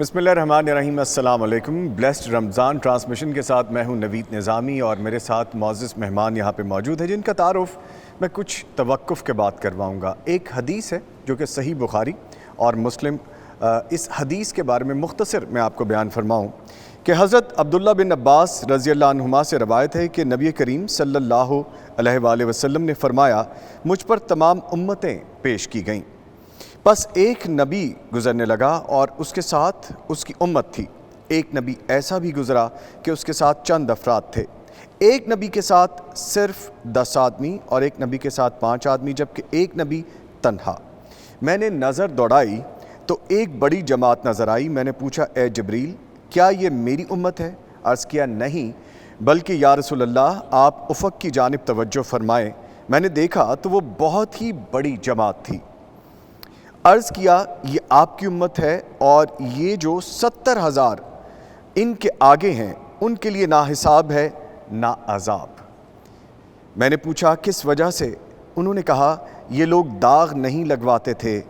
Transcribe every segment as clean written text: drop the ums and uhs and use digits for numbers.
بسم اللہ الرحمن الرحیم، السلام علیکم۔ بلیسڈ رمضان ٹرانسمیشن کے ساتھ میں ہوں نوید نظامی، اور میرے ساتھ معزز مہمان یہاں پہ موجود ہیں جن کا تعارف میں کچھ توقف کے بعد کرواؤں گا۔ ایک حدیث ہے جو کہ صحیح بخاری اور مسلم، اس حدیث کے بارے میں مختصر میں آپ کو بیان فرماؤں کہ حضرت عبداللہ بن عباس رضی اللہ عنہما سے روایت ہے کہ نبی کریم صلی اللہ علیہ وآلہ وسلم نے فرمایا، مجھ پر تمام امتیں پیش کی گئیں، بس ایک نبی گزرنے لگا اور اس کے ساتھ اس کی امت تھی۔ ایک نبی ایسا بھی گزرا کہ اس کے ساتھ چند افراد تھے، ایک نبی کے ساتھ صرف 10 آدمی اور ایک نبی کے ساتھ 5 آدمی، جبکہ ایک نبی تنہا۔ میں نے نظر دوڑائی تو ایک بڑی جماعت نظر آئی۔ میں نے پوچھا، اے جبریل، کیا یہ میری امت ہے؟ عرض کیا، نہیں، بلکہ یا رسول اللہ آپ افق کی جانب توجہ فرمائیں۔ میں نے دیکھا تو وہ بہت ہی بڑی جماعت تھی۔ عرض کیا، یہ آپ کی امت ہے، اور یہ جو 70,000 ان کے آگے ہیں ان کے لیے نہ حساب ہے نہ عذاب۔ میں نے پوچھا، کس وجہ سے؟ انہوں نے کہا، یہ لوگ داغ نہیں لگواتے تھے،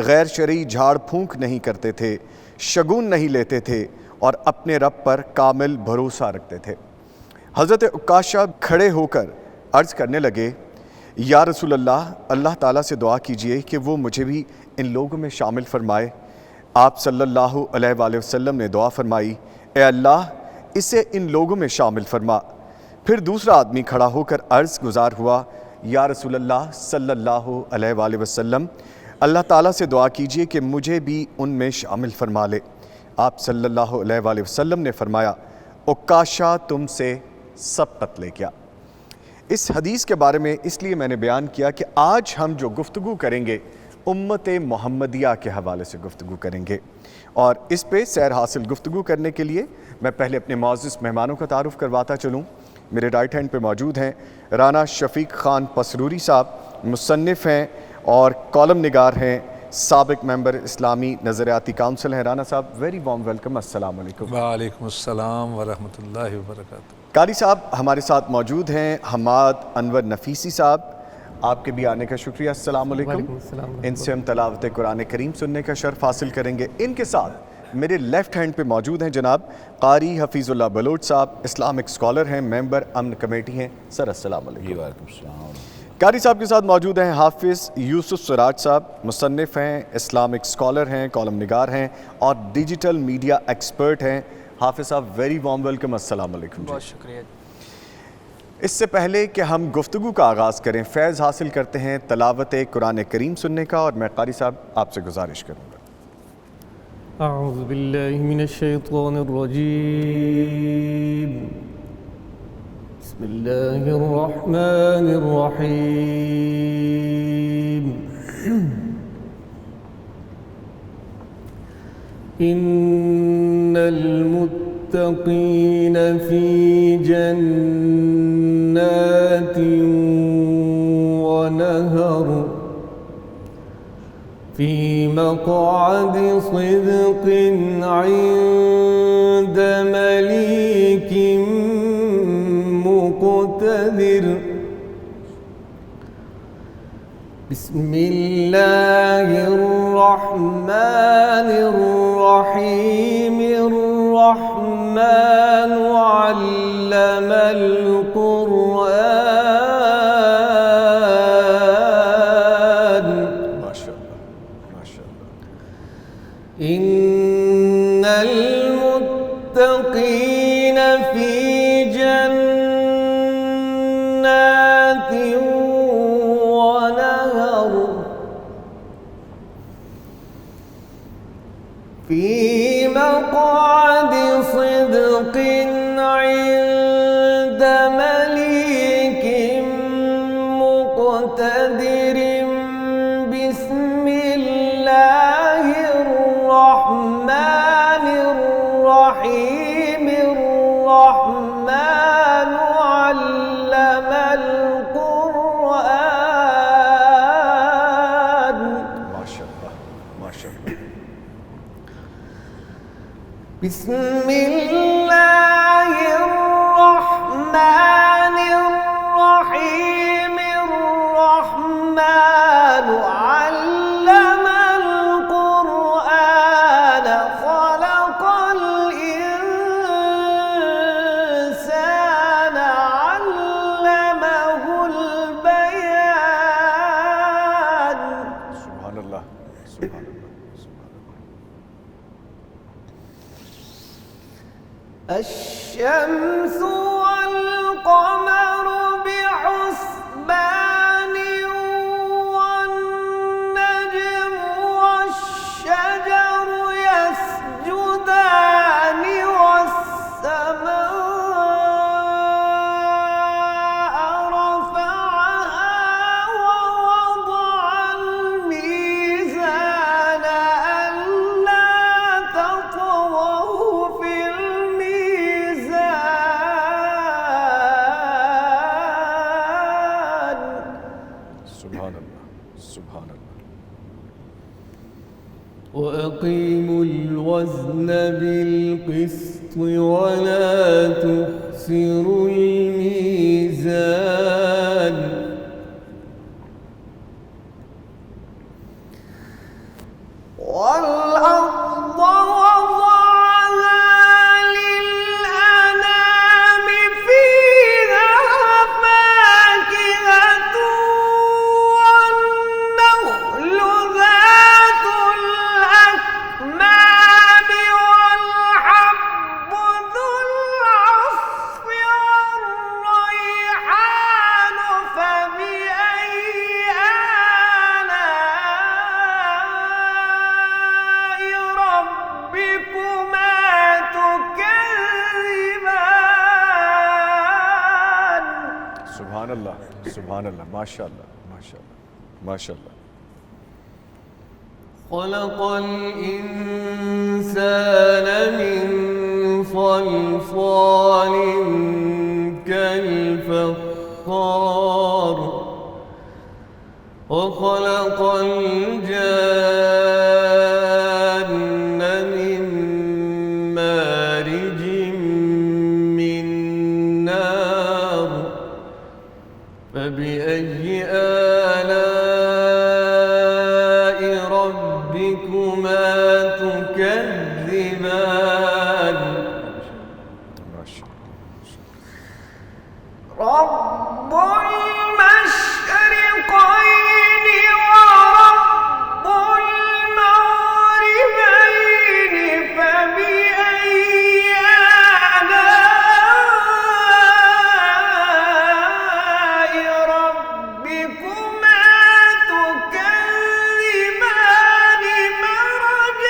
غیر شرعی جھاڑ پھونک نہیں کرتے تھے، شگون نہیں لیتے تھے، اور اپنے رب پر کامل بھروسہ رکھتے تھے۔ حضرت عکاشہ کھڑے ہو کر عرض کرنے لگے، یا رسول اللہ، اللہ تعالیٰ سے دعا کیجئے کہ وہ مجھے بھی ان لوگوں میں شامل فرمائے۔ آپ صلی اللہ علیہ وآلہ وسلم نے دعا فرمائی، اے اللہ، اسے ان لوگوں میں شامل فرما۔ پھر دوسرا آدمی کھڑا ہو کر عرض گزار ہوا، یا رسول اللہ صلی اللہ علیہ وآلہ وسلم، اللہ تعالیٰ سے دعا کیجئے کہ مجھے بھی ان میں شامل فرما لے۔ آپ صلی اللہ علیہ وآلہ وسلم نے فرمایا، عکاشہ تم سے سبقت لے گیا۔ اس حدیث کے بارے میں اس لیے میں نے بیان کیا کہ آج ہم جو گفتگو کریں گے امت محمدیہ کے حوالے سے گفتگو کریں گے، اور اس پہ سیر حاصل گفتگو کرنے کے لیے میں پہلے اپنے معزز مہمانوں کا تعارف کرواتا چلوں۔ میرے رائٹ ہینڈ پہ موجود ہیں رانا شفیق خان پسروری صاحب، مصنف ہیں اور کالم نگار ہیں، سابق ممبر اسلامی نظریاتی کونسل ہیں۔ رانا صاحب، ویری وارم ویلکم، السلام علیکم۔ وعلیکم السلام ورحمۃ اللہ وبرکاتہ۔ قاری صاحب ہمارے ساتھ موجود ہیں، حماد انور نفیسی صاحب، آپ کے بھی آنے کا شکریہ، السلام علیکم۔ ان سے ہم تلاوت قرآن کریم سننے کا شرف حاصل کریں گے۔ ان کے ساتھ میرے لیفٹ ہینڈ پہ موجود ہیں جناب قاری حفیظ اللہ بلوچ صاحب، اسلامک اسکالر ہیں، ممبر امن کمیٹی ہیں۔ سر السلام علیکم۔ وعلیکم السلام۔ قاری صاحب کے ساتھ موجود ہیں حافظ یوسف سراج صاحب، مصنف ہیں، اسلامک اسکالر ہیں، کالم نگار ہیں اور ڈیجیٹل میڈیا ایکسپرٹ ہیں۔ حافظ صاحب، ویری وارم ویلکم، السلام علیکم۔ بہت شکریہ۔ اس سے پہلے کہ ہم گفتگو کا آغاز کریں، فیض حاصل کرتے ہیں تلاوت قرآن کریم سننے کا، اور میں قاری صاحب آپ سے گزارش کروں گا۔ اعوذ باللہ من الشیطان الرجیم، بسم اللہ الرحمن الرحیم۔ ان المتقین فی جنات ونہر فی مقعد صدق عند ملیک مقتدر۔ بسم اللہ الرحمن الرحیم۔ الرحمن علم القرآن۔ ماشاءاللہ ماشاءاللہ۔ ان المتقین فی جنات ونہر فی مقعد صدق عند ملیک مقتدر۔ بسم اللہ الرحمن الرحیم۔ الرحمن علم القرآن۔ ماشاءاللہ ماشاءاللہ۔ بسم اللہ الرحمن الرحیم۔ الرحمن علم القرآن، خلق الشمس والقمر بحسبان والنجم والشجر يسجدان والسماء رفعها ووضع الميزان ألا تطغوا في الميزان سبحان اللہ سبحان اللہ. وأقيموا الوزن بالقسط ولا تخسروا الميزان والأرض وضعها للأنام فيها فاكهة والنخل ذات الأكمام والحب ذو العصف والريحان فبأي آلاء ربكما تكذبان سبحان اللہ سبحان اللہ. ماشاء اللہ ماشاء اللہ ماشاء اللہ. خلق الإنسان من صلصال كالفخار وخلق الجان من مارج من نار فبأي آلاء ربكما تكذبان ماشاء رب المشرقين ورب المغربين فبأي آلاء ربكما تكذبان مرج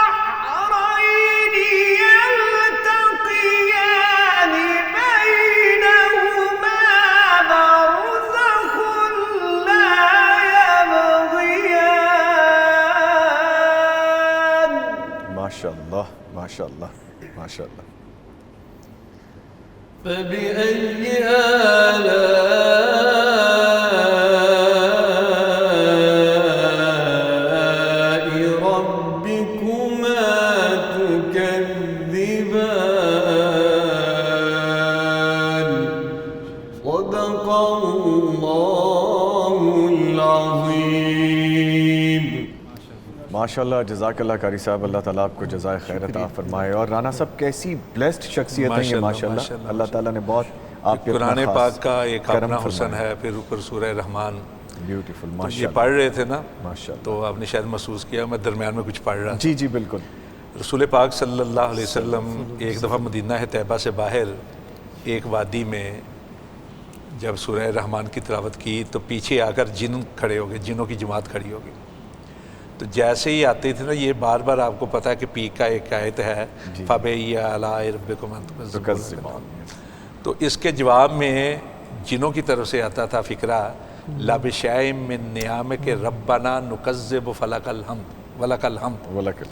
البحرين يلتقيان بينهما برزخ لا يبغيان ماشاء اللہ ماشاء اللہ ماشاء اللہ. فبأي آلاء ربكما تكذبان صدق الله العظيم. ماشاء اللہ جزاک اللہ قاری صاحب. اللہ تعالیٰ آپ کو جزائے خیر عطا فرمائے. اور رانا صاحب کیسی بلیسڈ شخصیت ہیں یہ ماشاء اللہ. اللہ تعالیٰ نے بہت آپ کے قرآن پاک کا ایک اپنا حسن ہے. پھر اوپر سورہ رحمان بیوٹیفل یہ ماشاء اللہ پڑھ رہے تھے نا ماشاء اللہ. تو آپ نے شاید محسوس کیا میں درمیان میں کچھ پڑھ رہا تھا. جی جی بالکل. رسول پاک صلی اللہ علیہ وسلم ایک دفعہ مدینہ طیبہ سے باہر ایک وادی میں جب سورہ رحمان کی تلاوت کی تو پیچھے آ کر جن کھڑے ہو گئے, جنوں کی جماعت کھڑی ہو گئی. تو جیسے ہی آتے تھے نا یہ بار بار آپ کو پتہ ہے کہ پیک کا ایک آیت ہے فَبِأَيِّ آلَاءِ رَبِّكُمَا تُكَذِّبَانِ. تو اس کے جواب میں جنوں کی طرف سے آتا تھا فکرہ لَبِشَيْءٍ مِّن نِّعَمِكَ رَبَّنَا نُكَذِّبُ فَلَكَ الْحَمْدُ وَلَكَ الْحَمْدُ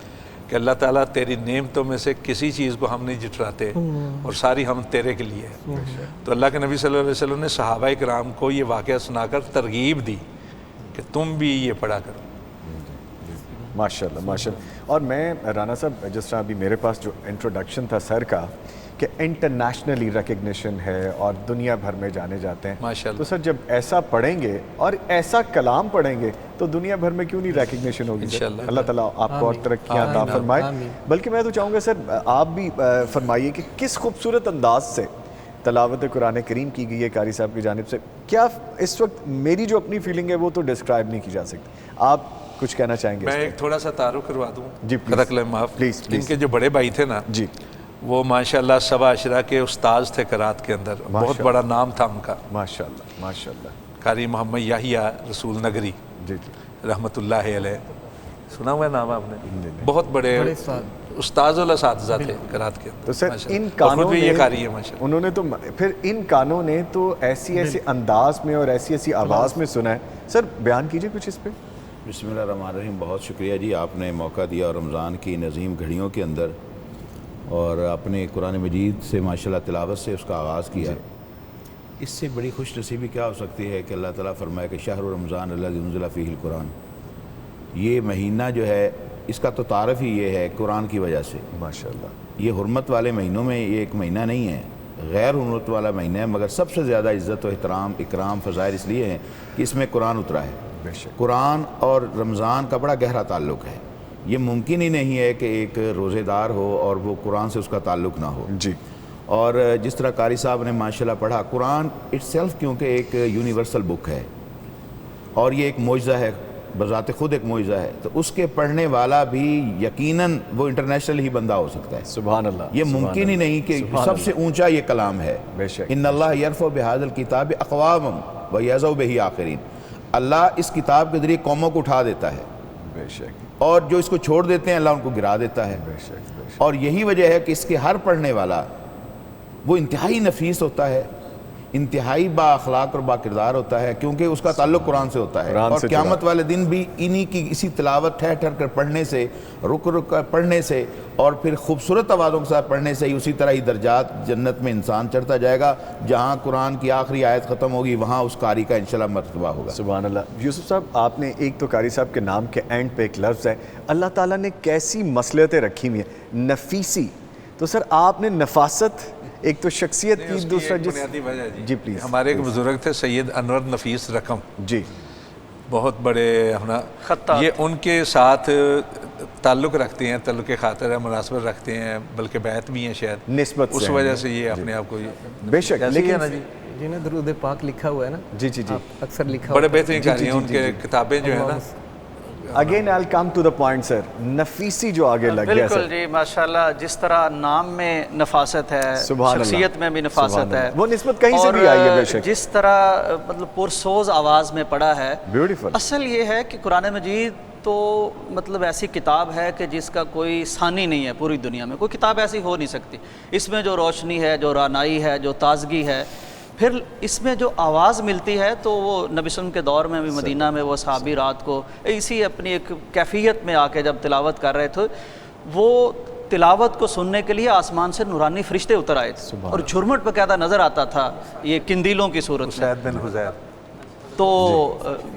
کہ اللہ تعالیٰ تیری نعمتوں میں سے کسی چیز کو ہم نہیں جھٹلاتے اور ساری ہم تیرے کے لیے ہے. تو اللہ کے نبی صلی اللہ علیہ وسلم نے صحابہ کرام کو یہ واقعہ سنا کر ترغیب دی کہ تم بھی یہ پڑھا کرو. ماشاءاللہ ماشاءاللہ. اور میں رانا صاحب جس طرح ابھی میرے پاس جو انٹروڈکشن تھا سر کا کہ انٹرنیشنلی ریکگنیشن ہے اور دنیا بھر میں جانے جاتے ہیں ماشاءاللہ. تو سر جب ایسا پڑھیں گے اور ایسا کلام پڑھیں گے تو دنیا بھر میں کیوں نہیں ریکگنیشن ہوگی. انشاءاللہ. اللہ تعالیٰ آپ کو اور ترقیاں عطا فرمائے. بلکہ میں تو چاہوں گا سر آپ بھی فرمائیے کہ کس خوبصورت انداز سے تلاوت قرآن کریم کی گئی ہے قاری صاحب کی جانب سے. کیا اس وقت میری جو اپنی فیلنگ ہے وہ تو ڈسکرائب نہیں کی جا سکتی. آپ کچھ کہنا چاہیں گے؟ میں ایک تھوڑا سا تعارف کروا دوں. جی قدق لے معاف. پلیز ان کے جو بڑے بھائی تھے نا جی وہ ماشاءاللہ سبع عشرہ کے استاذ تھے قرات کے اندر، بہت بڑا نام تھا ان کا، ماشاءاللہ ماشاءاللہ۔ قاری محمد یحییٰ رسول نگری جی جی رحمۃ اللہ علیہ، سنا ہوا ہے نام آپ نے؟ بہت بڑے استاذ الاساتذہ تھے قرات کے اندر۔ تو سر ماشاءاللہ۔ ان اور خود کانوں بھی نے یہ قاری ہے ماشاءاللہ۔ انہوں نے تو پھر ان کانوں نے تو ایسی ایسی انداز میں اور ایسی ایسی آواز میں سنا ہے، سر بیان کیجئے کچھ اس پہ۔ بسم اللہ الرحمن الرحیم، بہت شکریہ جی، آپ نے موقع دیا رمضان کی نظیم گھڑیوں کے اندر اور اپنے قرآن مجید سے ماشاءاللہ تلاوت سے اس کا آغاز کیا۔ اس سے بڑی خوش نصیبی کیا ہو سکتی ہے کہ اللہ تعالیٰ فرمائے کہ شہر رمضان الذی انزل فیہ القرآن، یہ مہینہ جو ہے اس کا تو تعارف ہی یہ ہے قرآن کی وجہ سے۔ ماشاءاللہ یہ حرمت والے مہینوں میں یہ ایک مہینہ نہیں ہے، غیر حرمت والا مہینہ ہے، مگر سب سے زیادہ عزت و احترام اکرام فضائل اس لیے ہیں کہ اس میں قرآن اترا ہے۔ بے شک۔ قرآن اور رمضان کا بڑا گہرا تعلق ہے، یہ ممکن ہی نہیں ہے کہ ایک روزے دار ہو اور وہ قرآن سے اس کا تعلق نہ ہو۔ جی اور جس طرح قاری صاحب نے ماشاءاللہ پڑھا، قرآن اٹ سیلف کیونکہ ایک یونیورسل بک ہے اور یہ ایک معجزہ ہے، بذات خود ایک معجزہ ہے، تو اس کے پڑھنے والا بھی یقیناً وہ انٹرنیشنل ہی بندہ ہو سکتا ہے۔ سبحان اللہ، یہ ممکن ہی نہیں کہ سب سے اونچا یہ کلام ہے۔ بے شک۔ ان اللہ یرفع بہذا الکتاب اقواما ویضع بہ آخرین، اللہ اس کتاب کے ذریعے قوموں کو اٹھا دیتا ہے بے شک اور جو اس کو چھوڑ دیتے ہیں اللہ ان کو گرا دیتا ہے۔ بے شک بے شک۔ اور یہی وجہ ہے کہ اس کے ہر پڑھنے والا وہ انتہائی نفیس ہوتا ہے، انتہائی با اخلاق اور با کردار ہوتا ہے، کیونکہ اس کا تعلق قرآن سے ہوتا ہے۔ قرآن اور سے قیامت والے دن بھی انہی کی اسی تلاوت ٹھہر ٹھہر کر پڑھنے سے، رک رک کر پڑھنے سے اور پھر خوبصورت آوازوں کے ساتھ پڑھنے سے ہی اسی طرح ہی درجات جنت میں انسان چڑھتا جائے گا۔ جہاں قرآن کی آخری آیت ختم ہوگی وہاں اس قاری کا انشاءاللہ مرتبہ ہوگا۔ سبحان اللہ۔ یوسف صاحب، آپ نے ایک تو قاری صاحب کے نام کے اینڈ پہ ایک لفظ ہے، اللہ تعالیٰ نے کیسی مصلحتیں رکھی ہوئی ہیں، نفیسی، تو سر آپ نے نفاست ایک تو شخصیت کی، دوسرا بنیادی وجہ جی پلیز۔ ہمارے ایک بزرگ تھے سید انور نفیس رقم، جی بہت بڑے یہ ان کے ساتھ تعلق رکھتے ہیں، تعلق خاطر ہے، مناسبت رکھتے ہیں، بلکہ بیعت بھی ہیں شاید، نسبت اس سے وجہ سے یہ اپنے آپ کو بے شک، لیکن جی نا درود پاک لکھا ہوا ہے نا، جی جی جی اکثر لکھا بڑے ہوا ہے۔ بہترین قاری ہیں، ان کے کتابیں جو ہے نا، again I come to the point sir, Nafisi جو آگے لگ گیا بالکل سر، جی، ماشاءاللہ جس طرح نام میں نفاست ہے، سبحان اللہ، شخصیت میں بھی سبحان نفاست ہے، اللہ، وہ نسبت کہیں سے بھی آئی ہے بے شک، جس طرح مطلب پرسوز آواز میں پڑھا ہے۔ بیوٹیفل۔ اصل یہ ہے کہ قرآن مجید تو مطلب ایسی کتاب ہے کہ جس کا کوئی ثانی نہیں ہے پوری دنیا میں، کوئی کتاب ایسی ہو نہیں سکتی۔ اس میں جو روشنی ہے، جو رانائی ہے، جو تازگی ہے، پھر اس میں جو آواز ملتی ہے، تو وہ نبی صلی اللہ علیہ وسلم کے دور میں بھی مدینہ میں وہ صحابی رات کو اسی اپنی ایک کیفیت میں آ کے جب تلاوت کر رہے تھے، وہ تلاوت کو سننے کے لیے آسمان سے نورانی فرشتے اتر آئے تھے اور جھرمٹ باقاعدہ نظر آتا تھا، یہ قندیلوں کی صورت میں۔ سید بن حزیر، تو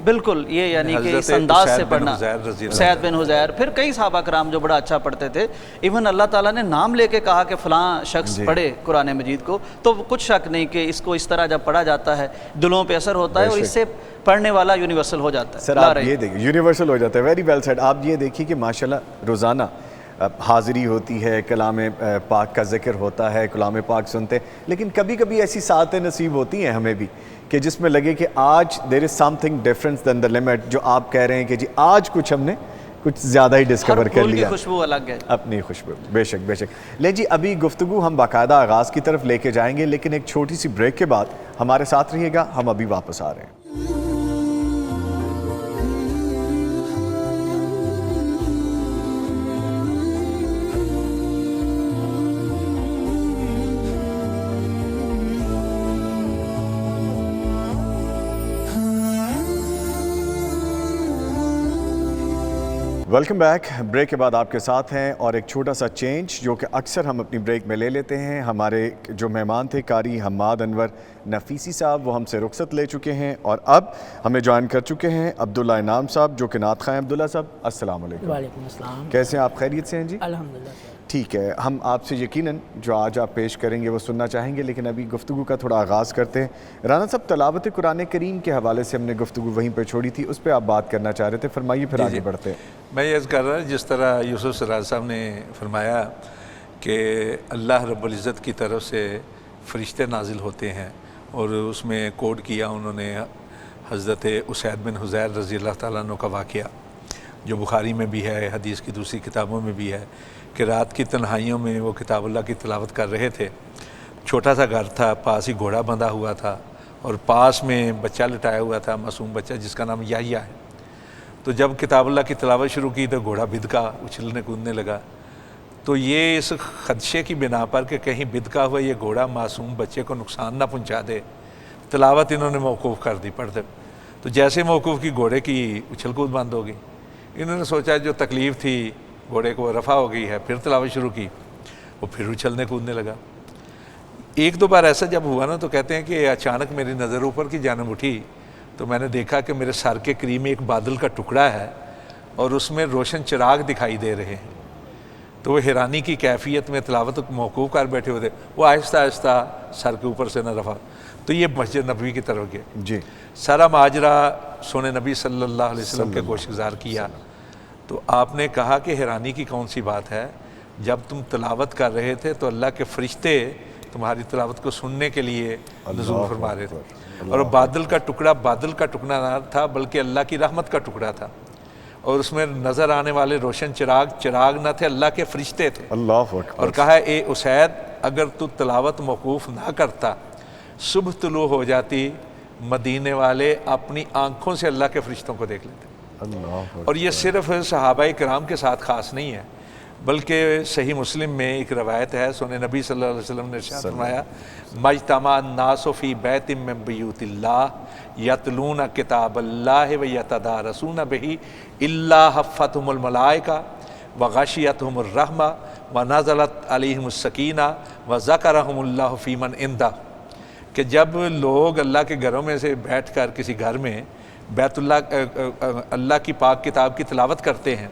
بالکل یہ یعنی کہ اس حضرت انداز سے اسید بن پڑھنا، حزیر رضی اللہ سید بن حزیر، پھر کئی صحابہ کرام جو بڑا اچھا پڑھتے تھے، ایون اللہ تعالیٰ نے نام لے کے کہا کہ فلاں شخص پڑھے قرآن مجید کو، تو کچھ شک نہیں کہ اس کو اس طرح جب پڑھا جاتا ہے دلوں پہ اثر ہوتا ہے اور اس سے پڑھنے والا یونیورسل ہو جاتا ہے۔ سر آپ یہ دیکھیں، یونیورسل ہو جاتا ہے، ویری ویل سیڈ۔ آپ یہ دیکھیے کہ ماشاءاللہ روزانہ حاضری ہوتی ہے، کلام پاک کا ذکر ہوتا ہے، کلام پاک سنتے ہیں، لیکن کبھی کبھی ایسی ساعتیں نصیب ہوتی ہیں ہمیں بھی کہ جس میں لگے کہ آج there is something difference than the limit, جو آپ کہہ رہے ہیں کہ جی آج کچھ ہم نے کچھ زیادہ ہی ڈسکور کر پھول کی لیا، خوشبو الگ ہے، اپنی خوشبو۔ بے شک بے شک۔ لے جی، ابھی گفتگو ہم باقاعدہ آغاز کی طرف لے کے جائیں گے، لیکن ایک چھوٹی سی بریک کے بعد ہمارے ساتھ رہیے گا، ہم ابھی واپس آ رہے ہیں۔ Welcome back. بریک کے بعد آپ کے ساتھ ہیں اور ایک چھوٹا سا چینج جو کہ اکثر ہم اپنی بریک میں لے لیتے ہیں۔ ہمارے جو مہمان تھے قاری حماد انور نفیسی صاحب، وہ ہم سے رخصت لے چکے ہیں اور اب ہمیں جوائن کر چکے ہیں عبداللہ انعام صاحب جو کہ نعت خواں ہیں۔ عبداللہ صاحب السلام علیکم۔ وعلیکم السلام۔ کیسے ہیں آپ؟ خیریت سے ہیں جی؟ الحمدللہ سر۔ ٹھیک ہے، ہم آپ سے یقیناً جو آج آپ پیش کریں گے وہ سننا چاہیں گے، لیکن ابھی گفتگو کا تھوڑا آغاز کرتے ہیں۔ رانا صاحب، تلاوت قرآن کریم کے حوالے سے ہم نے گفتگو وہیں پہ چھوڑی تھی، اس پہ آپ بات کرنا چاہ رہے تھے، فرمائیے پھر آگے بڑھتے ہیں۔ میں یہ عرض کر رہا ہوں جس طرح یوسف سراج صاحب نے فرمایا کہ اللہ رب العزت کی طرف سے فرشتے نازل ہوتے ہیں، اور اس میں کوٹ کیا انہوں نے حضرت اسید بن حزیر رضی اللہ تعالیٰ عنہ کا واقعہ جو بخاری میں بھی ہے، حدیث کی دوسری کتابوں میں بھی ہے، کہ رات کی تنہائیوں میں وہ کتاب اللہ کی تلاوت کر رہے تھے. چھوٹا سا گھر تھا, پاس ہی گھوڑا بندھا ہوا تھا اور پاس میں بچہ لٹایا ہوا تھا, معصوم بچہ جس کا نام یحییٰ ہے. تو جب کتاب اللہ کی تلاوت شروع کی تو گھوڑا بدکا, اچھلنے کودنے لگا. تو یہ اس خدشے کی بنا پر کہ کہیں بدکا ہوا یہ گھوڑا معصوم بچے کو نقصان نہ پہنچا دے, تلاوت انہوں نے موقوف کر دی پڑھتے. تو جیسے موقوف کی گھوڑے کی اچھل کود بند ہو گئی. انہوں نے سوچا جو تکلیف تھی گھوڑے کو رفع ہو گئی ہے, پھر تلاوت شروع کی, وہ پھر اچھلنے کودنے لگا. ایک دو بار ایسا جب ہوا نا تو کہتے ہیں کہ اچانک میری نظر اوپر کی جانب اٹھی تو میں نے دیکھا کہ میرے سر کے قریب ایک بادل کا ٹکڑا ہے اور اس میں روشن چراغ دکھائی دے رہے ہیں. تو وہ حیرانی کی کیفیت میں تلاوت موقوف کر بیٹھے ہوئے تھے. وہ آہستہ آہستہ سر کے اوپر سے نہ رفع. تو یہ مسجد نبوی کی طرف گئے. جی سارا ماجرا سونے نبی صلی اللہ علیہ وسلم کے گوش گزار کیا. تو آپ نے کہا کہ حیرانی کی کون سی بات ہے, جب تم تلاوت کر رہے تھے تو اللہ کے فرشتے تمہاری تلاوت کو سننے کے لیے نزول فرما رہے تھے. اور بادل کا ٹکڑا نہ تھا بلکہ اللہ کی رحمت کا ٹکڑا تھا, اور اس میں نظر آنے والے روشن چراغ نہ تھے, اللہ کے فرشتے تھے. اللہ اکبر. اور کہا اے اسید اگر تو تلاوت موقوف نہ کرتا صبح طلوع ہو جاتی, مدینے والے اپنی آنکھوں سے اللہ کے فرشتوں کو دیکھ لیتے. اللہ اکبر. اور یہ صرف صحابہ کرام کے ساتھ خاص نہیں ہے بلکہ صحیح مسلم میں ایک روایت ہے, سونے نبی صلی اللہ علیہ وسلم نے ارشاد فرمایا مجتمع الناس فی بیت من بیوت اللہ یتلون کتاب اللہ و یتدارسون بہ الا حفتہم الملائکہ وغشیتہم الرحمہ ونزلت علیہم السکینہ وذکرہم اللہ فی من عندہ. کہ جب لوگ اللہ کے گھروں میں سے بیٹھ کر کسی گھر میں بیت اللہ کی پاک کتاب کی تلاوت کرتے ہیں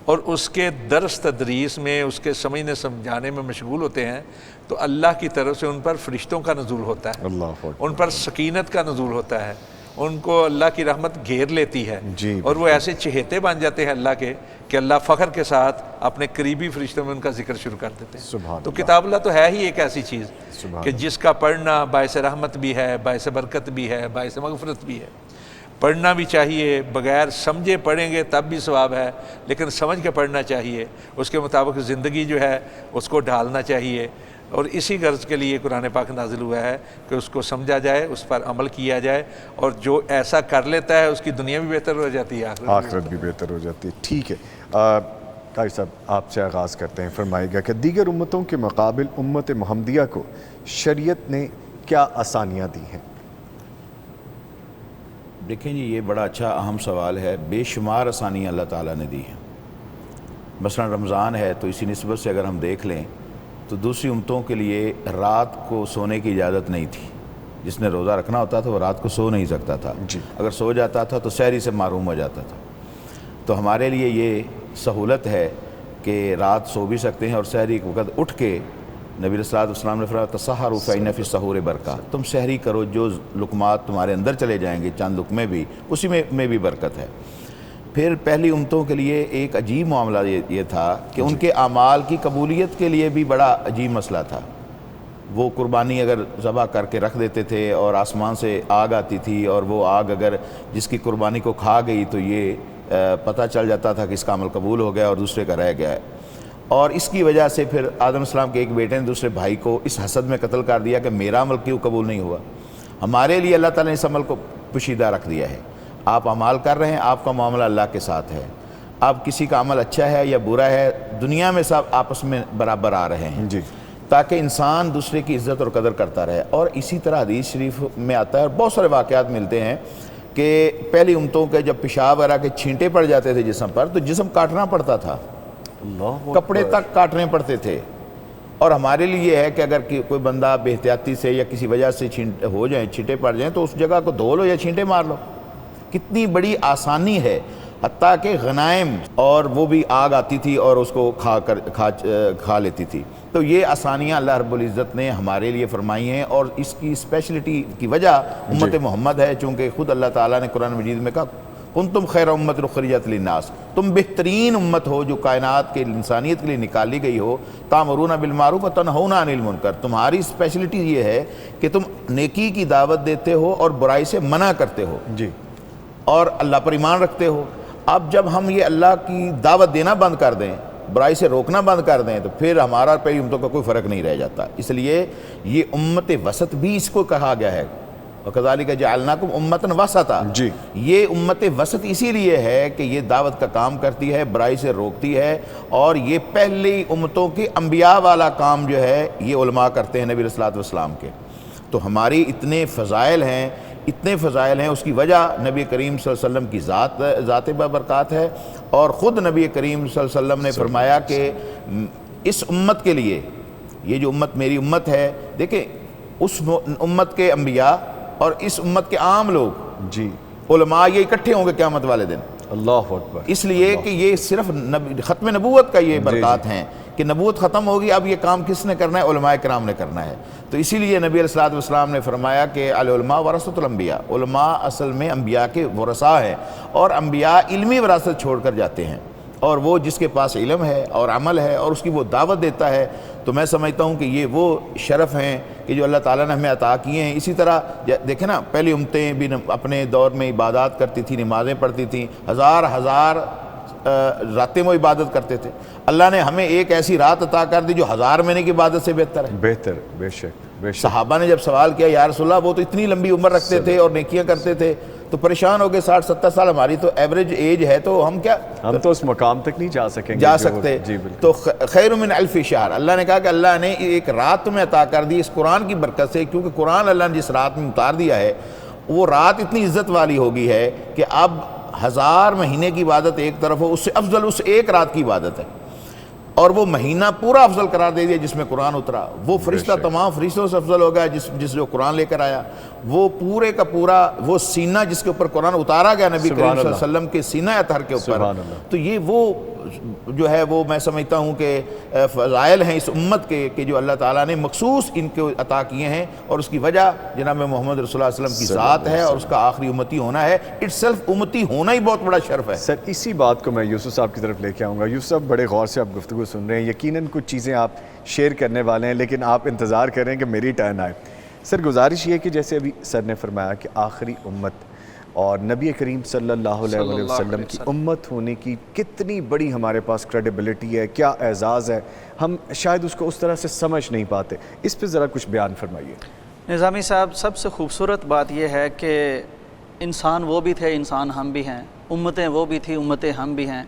اور اس کے درس تدریس میں اس کے سمجھنے سمجھانے میں مشغول ہوتے ہیں تو اللہ کی طرف سے ان پر فرشتوں کا نزول ہوتا ہے, اللہ اکبر. ان پر سکینت کا نزول ہوتا ہے, ان کو اللہ کی رحمت گھیر لیتی ہے. جی اور وہ ایسے چہیتے بن جاتے ہیں اللہ کے کہ اللہ فخر کے ساتھ اپنے قریبی فرشتوں میں ان کا ذکر شروع کر دیتے ہیں. سبحان تو اللہ. کتاب اللہ تو ہے ہی ایک ایسی چیز سبحان کہ جس کا پڑھنا باعث رحمت بھی ہے, باعث برکت بھی ہے, باعث مغفرت بھی ہے. پڑھنا بھی چاہیے, بغیر سمجھے پڑھیں گے تب بھی ثواب ہے, لیکن سمجھ کے پڑھنا چاہیے, اس کے مطابق زندگی جو ہے اس کو ڈھالنا چاہیے. اور اسی غرض کے لیے قرآن پاک نازل ہوا ہے کہ اس کو سمجھا جائے, اس پر عمل کیا جائے, اور جو ایسا کر لیتا ہے اس کی دنیا بھی بہتر ہو جاتی ہے, آخرت بھی بہتر ہو جاتی ہے. ٹھیک ہے قاری صاحب, آپ سے آغاز کرتے ہیں. فرمائے گا کہ دیگر امتوں کے مقابل امت محمدیہ کو شریعت نے کیا آسانیاں دی ہیں؟ دیکھیں جی, یہ بڑا اچھا اہم سوال ہے. بے شمار آسانیاں اللہ تعالیٰ نے دی ہیں. مثلا رمضان ہے تو اسی نسبت سے اگر ہم دیکھ لیں تو دوسری امتوں کے لیے رات کو سونے کی اجازت نہیں تھی. جس نے روزہ رکھنا ہوتا تھا وہ رات کو سو نہیں سکتا تھا. جی. اگر سو جاتا تھا تو سحری سے محروم ہو جاتا تھا. تو ہمارے لیے یہ سہولت ہے کہ رات سو بھی سکتے ہیں اور سحری کے وقت اٹھ کے نبی علیہ الصلوۃ والسلام نے فرمایا تسحروا فإن فی السحور برکہ, تم سحری کرو, جو لقمات تمہارے اندر چلے جائیں گے چند لقمے بھی, اسی میں بھی برکت ہے. پھر پہلی امتوں کے لیے ایک عجیب معاملہ یہ تھا کہ ان کے اعمال کی قبولیت کے لیے بھی بڑا عجیب مسئلہ تھا. وہ قربانی اگر ذبح کر کے رکھ دیتے تھے اور آسمان سے آگ آتی تھی, اور وہ آگ اگر جس کی قربانی کو کھا گئی تو یہ پتہ چل جاتا تھا کہ اس کا عمل قبول ہو گیا اور دوسرے کا رہ گیا ہے. اور اس کی وجہ سے پھر آدم علیہ السلام کے ایک بیٹے نے دوسرے بھائی کو اس حسد میں قتل کر دیا کہ میرا عمل کیوں قبول نہیں ہوا. ہمارے لیے اللہ تعالیٰ نے اس عمل کو پوشیدہ رکھ دیا ہے. آپ اعمال کر رہے ہیں, آپ کا معاملہ اللہ کے ساتھ ہے. اب کسی کا عمل اچھا ہے یا برا ہے, دنیا میں سب آپس میں برابر آ رہے ہیں. جی. تاکہ انسان دوسرے کی عزت اور قدر کرتا رہے. اور اسی طرح حدیث شریف میں آتا ہے اور بہت سارے واقعات ملتے ہیں کہ پہلی امتوں کے جب پیشاب وغیرہ کے چھینٹے پڑ جاتے تھے جسم پر تو جسم کاٹنا پڑتا تھا, کپڑے تک کاٹنے پڑتے تھے. اور ہمارے لیے یہ ہے کہ اگر کوئی بندہ بے احتیاطی سے یا کسی وجہ سے ہو جائیں, چھینٹے پڑ جائیں, تو اس جگہ کو دھو لو یا چھینٹے مار لو. کتنی بڑی آسانی ہے. حتیٰ کہ غنائم اور وہ بھی آگ آتی تھی اور اس کو کھا لیتی تھی. تو یہ آسانیاں اللہ رب العزت نے ہمارے لیے فرمائی ہیں, اور اس کی اسپیشلٹی کی وجہ امت محمد ہے, چونکہ خود اللہ تعالیٰ نے قرآن مجید میں کہا کنتم خیر امت اخرجت للناس, تم بہترین امت ہو جو کائنات کے انسانیت کے لیے نکالی گئی ہو. تامرون بالمعروف و تنہون عن المنکر, تمہاری اسپیشلٹی یہ ہے کہ تم نیکی کی دعوت دیتے ہو اور برائی سے منع کرتے ہو. جی. اور اللہ پر ایمان رکھتے ہو. اب جب ہم یہ اللہ کی دعوت دینا بند کر دیں برائی سے روکنا بند کر دیں تو پھر ہمارا اور پہلی امتوں کا کوئی فرق نہیں رہ جاتا. اس لیے یہ امت وسط بھی اس کو کہا گیا ہے. وَكَذَلِكَ جَعَلْنَاكُمْ أُمَّةً وَسَطًا. جی. یہ امت وسط اسی لیے ہے کہ یہ دعوت کا کام کرتی ہے, برائی سے روکتی ہے, اور یہ پہلی امتوں کے انبیاء والا کام جو ہے یہ علماء کرتے ہیں نبی علیہ الصلوۃ والسلام کے. تو ہماری اتنے فضائل ہیں, اس کی وجہ نبی کریم صلی اللہ علیہ وسلم کی ذات بابرکات ہے. اور خود نبی کریم صلی اللہ علیہ وسلم نے فرمایا کہ اس امت کے لیے, یہ جو امت میری امت ہے, دیکھیں اس امت کے انبیاء اور اس امت کے عام لوگ جی علماء یہ اکٹھے ہوں گے قیامت والے دن. اللہ اکبر. اس لیے کہ یہ صرف ختم نبوت کا یہ برکات ہیں کہ نبوت ختم ہوگی, اب یہ کام کس نے کرنا ہے؟ علماء کرام نے کرنا ہے. تو اسی لیے نبی علیہ الصلوۃ والسلام نے فرمایا کہ العلماء ورثۃ الانبیاء, علماء اصل میں انبیاء کے ورثاء ہیں, اور انبیاء علمی وراثت چھوڑ کر جاتے ہیں, اور وہ جس کے پاس علم ہے اور عمل ہے اور اس کی وہ دعوت دیتا ہے. تو میں سمجھتا ہوں کہ یہ وہ شرف ہیں کہ جو اللہ تعالیٰ نے ہمیں عطا کیے ہیں. اسی طرح دیکھیں نا, پہلی امتیں بھی اپنے دور میں عبادات کرتی تھیں, نمازیں پڑھتی تھیں, ہزار راتیں وہ عبادت کرتے تھے. اللہ نے ہمیں ایک ایسی رات عطا کر دی جو 1000 مہینے کی عبادت سے بہتر ہے. بہتر, بے شک بے شک. صحابہ نے جب سوال کیا یا رسول اللہ, وہ تو اتنی لمبی عمر رکھتے تھے اور نیکیاں کرتے تھے, تو پریشان ہو گئے. 60-70 سال ہماری تو ایوریج ایج ہے, تو ہم کیا, ہم تو اس مقام تک نہیں جا سکیں گے جا سکتے. جی بالکل. تو خیر من الف شہر, اللہ نے کہا کہ اللہ نے ایک رات تمہیں عطا کر دی اس قرآن کی برکت سے, کیونکہ قرآن اللہ نے جس رات میں اتار دیا ہے وہ رات اتنی عزت والی ہوگی ہے کہ اب 1000 مہینے کی عبادت ایک طرف ہو, اس سے افضل اس ایک رات کی عبادت ہے. اور وہ مہینہ پورا افضل قرار دے دیا جس میں قرآن اترا. وہ فرشتہ تمام فرشتوں سے افضل ہوگا جس جو قرآن لے کر آیا. وہ پورے کا پورا وہ سینہ جس کے اوپر قرآن اتارا گیا نبی کریم صلی اللہ علیہ وسلم کے سینہ اطہر کے اوپر, تو یہ وہ جو ہے وہ میں سمجھتا ہوں کہ فضائل ہیں اس امت کے کہ جو اللہ تعالیٰ نے مخصوص ان کو عطا کیے ہیں. اور اس کی وجہ جناب محمد رسول اللہ علیہ وسلم کی ذات ہے اور اس کا آخری امتی ہونا ہے. اٹ سیلف امتی ہونا ہی بہت بڑا شرف ہے. سر اسی بات کو میں یوسف صاحب کی طرف لے کے آؤں گا. یوسف صاحب بڑے غور سے آپ گفتگو سن رہے ہیں, یقیناً کچھ چیزیں آپ شیئر کرنے والے ہیں, لیکن آپ انتظار کر رہے ہیں کہ میری ٹرن آئے. سر گزارش یہ کہ جیسے ابھی سر نے فرمایا کہ آخری امت اور نبی کریم صلی اللہ علیہ وسلم کی امت ہونے کی کتنی بڑی ہمارے پاس کریڈیبلٹی ہے, کیا اعزاز ہے, ہم شاید اس کو اس طرح سے سمجھ نہیں پاتے. اس پہ ذرا کچھ بیان فرمائیے. نظامی صاحب, سب سے خوبصورت بات یہ ہے کہ انسان وہ بھی تھے, انسان ہم بھی ہیں, امتیں وہ بھی تھیں, امتیں ہم بھی ہیں.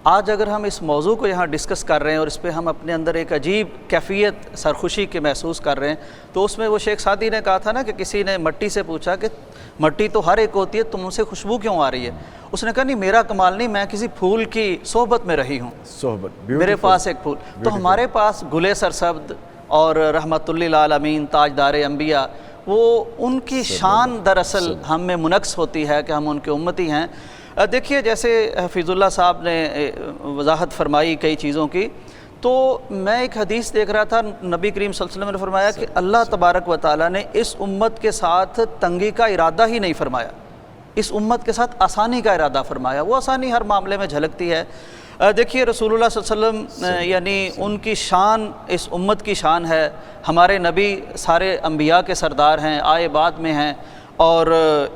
آج اگر ہم اس موضوع کو یہاں ڈسکس کر رہے ہیں اور اس پہ ہم اپنے اندر ایک عجیب کیفیت سرخوشی کے محسوس کر رہے ہیں, تو اس میں وہ شیخ سعدی نے کہا تھا نا کہ کسی نے مٹی سے پوچھا کہ مٹی تو ہر ایک ہوتی ہے, تم سے خوشبو کیوں آ رہی ہے؟ اس نے کہا نہیں, میرا کمال نہیں, میں کسی پھول کی صحبت میں رہی ہوں, صحبت میرے پاس ایک پھول. تو ہمارے پاس گلے سرسبد اور رحمت للعالمین تاجدار انبیاء, وہ ان کی شان دراصل ہم میں منعکس ہوتی ہے کہ ہم ان کے امتی ہیں. دیکھیے جیسے حفیظ اللہ صاحب نے وضاحت فرمائی کئی چیزوں کی, تو میں ایک حدیث دیکھ رہا تھا, نبی کریم صلی اللہ علیہ وسلم نے فرمایا کہ اللہ تبارک و تعالیٰ نے اس امت کے ساتھ تنگی کا ارادہ ہی نہیں فرمایا, اس امت کے ساتھ آسانی کا ارادہ فرمایا. وہ آسانی ہر معاملے میں جھلکتی ہے. دیکھیے رسول اللہ صلی اللہ علیہ وسلم یعنی ان کی شان اس امت کی شان ہے. ہمارے نبی سارے انبیاء کے سردار ہیں, آئے بعد میں ہیں اور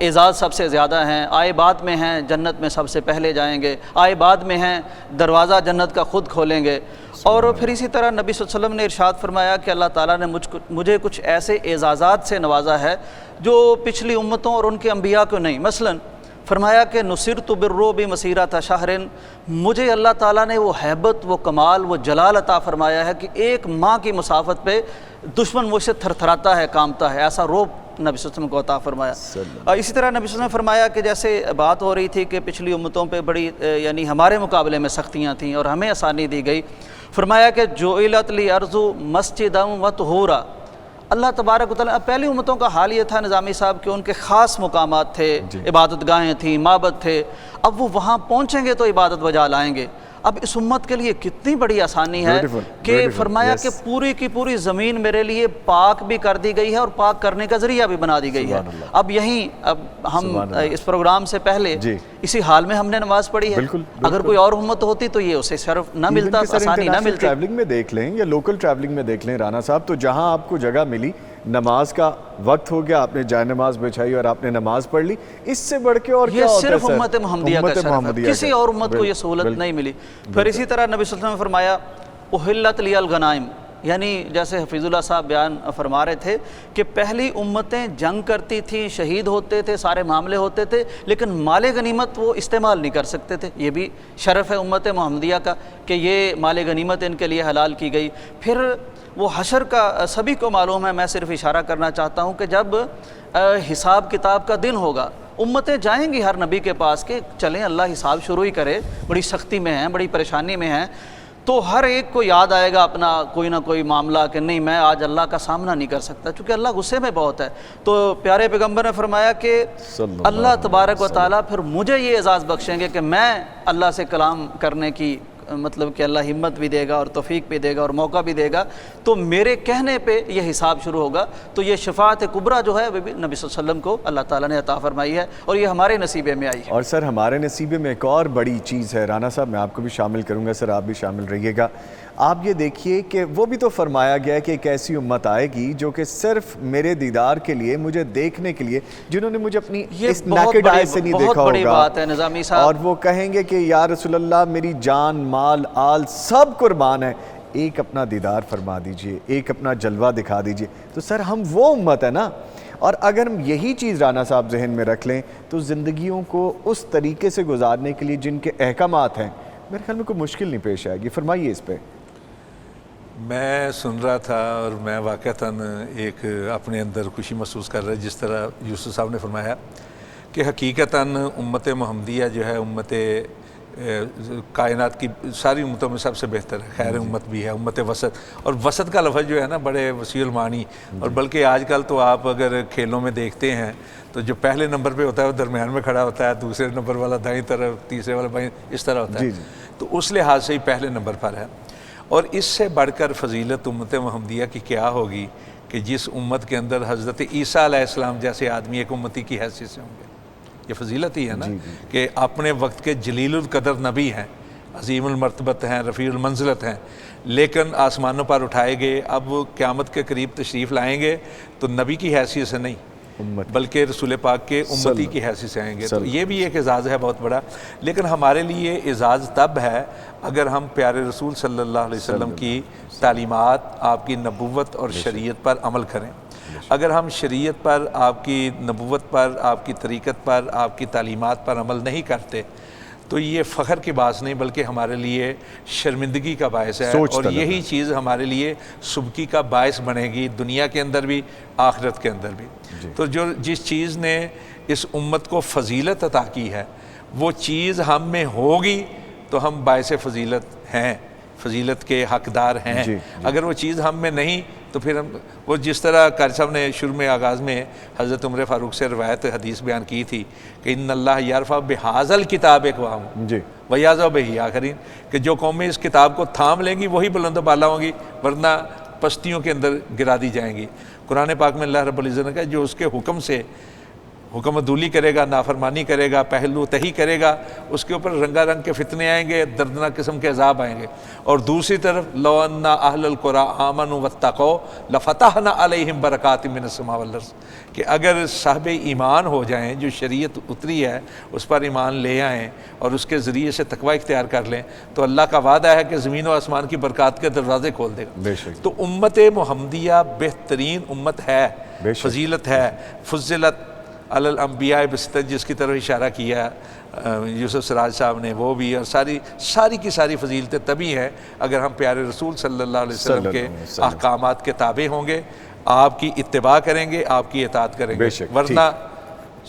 اعزاز سب سے زیادہ ہیں, آئے بعد میں ہیں, جنت میں سب سے پہلے جائیں گے, آئے بعد میں ہیں, دروازہ جنت کا خود کھولیں گے. اور پھر اسی طرح نبی صلی اللہ علیہ وسلم نے ارشاد فرمایا کہ اللہ تعالیٰ نے مجھے کچھ ایسے اعزازات سے نوازا ہے جو پچھلی امتوں اور ان کے انبیاء کو نہیں. مثلاً فرمایا کہ نصرت بالرعب مسیرۃ شہر, مجھے اللہ تعالیٰ نے وہ ہیبت, وہ کمال, وہ جلال عطا فرمایا ہے کہ 1 ماہ کی مسافت پہ دشمن مجھ سے تھرتھراتا ہے, کانپتا ہے. ایسا روب نبی صلی اللہ علیہ وسلم کو عطا فرمایا. اسی طرح نبی صلی اللہ علیہ وسلم نے فرمایا کہ جیسے بات ہو رہی تھی کہ پچھلی امتوں پہ بڑی یعنی ہمارے مقابلے میں سختیاں تھیں اور ہمیں آسانی دی گئی, فرمایا کہ جعلت لی ارض مسجدا و طہورا. اللہ تبارک و تعالیٰ, پہلی امتوں کا حال یہ تھا نظامی صاحب کہ ان کے خاص مقامات تھے, عبادت گاہیں تھیں, معبد تھے. اب وہ وہاں پہنچیں گے تو عبادت بجا لائیں گے. اب اس امت کے لیے کتنی بڑی آسانی ہے کہ فرمایا کہ پوری کی پوری زمین میرے لیے پاک بھی کر دی گئی ہے اور پاک کرنے کا ذریعہ بھی بنا دی گئی ہے. اب یہیں اب ہم اس پروگرام سے پہلے اسی حال میں ہم نے نماز پڑھی ہے. اگر کوئی اور امت ہوتی تو یہ اسے شرف نہ ملتا, آسانی نہ ملتی. ٹریولنگ میں دیکھ لیں یا لوکل ٹریولنگ میں دیکھ لیں رانا صاحب, تو جہاں آپ کو جگہ ملی نماز کا وقت ہو گیا, آپ نے جائے نماز بچھائی اور آپ نے نماز پڑھ لی, اس سے بڑھ کے اور کیا یہ ہوتا ہے صرف سر؟ امت محمدیہ کا شرف ہے, محمدیہ کسی کا. اور امت کو یہ سہولت نہیں ملی. پھر اسی طرح نبی صلی اللہ علیہ وسلم نے فرمایا احلت لی الغنائم, یعنی جیسے حفیظ اللہ صاحب بیان فرما رہے تھے کہ پہلی امتیں جنگ کرتی تھیں, شہید ہوتے تھے, سارے معاملے ہوتے تھے, لیکن مال غنیمت وہ استعمال نہیں کر سکتے تھے. یہ بھی شرف ہے امت محمدیہ کا کہ یہ مال غنیمت ان کے لیے حلال کی گئی. پھر وہ حشر کا سبھی کو معلوم ہے, میں صرف اشارہ کرنا چاہتا ہوں کہ جب حساب کتاب کا دن ہوگا, امتیں جائیں گی ہر نبی کے پاس کہ چلیں اللہ حساب شروع ہی کرے, بڑی سختی میں ہیں, بڑی پریشانی میں ہیں, تو ہر ایک کو یاد آئے گا اپنا کوئی نہ کوئی معاملہ کہ نہیں میں آج اللہ کا سامنا نہیں کر سکتا, چونکہ اللہ غصے میں بہت ہے. تو پیارے پیغمبر نے فرمایا کہ اللہ تبارک و تعالیٰ پھر مجھے یہ اعزاز بخشیں گے کہ میں اللہ سے کلام کرنے کی مطلب کہ اللہ ہمت بھی دے گا اور توفیق بھی دے گا اور موقع بھی دے گا, تو میرے کہنے پہ یہ حساب شروع ہوگا. تو یہ شفاعت کبریٰ جو ہے وہ بھی نبی صلی اللہ علیہ وسلم کو اللہ تعالیٰ نے عطا فرمائی ہے, اور یہ ہمارے نصیبے میں آئی ہے. اور سر ہمارے نصیبے میں ایک اور بڑی چیز ہے, رانا صاحب میں آپ کو بھی شامل کروں گا, سر آپ بھی شامل رہیے گا. آپ یہ دیکھیے کہ وہ بھی تو فرمایا گیا ہے کہ ایک ایسی امت آئے گی جو کہ صرف میرے دیدار کے لیے, مجھے دیکھنے کے لیے, جنہوں نے مجھے اپنی اس نیکڈ آئی سے نہیں دیکھا ہوگا, بہت بڑی بات ہے نظامی صاحب, اور وہ کہیں گے کہ یا رسول اللہ میری جان مال آل سب قربان ہے, ایک اپنا دیدار فرما دیجئے, ایک اپنا جلوہ دکھا دیجئے. تو سر ہم وہ امت ہے نا, اور اگر ہم یہی چیز رانا صاحب ذہن میں رکھ لیں تو زندگیوں کو اس طریقے سے گزارنے کے لیے جن کے احکامات ہیں, میرے خیال میں کوئی مشکل نہیں پیش آئے گی. فرمائیے اس پہ. میں سن رہا تھا اور میں واقعتاً ایک اپنے اندر خوشی محسوس کر رہا, جس طرح یوسف صاحب نے فرمایا کہ حقیقتاً امت محمدیہ جو ہے امت کائنات کی ساری امتوں میں سب سے بہتر ہے, خیر امت بھی ہے, امت وسط. اور وسط کا لفظ جو ہے نا بڑے وسیع المعانی, اور بلکہ آج کل تو آپ اگر کھیلوں میں دیکھتے ہیں تو جو پہلے نمبر پہ ہوتا ہے وہ درمیان میں کھڑا ہوتا ہے, دوسرے نمبر والا دائیں طرف, تیسرے والا بائیں, اس طرح ہوتا ہے. تو اس لحاظ سے ہی پہلے نمبر پر ہے. اور اس سے بڑھ کر فضیلت امت محمدیہ کی کیا ہوگی کہ جس امت کے اندر حضرت عیسیٰ علیہ السلام جیسے آدمی ایک امتی کی حیثیت سے ہوں گے. یہ فضیلت ہی ہے نا کہ اپنے وقت کے جلیل القدر نبی ہیں, عظیم المرتبت ہیں, رفیع المنزلت ہیں, لیکن آسمانوں پر اٹھائے گئے. اب قیامت کے قریب تشریف لائیں گے تو نبی کی حیثیت سے نہیں بلکہ رسول پاک کے امتی کی حیثیت سے آئیں گے. تو یہ بھی ایک اعزاز ہے بہت بڑا. لیکن ہمارے لیے اعزاز تب ہے اگر ہم پیارے رسول صلی اللہ علیہ وسلم کی تعلیمات, آپ کی نبوت اور شریعت پر عمل کریں. اگر ہم شریعت پر, آپ کی نبوت پر, آپ کی طریقت پر, آپ کی تعلیمات پر عمل نہیں کرتے تو یہ فخر کی بات نہیں بلکہ ہمارے لیے شرمندگی کا باعث ہے. اور یہی چیز ہمارے لیے سبکی کا باعث بنے گی, دنیا کے اندر بھی آخرت کے اندر بھی. تو جس چیز نے اس امت کو فضیلت عطا کی ہے وہ چیز ہم میں ہوگی تو ہم باعث فضیلت ہیں, فضیلت کے حقدار ہیں. اگر وہ چیز ہم میں نہیں تو پھر ہم وہ جس طرح قاری صاحب نے شروع میں آغاز میں حضرت عمر فاروق سے روایت حدیث بیان کی تھی کہ ان اللہ یرفع بہذا الکتاب اقوام ویضع بہ آخرین, کہ جو قومیں اس کتاب کو تھام لیں گی وہی بلند و بالا ہوں گی, ورنہ پستیوں کے اندر گرا دی جائیں گی. قرآن پاک میں اللہ رب العزت نے کہا جو اس کے حکم سے حکم عدولی کرے گا, نافرمانی کرے گا, پہلو تہی کرے گا, اس کے اوپر رنگا رنگ کے فتنے آئیں گے, دردناک قسم کے عذاب آئیں گے. اور دوسری طرف لو ان اہل القری آمنوا واتقوا لفتحنا علیہم برکات من السماء والارض, کہ اگر صاحب ایمان ہو جائیں, جو شریعت اتری ہے اس پر ایمان لے آئیں اور اس کے ذریعے سے تقوی اختیار کر لیں تو اللہ کا وعدہ ہے کہ زمین و آسمان کی برکات کے دروازے کھول دے گا. تو امت محمدیہ بہترین امت ہے, فضیلت ہے. فضلت علی الانبیاء بستہ, جس کی طرف اشارہ کیا یوسف سراج صاحب نے, وہ بھی, اور ساری کی ساری فضیلتیں تبھی ہیں اگر ہم پیارے رسول صلی اللہ علیہ وسلم کے احکامات کے تابع ہوں گے, آپ کی اتباع کریں گے, آپ کی اطاعت کریں گے, ورنہ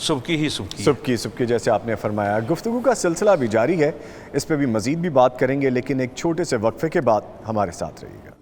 سبکی ہی سبکی جیسے آپ نے فرمایا. گفتگو کا سلسلہ بھی جاری ہے, اس پہ بھی مزید بھی بات کریں گے, لیکن ایک چھوٹے سے وقفے کے بعد ہمارے ساتھ رہیے گا.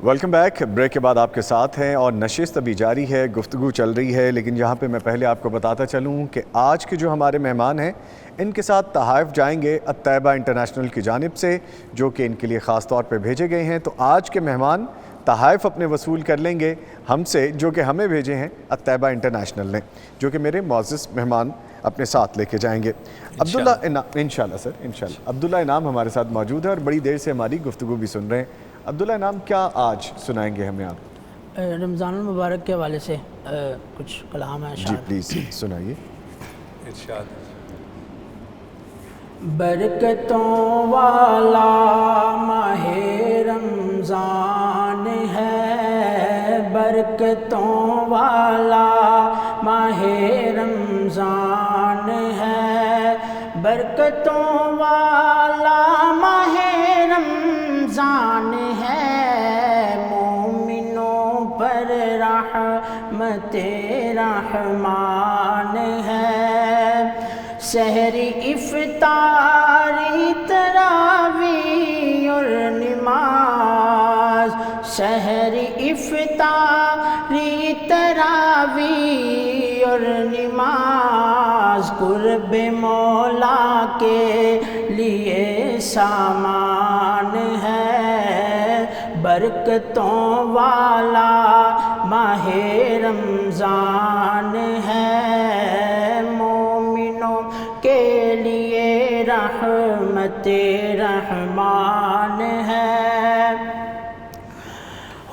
Welcome back. بریک کے بعد آپ کے ساتھ ہیں اور نشست ابھی جاری ہے, گفتگو چل رہی ہے, لیکن یہاں پہ میں پہلے آپ کو بتاتا چلوں کہ آج کے جو ہمارے مہمان ہیں ان کے ساتھ تحائف جائیں گے الطیبہ انٹرنیشنل کی جانب سے, جو کہ ان کے لیے خاص طور پہ بھیجے گئے ہیں. تو آج کے مہمان تحائف اپنے وصول کر لیں گے ہم سے, جو کہ ہمیں بھیجے ہیں الطیبہ انٹرنیشنل نے, جو کہ میرے معزز مہمان اپنے ساتھ لے کے جائیں گے. عبداللہ انشاءاللہ سر, انشاءاللہ عبداللہ انعام ہمارے ساتھ موجود ہے اور بڑی دیر سے ہماری گفتگو بھی سن رہے ہیں. عبداللہ انعام, کیا آج سنائیں گے ہمیں آپ؟ رمضان المبارک کے حوالے سے کچھ کلام ہے. جی پلیز سنائیے. ارشاد. برکتوں والا ماہ رمضان ہے, برکتوں والا ماہ رمضان ہے, برکتوں والا ماہ رمضان ہے, مومنوں پر رحمت رحمان ہے. سحری افطاری تراویح اور نماز, سحری افطاری تراویح اور نماز, قرب مولا کے لیے سامان ہے. برکتوں والا ماہ رمضان ہے, مومنوں کے لیے رحمت رحمان ہے.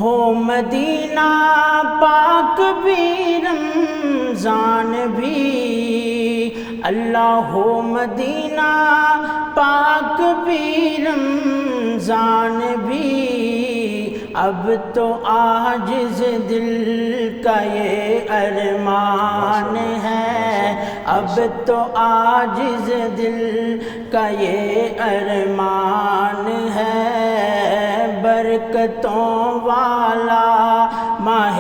ہو مدینہ پاک بھی رمضان بھی, اللہ ہو مدینہ پاک بھی رمضان بھی, اب تو عاجز دل کا یہ ارمان ہے, اب تو عاجز دل کا یہ ارمان ہے. برکتوں والا ماہ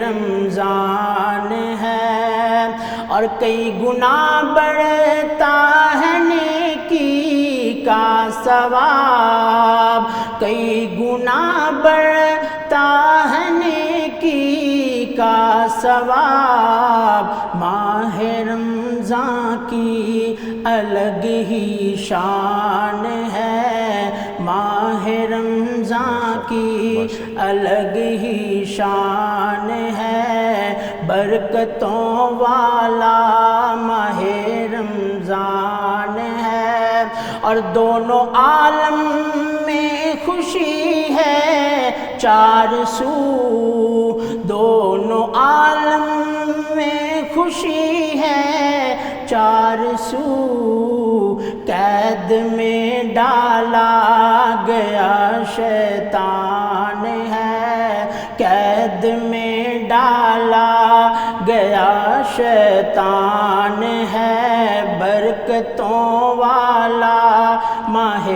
رمضان ہے, اور کئی گناہ بڑھتا ہے نیکی کا ثواب, کئی گناہ بڑھتا ہے نیکی کا ثواب. ماہ رمضان کی الگ ہی شان ہے, ماہ رمضان کی الگ ہی شان ہے. برکتوں والا ماہ رمضان ہے, اور دونوں عالم میں خوشی ہے چار سو, دونوں عالم میں خوشی ہے چار سو. قید میں ڈالا گیا شیطان ہے, قید میں ڈالا گیا شیطان ہے. برکتوں والا ماہ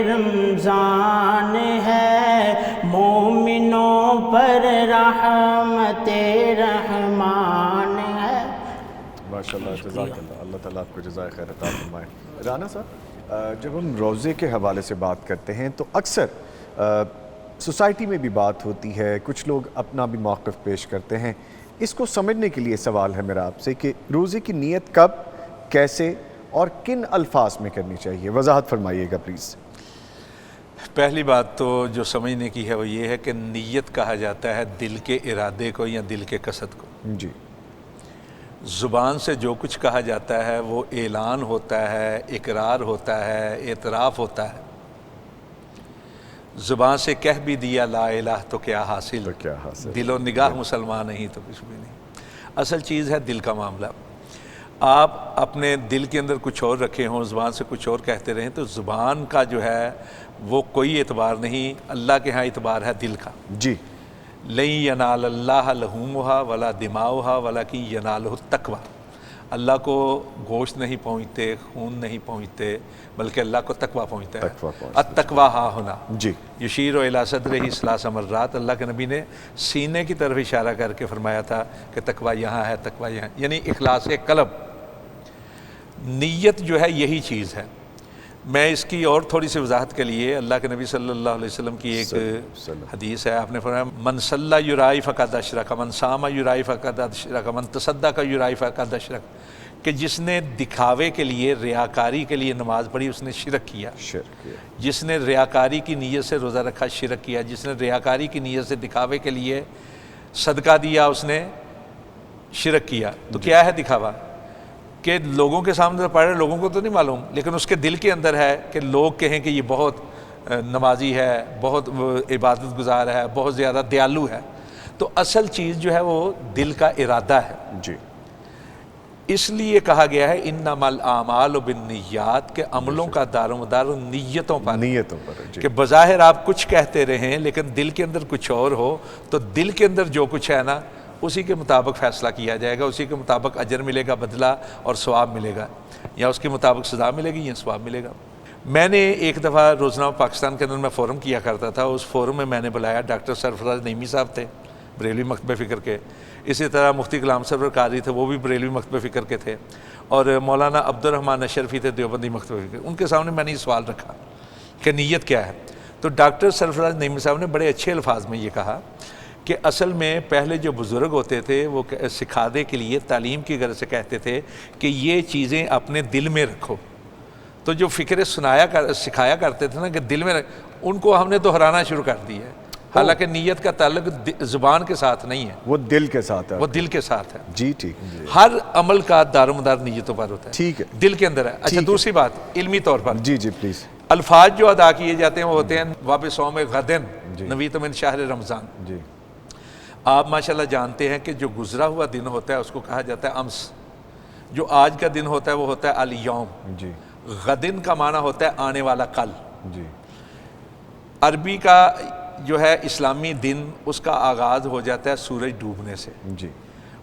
رمضان ہے, مومنوں پر رحمت رحمان ہے. ماشاءاللہ, جزاک اللہ, اللہ تعالیٰ آپ کو جزائے خیر عطا فرمائے. رانا صاحب, جب ہم روزے کے حوالے سے بات کرتے ہیں تو اکثر سوسائٹی میں بھی بات ہوتی ہے, کچھ لوگ اپنا بھی موقف پیش کرتے ہیں. اس کو سمجھنے کے لیے سوال ہے میرا آپ سے کہ روزے کی نیت کب, کیسے اور کن الفاظ میں کرنی چاہیے, وضاحت فرمائیے گا پلیز. پہلی بات تو جو سمجھنے کی ہے وہ یہ ہے کہ نیت کہا جاتا ہے دل کے ارادے کو یا دل کے قصد کو. جی. زبان سے جو کچھ کہا جاتا ہے وہ اعلان ہوتا ہے, اقرار ہوتا ہے, اعتراف ہوتا ہے. زبان سے کہہ بھی دیا لا الہ تو کیا حاصل, تو کیا حاصل, دل و نگاہ مسلمان نہیں تو کچھ بھی نہیں. اصل چیز ہے دل کا معاملہ. آپ اپنے دل کے اندر کچھ اور رکھے ہوں, زبان سے کچھ اور کہتے رہیں, تو زبان کا جو ہے وہ کوئی اعتبار نہیں, اللہ کے ہاں اعتبار ہے دل کا. جی. لن ینال اللہ لحومها ولا دماؤها ولکن ینالہ التقوی. اللہ کو گوشت نہیں پہنچتے, خون نہیں پہنچتے, بلکہ اللہ کو تقوی پہنچتا ہے. التقوی ہا ہونا. جی. یشیر الی صدرہ ثلاث مرات, اللہ کے نبی نے سینے کی طرف اشارہ کر کے فرمایا تھا کہ تقوی یہاں ہے, تقوی یہاں, یعنی اخلاص قلب. نیت جو ہے یہی چیز ہے. میں اس کی اور تھوڑی سی وضاحت کے لیے اللہ کے نبی صلی اللہ علیہ وسلم کی ایک حدیث ہے. آپ نے فرمایا من صلی یرائی فقد اشرک، من صام یرائی فقد اشرک، من تصدق یرائی فقد اشرک، کہ جس نے دکھاوے کے لیے، ریاکاری کے لیے نماز پڑھی اس نے شرک کیا. جس نے ریاکاری کی نیت سے روزہ رکھا شرک کیا. جس نے ریاکاری کی نیت سے دکھاوے کے لیے صدقہ دیا اس نے شرک کیا. تو کیا ہے دکھاوا؟ کہ لوگوں کے سامنے پڑھ رہے، لوگوں کو تو نہیں معلوم، لیکن اس کے دل کے اندر ہے کہ لوگ کہیں کہ یہ بہت نمازی ہے، بہت عبادت گزار ہے، بہت زیادہ دیالو ہے. تو اصل چیز جو ہے وہ دل کا ارادہ ہے. جی. اس لیے کہا گیا ہے انما الاعمال بالنیات، کہ عملوں کا دار و مدار نیتوں پر. نیتوں پر. جی. کہ بظاہر آپ کچھ کہتے رہیں لیکن دل کے اندر کچھ اور ہو، تو دل کے اندر جو کچھ ہے نا اسی کے مطابق فیصلہ کیا جائے گا، اسی کے مطابق اجر ملے گا، بدلہ اور ثواب ملے گا، یا اس کے مطابق سزا ملے گی یا ثواب ملے گا. میں نے ایک دفعہ روزنامہ پاکستان کے اندر میں فورم کیا کرتا تھا. اس فورم میں میں نے بلایا ڈاکٹر سرفراز نعیمی صاحب تھے بریلوی مکتبہ فکر کے، اسی طرح مفتی کلام سرور قاری تھے، وہ بھی بریلوی مکتبہ فکر کے تھے، اور مولانا عبد الرحمن اشرفی تھے دیوبندی مکتبہ فکر. ان کے سامنے میں نے یہ سوال رکھا کہ نیت کیا ہے. تو ڈاکٹر سرفراز نعیمی صاحب نے بڑے اچھے الفاظ میں یہ کہا کہ اصل میں پہلے جو بزرگ ہوتے تھے وہ سکھانے کے لیے، تعلیم کی غرض سے کہتے تھے کہ یہ چیزیں اپنے دل میں رکھو. تو جو فکریں سکھایا کرتے تھے نا کہ دل میں ان کو ہم نے دہرانا شروع کر دی ہے. حالانکہ نیت کا تعلق زبان کے ساتھ نہیں ہے، وہ دل کے ساتھ ہے. وہ دل کے ساتھ ہے. جی ٹھیک. ہر عمل کا دار و مدار نیتوں پر ہوتا ہے. ٹھیک ہے. دل کے اندر ہے. اچھا دوسری بات علمی طور پر، جی جی پلیز. الفاظ جو ادا کیے جاتے ہیں وہ ہوتے ہیں وَبِصَوْمِ غَدٍ نویت من شہر رمضان. جی. آپ ماشاءاللہ جانتے ہیں کہ جو گزرا ہوا دن ہوتا ہے اس کو کہا جاتا ہے امس. جو آج کا دن ہوتا ہے وہ ہوتا ہے الیوم. جی. غدن کا معنی ہوتا ہے آنے والا کل. جی. عربی کا جو ہے اسلامی دن اس کا آغاز ہو جاتا ہے سورج ڈوبنے سے. جی.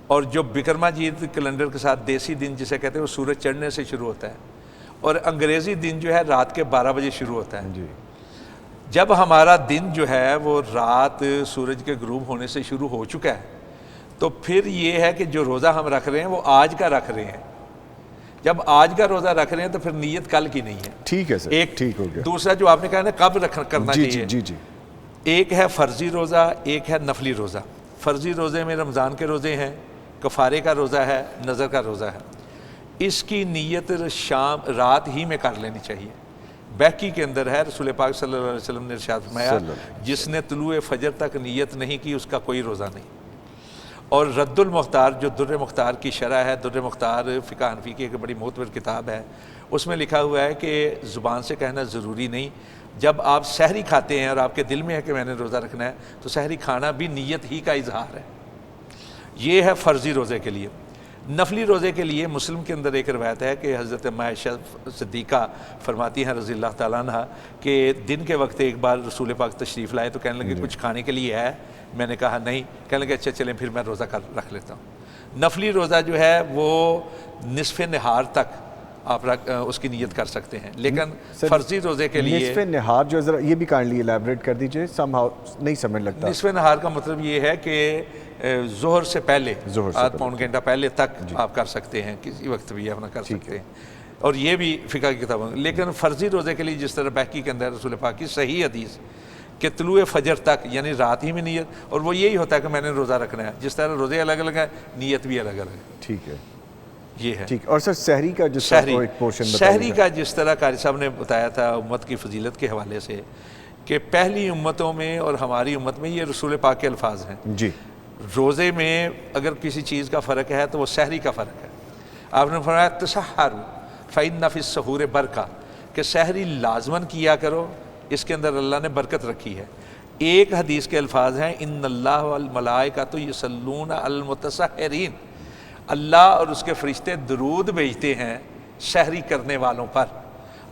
اور جو بکرما جیت کیلنڈر کے ساتھ دیسی دن جسے کہتے ہیں وہ سورج چڑھنے سے شروع ہوتا ہے. اور انگریزی دن جو ہے رات کے 12 بجے شروع ہوتا ہے. جی. جب ہمارا دن جو ہے وہ رات سورج کے غروب ہونے سے شروع ہو چکا ہے تو پھر یہ ہے کہ جو روزہ ہم رکھ رہے ہیں وہ آج کا رکھ رہے ہیں. جب آج کا روزہ رکھ رہے ہیں تو پھر نیت کل کی نہیں ہے. ٹھیک ہے سر. ایک ٹھیک ہو گیا. دوسرا جو آپ نے کہا نا کب کرنا جی چاہیے. جی جی. ایک ہے فرضی روزہ، ایک ہے نفلی روزہ. فرضی روزے میں رمضان کے روزے ہیں، کفارے کا روزہ ہے، نظر کا روزہ ہے. اس کی نیت شام رات ہی میں کر لینی چاہیے. بیکی کے اندر ہے رسول پاک صلی اللہ علیہ وسلم نے ارشاد فرمایا جس نے طلوع فجر تک نیت نہیں کی اس کا کوئی روزہ نہیں. اور رد المختار جو در مختار کی شرح ہے، در مختار فقہ حنفی کی ایک بڑی معتبر کتاب ہے، اس میں لکھا ہوا ہے کہ زبان سے کہنا ضروری نہیں. جب آپ سحری کھاتے ہیں اور آپ کے دل میں ہے کہ میں نے روزہ رکھنا ہے تو سحری کھانا بھی نیت ہی کا اظہار ہے. یہ ہے فرضی روزے کے لیے. نفلی روزے کے لیے مسلم کے اندر ایک روایت ہے کہ حضرت عائشہ صدیقہ فرماتی ہیں رضی اللہ تعالیٰ عنہ کہ دن کے وقت ایک بار رسول پاک تشریف لائے تو کہنے لگے کچھ کھانے کے لیے ہے. میں نے کہا نہیں. کہنے لگے اچھا چلیں پھر میں روزہ رکھ لیتا ہوں. نفلی روزہ جو ہے وہ نصف نہار تک آپ اس کی نیت کر سکتے ہیں، لیکن فرضی روزے کے لیے نصف نہار جو ذرا یہ بھی کائنڈلی الیبریٹ کر دیجئے، سم ہاؤ نہیں سمجھ لگتا. نصف نہار کا مطلب یہ ہے کہ ظہر سے پہلے آدھ پون گھنٹہ پہلے تک آپ کر سکتے ہیں، کسی وقت بھی اپنا کر سکتے ہیں. اور یہ بھی فقہ کی کتابوں. لیکن فرضی روزے کے لیے جس طرح بیکی کے اندر رسول پاک کی صحیح حدیث کہ طلوع فجر تک یعنی رات ہی میں نیت، اور وہ یہی ہوتا ہے کہ میں نے روزہ رکھنا ہے. جس طرح روزے الگ الگ ہیں نیت بھی الگ الگ ہے. ٹھیک ہے. یہ ہے. ٹھیک. اور سر سحری کا جس طرح ایک پورشن سحری کا جس طرح قاری صاحب نے بتایا تھا امت کی فضیلت کے حوالے سے کہ پہلی امتوں میں اور ہماری امت میں یہ رسول پاک کے الفاظ ہیں. جی. روزے میں اگر کسی چیز کا فرق ہے تو وہ سحری کا فرق ہے. آپ نے فرمایا تسحروا فإن فی السحور برکہ، کہ سحری لازماً کیا کرو، اس کے اندر اللہ نے برکت رکھی ہے. ایک حدیث کے الفاظ ہیں ان اللہ والملائکۃ یصلون علی المتسحرین، اللہ اور اس کے فرشتے درود بھیجتے ہیں سحری کرنے والوں پر.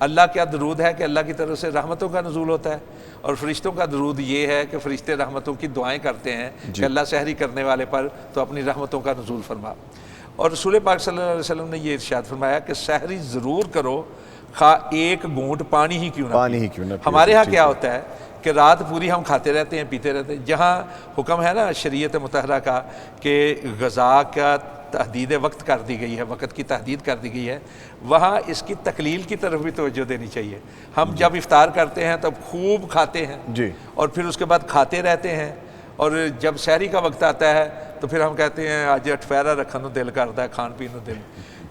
اللہ کیا درود ہے کہ اللہ کی طرف سے رحمتوں کا نزول ہوتا ہے، اور فرشتوں کا درود یہ ہے کہ فرشتے رحمتوں کی دعائیں کرتے ہیں کہ اللہ سحری کرنے والے پر تو اپنی رحمتوں کا نزول فرما. اور رسول پاک صلی اللہ علیہ وسلم نے یہ ارشاد فرمایا کہ سحری ضرور کرو، خواہ ایک گھونٹ پانی ہی کیوں نہ. ہمارے ہاں کیا ہوتا ہے کہ رات پوری ہم کھاتے رہتے ہیں پیتے رہتے ہیں. جہاں حکم ہے نا شریعت مطہرہ کا کہ غذا کا تحدید وقت کر دی گئی ہے، وقت کی تحدید کر دی گئی ہے، وہاں اس کی تقلیل کی طرف بھی توجہ دینی چاہیے. ہم جب افطار کرتے ہیں تب خوب کھاتے ہیں جی. اور پھر اس کے بعد کھاتے رہتے ہیں، اور جب سحری کا وقت آتا ہے تو پھر ہم کہتے ہیں آج اٹھفیرا رکھن نو دل کرتا ہے، کھان پین نو دل.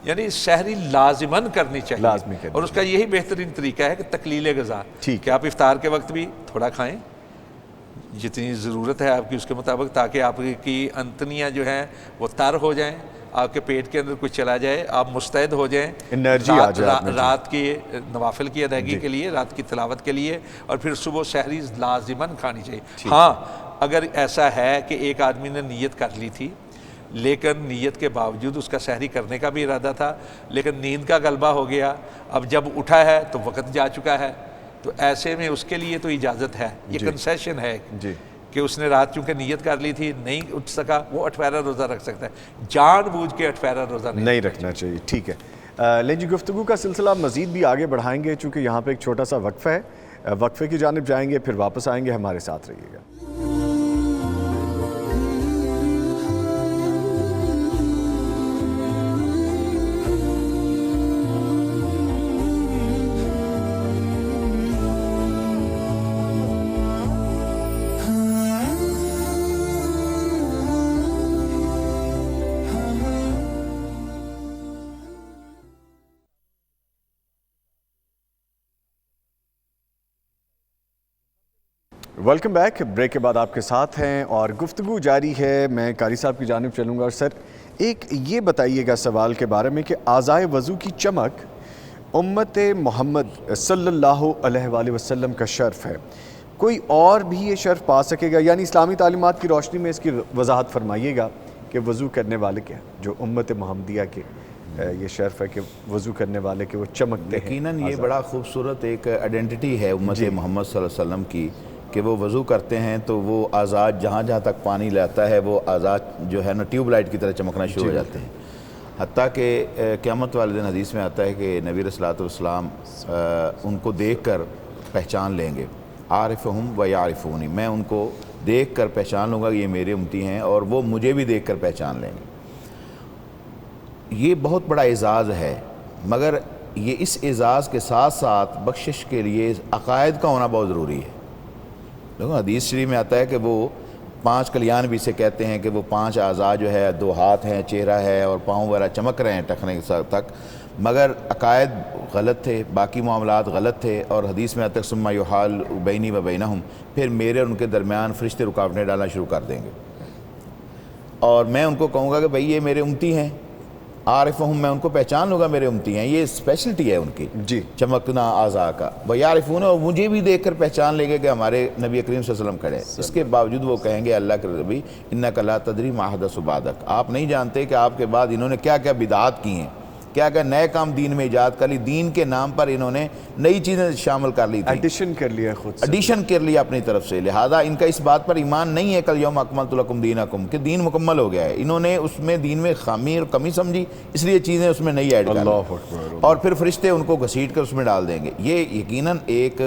یعنی سحری لازماً کرنی لازمی چاہیے، کرنی اور اس کا یہی بہترین طریقہ ہے کہ تقلیل غذا، ٹھیک کہ آپ افطار کے وقت بھی تھوڑا کھائیں جتنی ضرورت ہے آپ کی اس کے مطابق، تاکہ آپ کی انتنیاں جو ہیں وہ تر ہو جائیں، آپ کے پیٹ کے اندر کچھ چلا جائے، آپ مستعد ہو جائیں انرجی آ جائے آپ میں. جی. رات کی نوافل کی ادائیگی کے لیے، رات کی تلاوت کے لیے، اور پھر صبح سحری لازماً کھانی چاہیے. ہاں اگر ایسا ہے کہ ایک آدمی نے نیت کر لی تھی لیکن نیت کے باوجود اس کا سحری کرنے کا بھی ارادہ تھا، لیکن نیند کا غلبہ ہو گیا، اب جب اٹھا ہے تو وقت جا چکا ہے، تو ایسے میں اس کے لیے تو اجازت ہے، یہ کنسیشن ہے جی. کہ اس نے رات چونکہ نیت کر لی تھی، نہیں اٹھ سکا، وہ اٹھفیرا روزہ رکھ سکتا ہے، جان بوجھ کے اٹھفیرا روزہ نہیں رکھنا چاہیے. ٹھیک ہے. لیں جی، گفتگو کا سلسلہ مزید بھی آگے بڑھائیں گے، چونکہ یہاں پہ ایک چھوٹا سا وقفہ ہے. وقفے کی جانب جائیں گے، پھر واپس آئیں گے. ہمارے ساتھ رہیے گا. Welcome back. بریک کے بعد آپ کے ساتھ ہیں اور گفتگو جاری ہے. میں قاری صاحب کی جانب چلوں گا. اور سر ایک یہ بتائیے گا سوال کے بارے میں کہ اعضائے وضو کی چمک امت محمد صلی اللہ علیہ وآلہ وسلم کا شرف ہے، کوئی اور بھی یہ شرف پا سکے گا؟ یعنی اسلامی تعلیمات کی روشنی میں اس کی وضاحت فرمائیے گا کہ وضو کرنے والے کیا جو امت محمدیہ کے یہ شرف ہے کہ وضو کرنے والے کہ وہ چمکتے ہیں. یقیناً یہ بڑا خوبصورت ایک آئیڈینٹی ہے امت محمد صلی اللہ علیہ وسلم کی کہ وہ وضو کرتے ہیں تو وہ اعضاء جہاں جہاں تک پانی لاتا ہے وہ اعضاء جو ہے نا ٹیوب لائٹ کی طرح چمکنا شروع ہو جاتے ہیں. حتیٰ کہ قیامت والے دن حدیث میں آتا ہے کہ نبی علیہ الصلوۃ والسلام ان کو دیکھ کر پہچان لیں گے. عارفہم و یعرفونی، میں ان کو دیکھ کر پہچان لوں گا کہ یہ میرے امتی ہیں، اور وہ مجھے بھی دیکھ کر پہچان لیں گے. یہ بہت بڑا اعزاز ہے، مگر یہ اس اعزاز کے ساتھ ساتھ بخشش کے لیے عقائد کا ہونا بہت ضروری ہے. دیکھو حدیث شریف میں آتا ہے کہ وہ 5 کلیان بھی سے کہتے ہیں کہ وہ 5 اعضاء جو ہے، 2 ہاتھ ہیں، چہرہ ہے اور پاؤں وغیرہ چمک رہے ہیں ٹخنے تک، مگر عقائد غلط تھے، باقی معاملات غلط تھے. اور حدیث میں آتا ہے ثم یحال بینی و بینہم، پھر میرے اور ان کے درمیان فرشتے رکاوٹیں ڈالنا شروع کر دیں گے، اور میں ان کو کہوں گا کہ بھئی یہ میرے امتی ہیں. عارفہم، میں ان کو پہچان لوں گا میرے امتی ہیں. یہ اسپیشلٹی ہے ان کی جی چمکنا اعضاء کا. وَيَعْرِفُونَ، اور مجھے بھی دیکھ کر پہچان لیں گے کہ ہمارے نبی کریم صلی اللہ علیہ وسلم کھڑے. اس کے باوجود وہ کہیں گے اللہ کے نبی اِنَّكَ لَا تَدْرِي مَا أَحْدَثُ بَعْدَكَ، آپ نہیں جانتے کہ آپ کے بعد انہوں نے کیا کیا بدعات کی ہیں، کیا کیا نئے کام دین میں ایجاد کر لی، دین کے نام پر انہوں نے نئی چیزیں شامل کر لی تھیں، ایڈیشن کر لیا خود سے، ایڈیشن کر لیا اپنی طرف سے. لہذا ان کا اس بات پر ایمان نہیں ہے کل یوم اکملت لکم دینکم کہ دین مکمل ہو گیا ہے. انہوں نے اس میں دین میں خامی اور کمی سمجھی، اس لیے چیزیں اس میں نہیں ایڈ کر اللہ اکبر. اور پھر فرشتے ان کو گھسیٹ کر اس میں ڈال دیں گے. یہ یقیناً ایک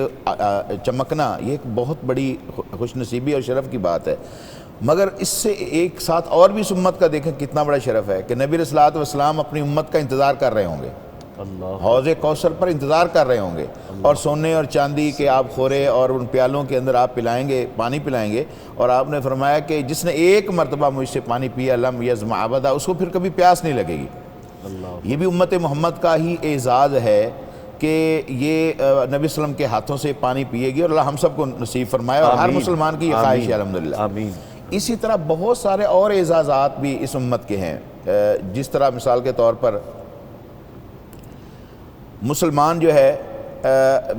چمکنا، یہ ایک بہت بڑی خوش نصیبی اور شرف کی بات ہے. مگر اس سے ایک ساتھ اور بھی اس امت کا دیکھیں کتنا بڑا شرف ہے کہ نبی علیہ الصلوۃ والسلام اپنی امت کا انتظار کر رہے ہوں گے، حوض کوثر پر انتظار کر رہے ہوں گے، اور سونے اور چاندی کے آپ خورے اور ان پیالوں کے اندر آپ پلائیں گے، پانی پلائیں گے. اور آپ نے فرمایا کہ جس نے ایک مرتبہ مجھ سے پانی پیا لم یظمأ ابدا، اس کو پھر کبھی پیاس نہیں لگے گی. یہ بھی امت محمد کا ہی اعزاز ہے کہ یہ نبی صلی اللہ علیہ وسلم کے ہاتھوں سے پانی پیے گی، اور اللہ ہم سب کو نصیب فرمائے، اور ہر مسلمان کی یہ خواہش ہے الحمدللہ. آمین. اسی طرح بہت سارے اور اعزازات بھی اس امت کے ہیں. جس طرح مثال کے طور پر مسلمان جو ہے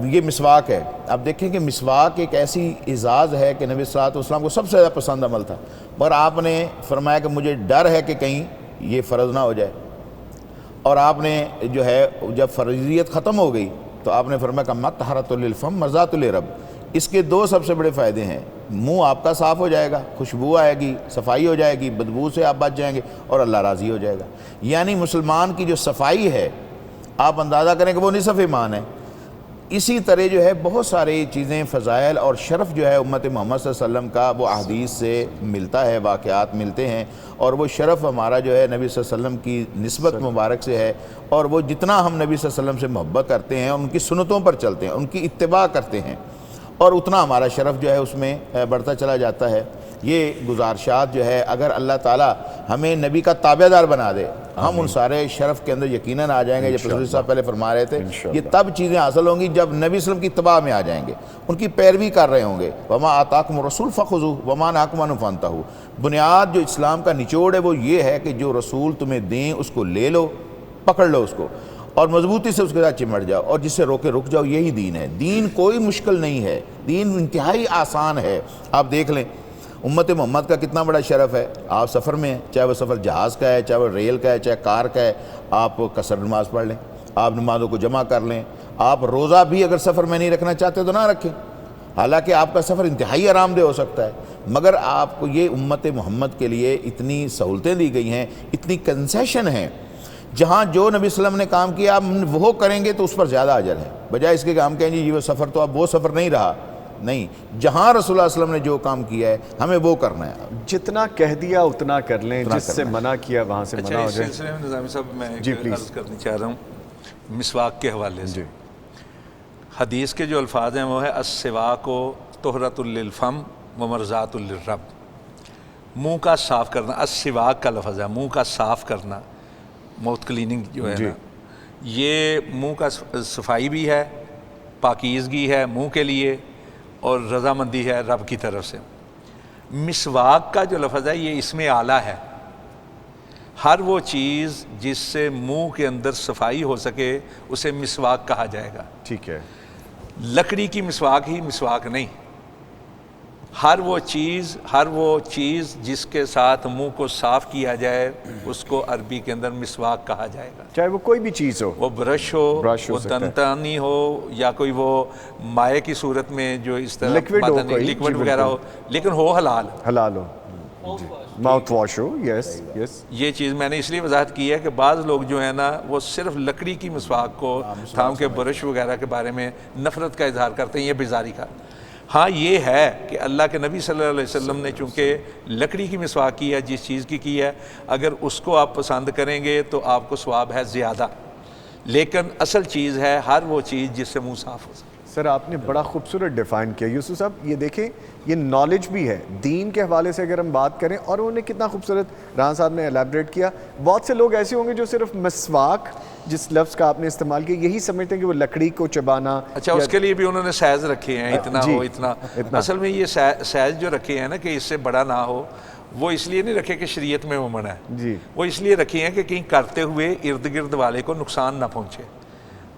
یہ مسواک ہے. اب دیکھیں کہ مسواک ایک ایسی اعزاز ہے کہ نبی صلی اللہ علیہ وسلم کو سب سے زیادہ پسند عمل تھا، مگر آپ نے فرمایا کہ مجھے ڈر ہے کہ کہیں یہ فرض نہ ہو جائے. اور آپ نے جو ہے جب فرضیت ختم ہو گئی تو آپ نے فرمایا کہ مطہرۃ للفم مرضاۃ لرب. اس کے 2 سب سے بڑے فائدے ہیں. منہ آپ کا صاف ہو جائے گا، خوشبو آئے گی، صفائی ہو جائے گی، بدبو سے آپ بچ جائیں گے، اور اللہ راضی ہو جائے گا. یعنی مسلمان کی جو صفائی ہے آپ اندازہ کریں کہ وہ نصف ایمان ہے. اسی طرح جو ہے بہت ساری چیزیں فضائل اور شرف جو ہے امت محمد صلی اللہ علیہ وسلم کا وہ احادیث سے ملتا ہے، واقعات ملتے ہیں، اور وہ شرف ہمارا جو ہے نبی صلی اللہ علیہ وسلم کی نسبت مبارک سے ہے، اور وہ جتنا ہم نبی صلی اللہ علیہ وسلم سے محبت کرتے ہیں، ان کی سنتوں پر چلتے ہیں، ان کی اتباع کرتے ہیں، اور اتنا ہمارا شرف جو ہے اس میں بڑھتا چلا جاتا ہے۔ یہ گزارشات جو ہے اگر اللہ تعالیٰ ہمیں نبی کا تابعدار بنا دے، ہم ان سارے شرف کے اندر یقیناً آ جائیں گے۔ جب رسول صاحب پہلے فرما رہے تھے یہ تب چیزیں حاصل ہوں گی جب نبی صلی اللہ علیہ وسلم کی اتباع میں آ جائیں گے، ان کی پیروی کر رہے ہوں گے۔ وما آتاکم الرسول فخذوہ وما نہاکم عنہ فانتہوا۔ بنیاد جو اسلام کا نچوڑ ہے وہ یہ ہے کہ جو رسول تمہیں دیں اس کو لے لو، پکڑ لو اس کو، اور مضبوطی سے اس کے ساتھ چمٹ جاؤ، اور جس سے روکے رک جاؤ۔ یہی دین ہے۔ دین کوئی مشکل نہیں ہے، دین انتہائی آسان ہے۔ آپ دیکھ لیں امت محمد کا کتنا بڑا شرف ہے۔ آپ سفر میں ہیں، چاہے وہ سفر جہاز کا ہے، چاہے وہ ریل کا ہے، چاہے کار کا ہے، آپ قصر نماز پڑھ لیں، آپ نمازوں کو جمع کر لیں۔ آپ روزہ بھی اگر سفر میں نہیں رکھنا چاہتے تو نہ رکھیں، حالانکہ آپ کا سفر انتہائی آرام دہ ہو سکتا ہے، مگر آپ کو یہ امت محمد کے لیے اتنی سہولتیں دی گئی ہیں، اتنی کنسیشن ہیں، جہاں جو نبی صلی اللہ علیہ وسلم نے کام کیا آپ وہ کریں گے تو اس پر زیادہ اجر ہے، بجائے اس کے کہ ہم کہیں جی وہ سفر تو اب وہ سفر نہیں رہا۔ نہیں، جہاں رسول اللہ صلی اللہ علیہ وسلم نے جو کام کیا ہے ہمیں وہ کرنا ہے۔ جتنا کہہ دیا اتنا کر لیں، جس سے منع کیا وہاں سے منع ہو اس جائے۔ سلسلے میں نظامی صاحب میں جی ایک پلیز۔ عرض کرنی چاہ رہا ہوں مسواک کے حوالے سے۔ جی حدیث کے جو الفاظ ہیں وہ ہے السواک طہرۃ للفم ومرضات للرب۔ منہ کا صاف کرنا، السواک کا لفظ ہے، منہ کا صاف کرنا، ماؤتھ کلیننگ جو ہے نا، یہ منہ کا صفائی بھی ہے، پاکیزگی ہے منہ کے لیے، اور رضامندی ہے رب کی طرف سے۔ مسواک کا جو لفظ ہے یہ اس میں اعلیٰ ہے۔ ہر وہ چیز جس سے منہ کے اندر صفائی ہو سکے اسے مسواک کہا جائے گا۔ ٹھیک ہے۔ لکڑی کی مسواک ہی مسواک نہیں، ہر وہ چیز جس کے ساتھ منہ کو صاف کیا جائے اس کو عربی کے اندر مسواک کہا جائے گا، چاہے وہ کوئی بھی چیز ہو، وہ برش ہو، وہ سکتا ہے، دنتانی ہو، یا کوئی وہ مائع کی صورت میں جو اس طرح لیکوڈ ہو، کوئی لیکوڈ وغیرہ ہو، لیکن ہو حلال۔ حلال ہو، ماؤتھ واش ہو۔ یس یس۔ یہ چیز میں نے اس لیے وضاحت کی ہے کہ بعض لوگ جو ہیں نا وہ صرف لکڑی کی مسواک کو تھام کے برش وغیرہ کے بارے میں نفرت کا اظہار کرتے ہیں، یہ بیزاری کا۔ ہاں یہ ہے کہ اللہ کے نبی صلی اللہ علیہ وسلم نے چونکہ لکڑی کی مسواک کی ہے، جس چیز کی ہے، اگر اس کو آپ پسند کریں گے تو آپ کو ثواب ہے زیادہ، لیکن اصل چیز ہے ہر وہ چیز جس سے منہ صاف ہو سکے۔ سر آپ نے بڑا خوبصورت ڈیفائن کیا یوسف صاحب، یہ دیکھیں یہ نالج بھی ہے دین کے حوالے سے اگر ہم بات کریں، اور انہوں نے کتنا خوبصورت رانا صاحب نے الیبریٹ کیا۔ بہت سے لوگ ایسے ہوں گے جو صرف مسواک جس لفظ کا آپ نے استعمال کیا یہی سمجھتے ہیں کہ وہ لکڑی کو چبانا۔ اچھا، اس کے لیے بھی انہوں نے سائز رکھے ہیں، اتنا ہو اتنا۔ اصل میں یہ سائز جو رکھے ہیں نا کہ اس سے بڑا نہ ہو، وہ اس لیے نہیں رکھے کہ شریعت میں وہ منع ہے، جی وہ اس لیے رکھے ہیں کہ کہیں کرتے ہوئے ارد گرد والے کو نقصان نہ پہنچے،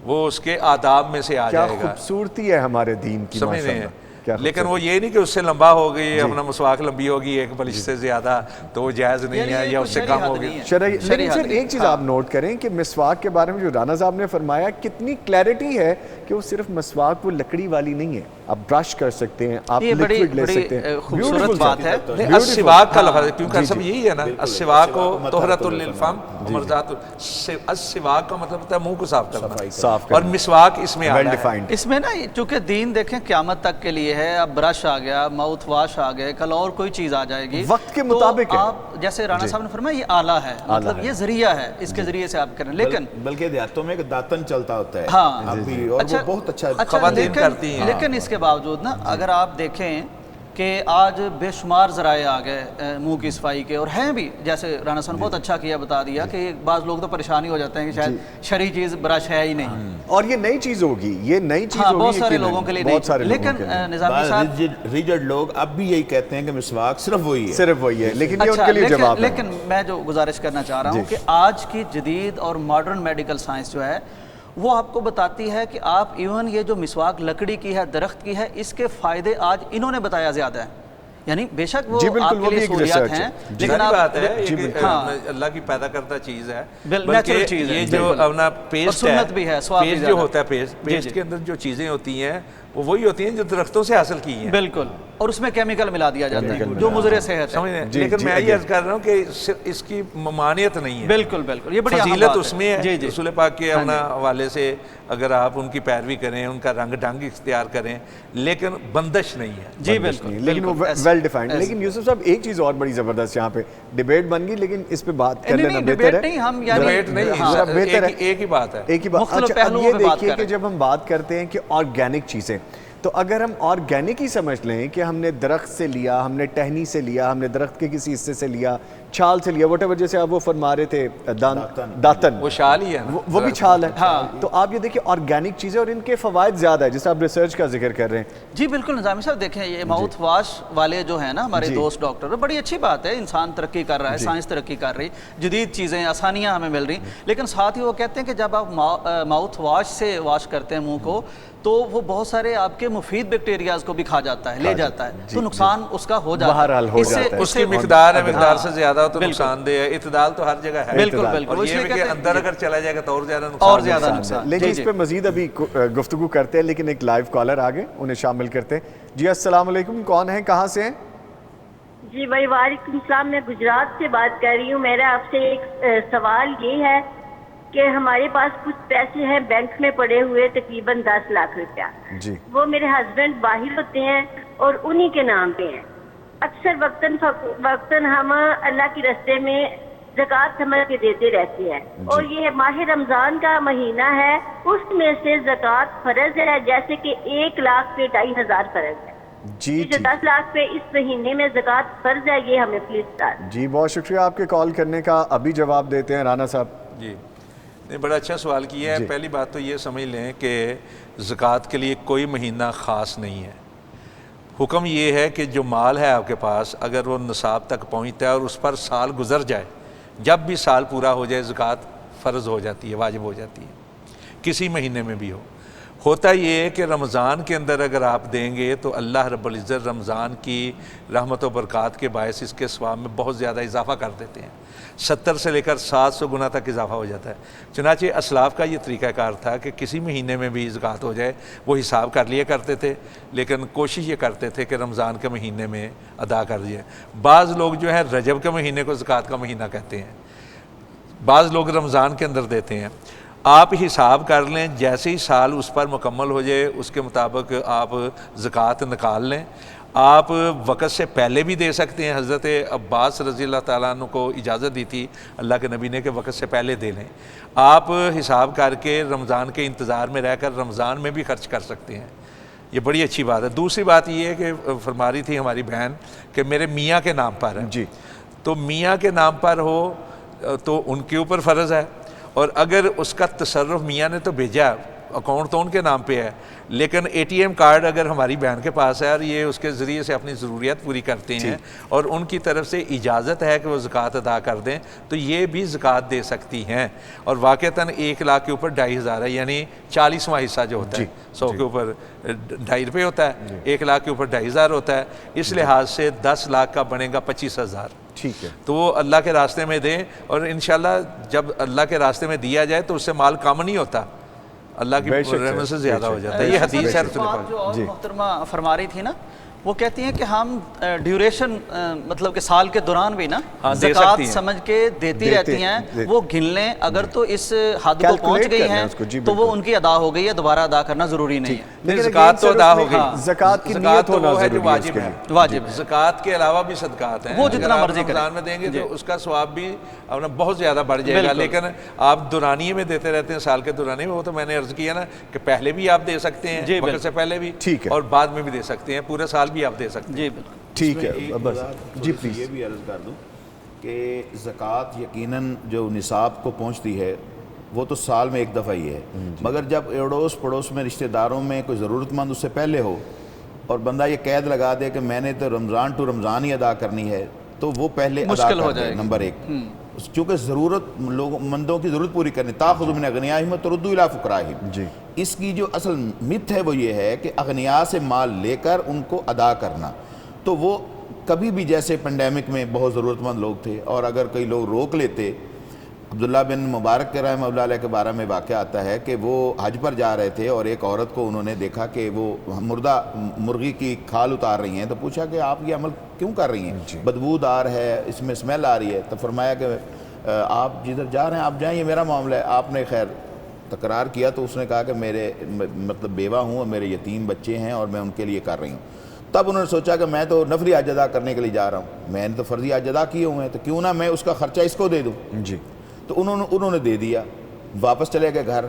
وہ اس کے آداب میں سے آ کیا جائے گا۔ خوبصورتی ہے ہمارے دین کی، سمجھ رہے ہیں؟ کیا لیکن وہ یہ نہیں کہ اس سے لمبا ہو گئی، اپنا مسواک لمبی ہوگی ایک بلش سے زیادہ تو وہ جائز نہیں ہے، یا اس سے کم ہوگی۔ لیکن سر ایک چیز آپ نوٹ کریں کہ مسواک کے بارے میں جو رانا صاحب نے فرمایا کتنی کلیئرٹی ہے کہ وہ صرف مسواک وہ لکڑی والی نہیں ہے، آپ برش کر سکتے ہیں، آپ یہ لیکوڈ لے بڑی سکتے ہیں۔ خوبصورت بات ہے۔ السواک کا لفظ کیونکہ اصل یہی ہے نا، السواک طہرۃ للفم ومرضات۔ السواک کا مطلب ہوتا ہے منہ کو صاف کرنا، اور مسواک اس میں ویل آتا ہے۔ ڈیفائنڈ۔ اس میں نا چونکہ دین دیکھیں قیامت تک کے لیے ہے، اب برش آ گیا، ماؤتھ واش آ گئے، کل اور کوئی چیز آ جائے گی وقت کے مطابق ہے۔ آپ جیسے رانا صاحب نے فرمایا یہ آلہ ہے، مطلب یہ ذریعہ ہے، اس کے ذریعے سے آپ کریں، لیکن بلکہ دیہاتوں میں ایک داتن چلتا ہوتا ہے، ہاں، اب بھی، اور وہ بہت اچھا خواتین کرتی ہیں۔ لیکن اس کے باوجود نا اگر آپ دیکھیں کہ آج بے شمار ذرائع آ گئے منہ کی صفائی کے، اور ہیں بھی، جیسے رانا صاحب نے بہت اچھا کیا بتا دیا کہ بعض لوگ تو پریشانی ہو جاتے ہیں کہ شاید شرعی چیز برش ہے ہی نہیں، اور یہ نئی چیز ہوگی، یہ نئی چیز ہوگی، بہت سارے لوگوں کے لیے بہت سارے نہیں، لوگوں لیکن کے لیے۔ نظامی صاحب ریجڈ لوگ اب بھی یہی کہتے ہیں کہ مسواک صرف وہی ہے، صرف وہی ہے، لیکن یہ ان کے لیے جواب ہے۔ لیکن میں جو گزارش کرنا چاہ رہا ہوں کہ آج کی جدید اور ماڈرن میڈیکل سائنس جو ہے وہ آپ کو بتاتی ہے کہ آپ ایون یہ جو مسواک لکڑی کی ہے، درخت کی ہے، اس کے فائدے آج انہوں نے بتایا زیادہ ہیں، یعنی بے شک وہ آپ کے لیے سہولیات ہیں، لیکن بات ہے اللہ کی پیدا کردہ چیز ہے، نیچرل چیز ہے، یہ جو اپنا پیسٹ ہے، سنت بھی ہے، ثواب بھی پیسٹ جو ہوتا ہے، پیسٹ کے اندر جو چیزیں ہوتی ہیں وہ وہی ہوتی ہیں جو درختوں سے حاصل کی ہیں، بالکل، اور اس میں کیمیکل ملا دیا جاتا ہے جو مضر صحت ہے. سمجھ رہے ہیں؟ لیکن میں یہ عرض کر رہا ہوں کہ اس کی ممانعت نہیں ہے. بالکل بالکل، یہ بڑی اہم فضیلت بات اس میں ہے. رسول پاک کے اپنا حوالے سے اگر آپ ان کی پیروی کریں، ان کا رنگ ڈھنگ اختیار کریں، لیکن بندش نہیں ہے. جی بالکل، لیکن وہ ویل ڈیفائنڈ. لیکن یوسف صاحب ایک چیز اور بڑی زبردست یہاں پہ ڈیبیٹ بن گئی، لیکن اس پہ بات کر لینا بہتر ہے. نہیں، ہم یعنی ڈیبیٹ نہیں، بہتر ہے، ایک ہی بات ہے. ایک ہی بات. مختلف اچھا اب پہلوؤں یہ پہ بات دیکھیے کر کہ رہے ہیں. جب ہم بات کرتے ہیں کہ آرگینک چیزیں، تو اگر ہم آرگینک ہی سمجھ لیں کہ ہم نے درخت سے لیا، ہم نے ٹہنی سے لیا، ہم نے درخت کے کسی حصے سے لیا، چھال سے لیا، واٹ ایور، جیسے آپ وہ فرما رہے تھے داتن، وہ شال ہی ہے نا، وہ بھی چھال ہے. تو آپ یہ دیکھیں آرگینک چیزیں اور ان کے فوائد زیادہ ہے، جیسے آپ ریسرچ کا ذکر کر رہے ہیں. جی بالکل نظامی صاحب، دیکھیں یہ ماؤتھ واش والے جو ہیں نا ہمارے دوست ڈاکٹر، بڑی اچھی بات ہے، انسان ترقی کر رہا ہے، سائنس ترقی کر رہی، جدید چیزیں، آسانیاں ہمیں مل رہی، لیکن ساتھ ہی وہ کہتے ہیں کہ جب آپ ماؤتھ واش سے واش کرتے ہیں منہ کو تو وہ بہت سارے آپ کے مفید بیکٹیریاز کو بھی کھا جاتا ہے، لے جاتا ہے، تو نقصان اس کا ہو جاتا ہے. بہرحال ہو جاتا ہے. اس کی مقدار ہے، مقدار سے زیادہ ہو تو نقصان دہ ہے. اعتدال تو ہر جگہ ہے. بالکل بالکل، اور یہ کہ اندر اگر چلا جائے گا تو اور زیادہ اور نقصان. زیادہ نقصان. لیکن اس پہ مزید ابھی گفتگو کرتے ہیں، لیکن ایک لائیو کالر آگے، انہیں شامل کرتے ہیں. جی السلام علیکم، کون ہیں، کہاں سے ہیں؟ جی بھائی وعلیکم السلام، میں گجرات سے بات کر رہی ہوں. میرا آپ سے ایک سوال یہ ہے کہ ہمارے پاس کچھ پیسے ہیں بینک میں پڑے ہوئے، تقریباً 10 لاکھ روپیہ. جی وہ میرے ہسبینڈ باہر ہوتے ہیں اور انہی کے نام پہ ہیں. اکثر وقتاً ہم اللہ کے راستے میں زکوٰۃ سمجھ کے دیتے رہتے ہیں، اور یہ ماہ رمضان کا مہینہ ہے، اس میں سے زکوٰۃ فرض ہے، جیسے کہ 1 لاکھ پہ 2,500 فرض ہے. جی جو 10 لاکھ پہ اس مہینے میں زکوٰۃ فرض ہے، یہ ہمیں پلیز بتا دیں. جی بہت شکریہ آپ کے کال کرنے کا. ابھی جواب دیتے ہیں رانا صاحب. جی نہیں، بڑا اچھا سوال کیا ہے. پہلی بات تو یہ سمجھ لیں کہ زکوٰۃ کے لیے کوئی مہینہ خاص نہیں ہے. حکم یہ ہے کہ جو مال ہے آپ کے پاس، اگر وہ نصاب تک پہنچتا ہے اور اس پر سال گزر جائے، جب بھی سال پورا ہو جائے زکوٰۃ فرض ہو جاتی ہے، واجب ہو جاتی ہے، کسی مہینے میں بھی ہو. ہوتا یہ ہے کہ رمضان کے اندر اگر آپ دیں گے تو اللہ رب العزت رمضان کی رحمت و برکات کے باعث اس کے ثواب میں بہت زیادہ اضافہ کر دیتے ہیں. 70 سے لے کر 700 گنا تک اضافہ ہو جاتا ہے. چنانچہ اسلاف کا یہ طریقہ کار تھا کہ کسی مہینے میں بھی زکوٰۃ ہو جائے وہ حساب کر لیا کرتے تھے، لیکن کوشش یہ کرتے تھے کہ رمضان کے مہینے میں ادا کر دیا. بعض لوگ جو ہے رجب کے مہینے کو زکوٰۃ کا مہینہ کہتے ہیں، بعض لوگ رمضان کے اندر دیتے ہیں. آپ حساب کر لیں، جیسے ہی سال اس پر مکمل ہو جائے اس کے مطابق آپ زکوٰۃ نکال لیں. آپ وقت سے پہلے بھی دے سکتے ہیں. حضرت عباس رضی اللہ تعالیٰ عنہ کو اجازت دی تھی اللہ کے نبی نے کہ وقت سے پہلے دے لیں. آپ حساب کر کے رمضان کے انتظار میں رہ کر رمضان میں بھی خرچ کر سکتے ہیں. یہ بڑی اچھی بات ہے. دوسری بات یہ ہے کہ فرما رہی تھی ہماری بہن کہ میرے میاں کے نام پر ہے. جی تو میاں کے نام پر ہو تو ان کے اوپر فرض ہے، اور اگر اس کا تصرف میاں نے تو بھیجا، اکاؤنٹ تو ان کے نام پہ ہے، لیکن اے ٹی ایم کارڈ اگر ہماری بہن کے پاس ہے اور یہ اس کے ذریعے سے اپنی ضروریات پوری کرتے ہیں اور ان کی طرف سے اجازت ہے کہ وہ زکوٰۃ ادا کر دیں تو یہ بھی زکوٰۃ دے سکتی ہیں. اور واقعتاً 1 لاکھ کے اوپر 2,500 ہے، یعنی 40واں حصہ جو ہوتا ہے 100 کے اوپر 2.5 روپے ہوتا ہے، 1 لاکھ کے اوپر 2,500 ہوتا ہے. اس لحاظ سے 10 لاکھ کا بنے گا 25,000. ٹھیک ہے، تو وہ اللہ کے راستے میں دیں، اور انشاءاللہ جب اللہ کے راستے میں دیا جائے تو اس سے مال کم نہیں ہوتا، اللہ کی رحمت سے زیادہ ہو جاتا ہے. یہ حدیث ہے رسول پاک. جو اور محترمہ فرما رہی تھی نا، وہ کہتی ہیں کہ ہم ڈیوریشن مطلب کہ سال کے دوران بھی نا زکوٰۃ سمجھ کے دیتی رہتی ہیں. وہ گن لیں، اگر تو اس حد کو پہنچ گئی ہیں تو وہ ان کی ادا ہو گئی ہے، دوبارہ ادا کرنا ضروری نہیں ہے. لیکن زکوٰۃ تو ادا ہو گئی. زکوٰۃ کی نیت ہونا ہے جو ضروری ہے اس واجب کے ہے. لیے. واجب ہے. زکوٰۃ کے علاوہ بھی صدقات ہیں، وہ جتنا مرضی کریں. رمضان میں دیں گے تو اس کا ثواب بھی اپنا بہت زیادہ بڑھ جائے گا. لیکن آپ دورانیے میں دیتے رہتے ہیں، سال کے دورانیے میں، وہ تو میں نے عرض کیا نا کہ پہلے بھی آپ دے سکتے ہیں، وقت سے پہلے بھی، اور بعد میں بھی دے سکتے ہیں، پورے سال بھی آپ دے سکتے ہیں. ٹھیک ہے. بس جی پلیز یہ بھی عرض کر دوں کہ زکوٰۃ یقیناً جو نصاب کو پہنچتی ہے وہ تو سال میں 1 دفعہ ہی ہے، مگر جب اڑوس پڑوس میں رشتہ داروں میں کوئی ضرورت مند اس سے پہلے ہو اور بندہ یہ قید لگا دے کہ میں نے تو رمضان ٹو رمضان ہی ادا کرنی ہے، تو وہ پہلے ادا کر دے. نمبر 1، چونکہ ضرورت مندوں کی ضرورت پوری کرنی، تاخذوا من اغنیاءہم وتردوا الی فقرائہم. اس کی جو اصل مت ہے وہ یہ ہے کہ اغنیاء سے مال لے کر ان کو ادا کرنا. تو وہ کبھی بھی، جیسے پینڈیمک میں بہت ضرورت مند لوگ تھے اور اگر کئی لوگ روک لیتے عبداللہ بن مبارک کے رحمہ اللہ علیہ کے بارے میں واقعہ آتا ہے کہ وہ حج پر جا رہے تھے اور ایک عورت کو انہوں نے دیکھا کہ وہ مردہ مرغی کی کھال اتار رہی ہیں، تو پوچھا کہ آپ یہ عمل کیوں کر رہی ہیں؟ بدبودار ہے، اس میں اسمیل آ رہی ہے۔ تو فرمایا کہ آپ جدھر جا رہے ہیں آپ جائیں، یہ میرا معاملہ ہے۔ آپ نے خیر تکرار کیا تو اس نے کہا کہ میرے مطلب بیوہ ہوں اور میرے یتیم بچے ہیں اور میں ان کے لیے کر رہی ہوں۔ تب انہوں نے سوچا کہ میں تو نفلی حج ادا کرنے کے لیے جا رہا ہوں، میں نے تو فرضی حج ادا کیے ہوئے ہیں، تو کیوں نہ میں اس کا خرچہ اس کو دے دوں۔ جی، تو انہوں نے دے دیا، واپس چلے گئے گھر۔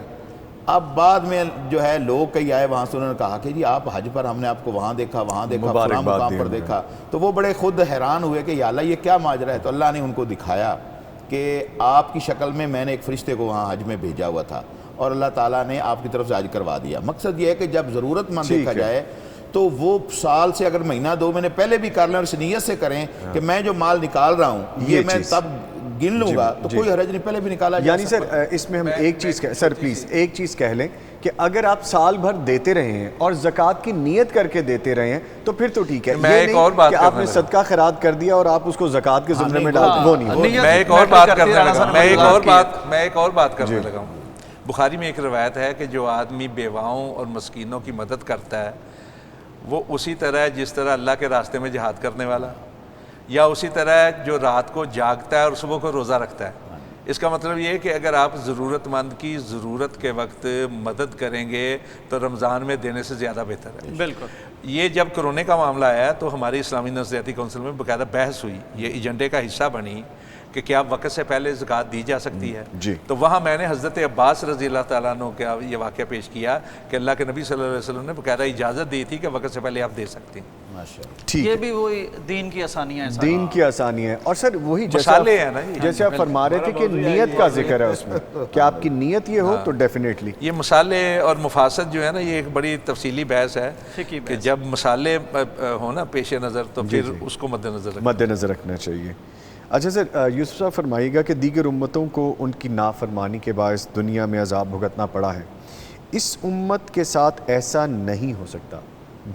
اب بعد میں جو ہے لوگ کئی آئے وہاں سے، انہوں نے کہا کہ جی آپ حج پر ہم نے آپ کو وہاں دیکھا فلاں مقام پر دیکھا، تو وہ بڑے خود حیران ہوئے کہ یا اللہ یہ کیا ماجرا ہے۔ تو اللہ نے ان کو دکھایا کہ آپ کی شکل میں نے ایک فرشتے کو وہاں حج میں بھیجا ہوا تھا اور اللہ تعالیٰ نے آپ کی طرف سے حج کروا دیا۔ مقصد یہ ہے کہ جب ضرورت مند دیکھا جائے تو وہ سال سے اگر مہینہ 2 مہینے پہلے بھی کر لیں اور اس نیت سے کریں کہ میں جو مال نکال رہا ہوں یہ میں تب گن لوں گا، تو کوئی حرج نہیں، پہلے بھی نکالا جا یعنی سر اس میں ہم ایک چیز سر پلیز ایک چیز کہہ لیں کہ اگر آپ سال بھر دیتے رہے ہیں اور زکوٰۃ کی نیت کر کے دیتے رہے ہیں تو پھر تو ٹھیک ہے۔ میں یہ ایک اور نہیں بات کہ آپ نے صدقہ خیرات کر دیا اور آپ اس کو زکوٰۃ کے زمرے میں ڈال، وہ نہیں۔ میں ایک اور بات کرنے لگا میں ایک اور بات کرنے لگا ہوں۔ بخاری میں ایک روایت ہے کہ جو آدمی بیواؤں اور مسکینوں کی مدد کرتا ہے وہ اسی طرح جس طرح اللہ کے راستے میں جہاد کرنے والا، یا اسی طرح جو رات کو جاگتا ہے اور صبح کو روزہ رکھتا ہے۔ اس کا مطلب یہ ہے کہ اگر آپ ضرورت مند کی ضرورت کے وقت مدد کریں گے تو رمضان میں دینے سے زیادہ بہتر ہے۔ بالکل۔ یہ جب کرونے کا معاملہ آیا تو ہماری اسلامی نظریاتی کونسل میں باقاعدہ بحث ہوئی، یہ ایجنڈے کا حصہ بنی کہ کیا وقت سے پہلے زکوٰۃ دی جا سکتی ہے۔ جی، تو وہاں میں نے حضرت عباس رضی اللہ تعالیٰ عنہ کا یہ واقعہ پیش کیا کہ اللہ کے نبی صلی اللہ علیہ وسلم نے باقاعدہ اجازت دی تھی کہ وقت سے پہلے آپ دے سکتے ہیں۔ ٹھیک، یہ بھی وہی دین کی آسانیاں ہیں، دین کی آسانی ہے۔ اور سر وہی مسالے ہیں نا یہ، جیسے آپ فرما رہے تھے کہ نیت کا ذکر ہے اس میں، کہ آپ کی نیت یہ ہو تو ڈیفینیٹلی یہ مسالے اور مفاسد جو ہے نا یہ ایک بڑی تفصیلی بحث ہے کہ جب مسالے ہو نا پیش نظر تو پھر اس کو مد نظر رکھنا چاہیے۔ اچھا سر، یوسف صاحب فرمائیے گا کہ دیگر امتوں کو ان کی نافرمانی کے باعث دنیا میں عذاب بھگتنا پڑا ہے، اس امت کے ساتھ ایسا نہیں ہو سکتا،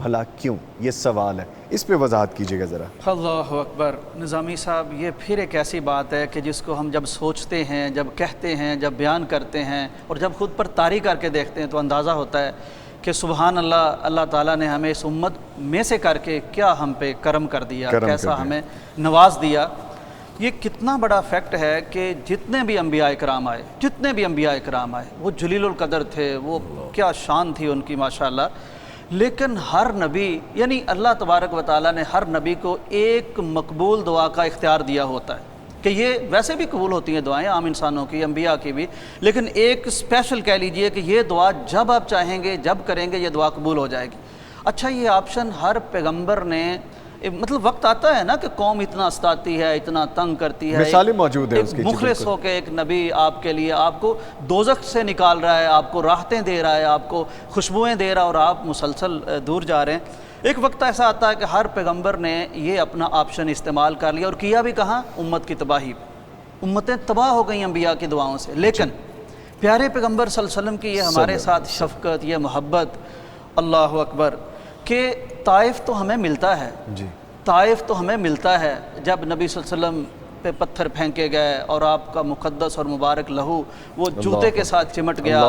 بھلا کیوں؟ یہ سوال ہے، اس پہ وضاحت کیجیے گا ذرا۔ اللہ اکبر۔ نظامی صاحب یہ پھر ایک ایسی بات ہے کہ جس کو ہم جب سوچتے ہیں، جب کہتے ہیں، جب بیان کرتے ہیں اور جب خود پر طاری کر کے دیکھتے ہیں تو اندازہ ہوتا ہے کہ سبحان اللہ، اللہ تعالیٰ نے ہمیں اس امت میں سے کر کے کیا ہم پہ کرم کر دیا، کیسا ہمیں نواز دیا۔ یہ کتنا بڑا فیکٹ ہے کہ جتنے بھی انبیاء کرام آئے وہ جلیل القدر تھے، وہ کیا شان تھی ان کی ماشاءاللہ، لیکن ہر نبی یعنی اللہ تبارک و تعالیٰ نے ہر نبی کو ایک مقبول دعا کا اختیار دیا ہوتا ہے کہ یہ ویسے بھی قبول ہوتی ہیں دعائیں عام انسانوں کی، انبیاء کی بھی، لیکن ایک اسپیشل کہہ لیجئے کہ یہ دعا جب آپ چاہیں گے، جب کریں گے، یہ دعا قبول ہو جائے گی۔ اچھا، یہ آپشن ہر پیغمبر نے، مطلب وقت آتا ہے نا کہ قوم اتنا ستاتی ہے، اتنا تنگ کرتی ہے، مثالیں موجود ہیں اس کی، مخلص ہو کے ایک نبی آپ کے لیے آپ کو دوزخ سے نکال رہا ہے، آپ کو راحتیں دے رہا ہے، آپ کو خوشبوئیں دے رہا ہے اور آپ مسلسل دور جا رہے ہیں۔ ایک وقت ایسا آتا ہے کہ ہر پیغمبر نے یہ اپنا آپشن استعمال کر لیا اور کیا بھی کہاں؟ امت کی تباہی۔ امتیں تباہ ہو گئیں انبیاء کی دعاؤں سے، لیکن پیارے پیغمبر صلی اللہ علیہ وسلم کی یہ ہمارے ساتھ شفقت، یہ محبت، اللہ اکبر، کہ طائف تو ہمیں ملتا ہے، طائف تو ہمیں ملتا ہے جب نبی صلی اللہ علیہ وسلم پہ پتھر پھینکے گئے اور آپ کا مقدس اور مبارک لہو وہ جوتے کے ساتھ چمٹ گیا،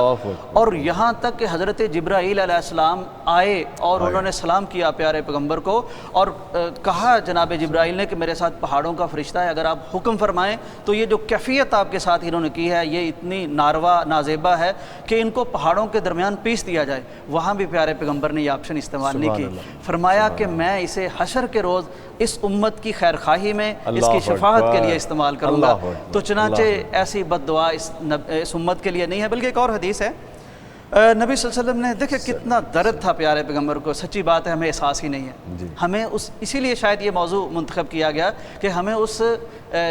اور یہاں تک کہ حضرت جبرائیل علیہ السلام آئے اور انہوں نے سلام کیا پیارے پیغمبر کو اور کہا جناب جبرائیل نے کہ میرے ساتھ پہاڑوں کا فرشتہ ہے، اگر آپ حکم فرمائیں تو یہ جو کیفیت آپ کے ساتھ انہوں نے کی ہے یہ اتنی ناروا نازیبا ہے کہ ان کو پہاڑوں کے درمیان پیس دیا جائے۔ وہاں بھی پیارے پیغمبر نے یہ آپشن استعمال نہیں کی، فرمایا کہ میں اسے حشر کے روز اس امت کی خیر خواہی میں، اس کی شفاعت کے لیے استعمال کروں گا۔ تو چنانچہ ایسی بد دعا اس امت کے لیے نہیں ہے۔ بلکہ ایک اور حدیث ہے، نبی صلی اللہ علیہ وسلم نے دیکھیں کتنا درد تھا پیارے پیغمبر کو، سچی بات ہے ہمیں احساس ہی نہیں ہے، ہمیں اسی لیے شاید یہ موضوع منتخب کیا گیا کہ ہمیں اس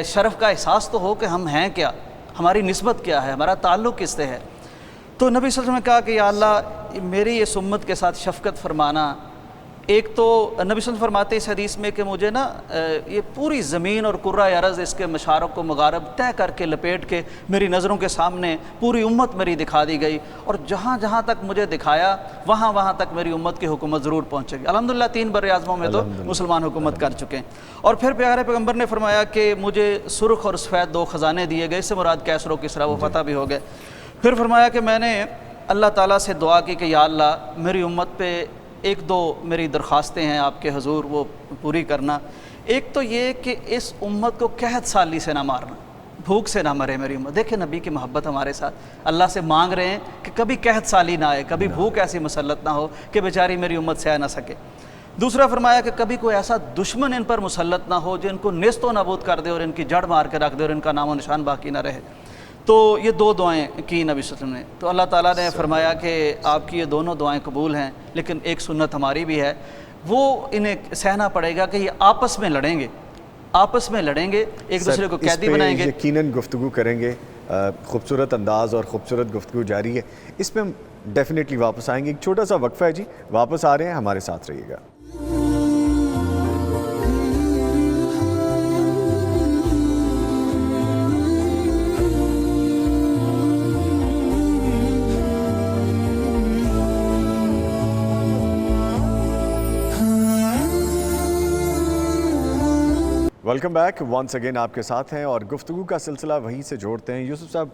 شرف کا احساس تو ہو کہ ہم ہیں کیا، ہماری نسبت کیا ہے، ہمارا تعلق کس سے ہے۔ تو نبی صلی اللہ علیہ وسلم نے کہا کہ یا اللہ میری اس امت کے ساتھ شفقت فرمانا، ایک تو نبی صلی اللہ علیہ وسلم فرماتے اس حدیث میں کہ مجھے نا یہ پوری زمین اور کرۂ ارض اس کے مشارق و مغارب طے کر کے لپیٹ کے میری نظروں کے سامنے پوری امت میری دکھا دی گئی، اور جہاں جہاں تک مجھے دکھایا وہاں وہاں تک میری امت کی حکومت ضرور پہنچے گی۔ الحمدللہ 3 بر اعظموں میں تو مسلمان حکومت کر چکے ہیں۔ اور پھر پیارے پیغمبر نے فرمایا کہ مجھے سرخ اور سفید 2 خزانے دیے گئے، اس سے مراد کیسر و کسریٰ وہ فتح بھی ہو گئے۔ پھر فرمایا کہ میں نے اللہ تعالیٰ سے دعا کی کہ یا اللہ میری امت پہ 1-2 میری درخواستیں ہیں آپ کے حضور، وہ پوری کرنا۔ ایک تو یہ کہ اس امت کو قحط سالی سے نہ مارنا، بھوک سے نہ مرے میری امت۔ دیکھیں نبی کی محبت ہمارے ساتھ، اللہ سے مانگ رہے ہیں کہ کبھی قحط سالی نہ آئے، کبھی بھوک ایسی مسلط نہ ہو کہ بیچاری میری امت سہ نہ سکے۔ دوسرا فرمایا کہ کبھی کوئی ایسا دشمن ان پر مسلط نہ ہو جو ان کو نیست و نابود کر دے اور ان کی جڑ مار کے رکھ دے اور ان کا نام و نشان باقی نہ رہے۔ تو یہ 2 دعائیں کی نبی صلی اللہ علیہ وسلم نے، تو اللہ تعالیٰ نے فرمایا کہ آپ کی یہ دونوں دعائیں قبول ہیں، لیکن ایک سنت ہماری بھی ہے، وہ انہیں سہنا پڑے گا کہ یہ آپس میں لڑیں گے، آپس میں لڑیں گے، ایک دوسرے کو قیدی بنائیں گے۔ یقیناً گفتگو کریں گے، خوبصورت انداز اور خوبصورت گفتگو جاری ہے، اس پہ ہم ڈیفینیٹلی واپس آئیں گے۔ ایک چھوٹا سا وقفہ ہے جی، واپس آ رہے ہیں، ہمارے ساتھ رہیے گا۔ ویلکم بیک ونس اگین، آپ کے ساتھ ہیں اور گفتگو کا سلسلہ وہیں سے جوڑتے ہیں۔ یوسف صاحب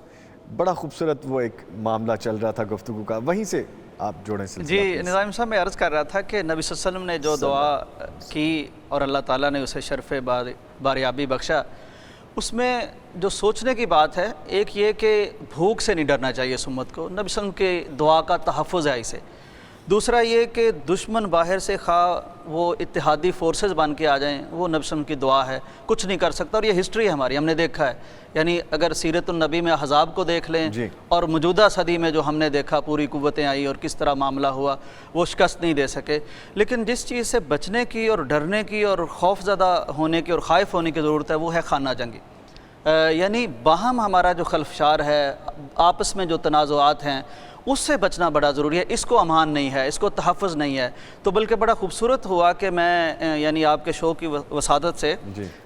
بڑا خوبصورت وہ ایک معاملہ چل رہا تھا گفتگو کا، وہیں سے آپ جوڑیں سلسلہ۔ جی نظام صاحب میں عرض کر رہا تھا کہ نبی صلی اللہ علیہ وسلم نے جو دعا کی اور اللہ تعالیٰ نے اسے شرف باریابی بخشا، اس میں جو سوچنے کی بات ہے، ایک یہ کہ بھوک سے نہیں ڈرنا چاہیے اس امت کو، نبی صلی اللہ علیہ وسلم کے دعا کا تحفظ ہے اسے۔ دوسرا یہ کہ دشمن باہر سے خواہ وہ اتحادی فورسز بن کے آ جائیں، وہ نبی صلی اللہ علیہ وسلم کی دعا ہے، کچھ نہیں کر سکتا۔ اور یہ ہسٹری ہے ہماری، ہم نے دیکھا ہے، یعنی اگر سیرت النبی میں احزاب کو دیکھ لیں اور موجودہ صدی میں جو ہم نے دیکھا پوری قوتیں آئی اور کس طرح معاملہ ہوا، وہ شکست نہیں دے سکے۔ لیکن جس چیز سے بچنے کی اور ڈرنے کی اور خوف زدہ ہونے کی اور خائف ہونے کی ضرورت ہے، وہ ہے خانہ جنگی، یعنی باہم ہمارا جو خلفشار ہے، آپس میں جو تنازعات ہیں، اس سے بچنا بڑا ضروری ہے۔ اس کو امان نہیں ہے، اس کو تحفظ نہیں ہے۔ تو بلکہ بڑا خوبصورت ہوا کہ میں یعنی آپ کے شو کی وسادت سے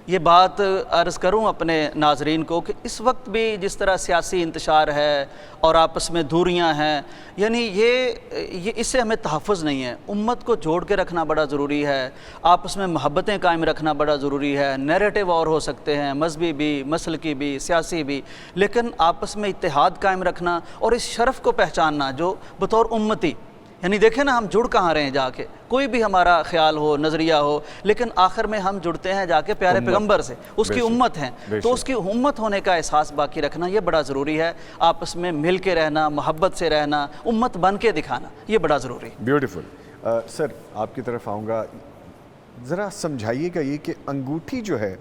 یہ بات عرض کروں اپنے ناظرین کو کہ اس وقت بھی جس طرح سیاسی انتشار ہے اور آپس میں دوریاں ہیں، یعنی یہ اس سے ہمیں تحفظ نہیں ہے۔ امت کو جوڑ کے رکھنا بڑا ضروری ہے، آپس میں محبتیں قائم رکھنا بڑا ضروری ہے۔ نیریٹو اور ہو سکتے ہیں، مذہبی بھی، مسلکی بھی، سیاسی بھی، لیکن آپس میں اتحاد قائم رکھنا اور اس شرف کو پہچاننا جو بطور امتی، یعنی دیکھیں نا ہم جڑ کہاں رہے ہیں جا کے، کوئی بھی ہمارا خیال ہو، نظریہ ہو، لیکن آخر میں ہم جڑتے ہیں جا کے پیارے پیغمبر سے، اس کی امت ہیں، تو اس کی امت ہونے کا احساس باقی رکھنا یہ بڑا ضروری ہے۔ آپس میں مل کے رہنا، محبت سے رہنا، امت بن کے دکھانا، یہ بڑا ضروری ہے۔ بیوٹیفل۔ سر آپ کی طرف آؤں گا، ذرا سمجھائیے گا یہ کہ انگوٹھی جو ہے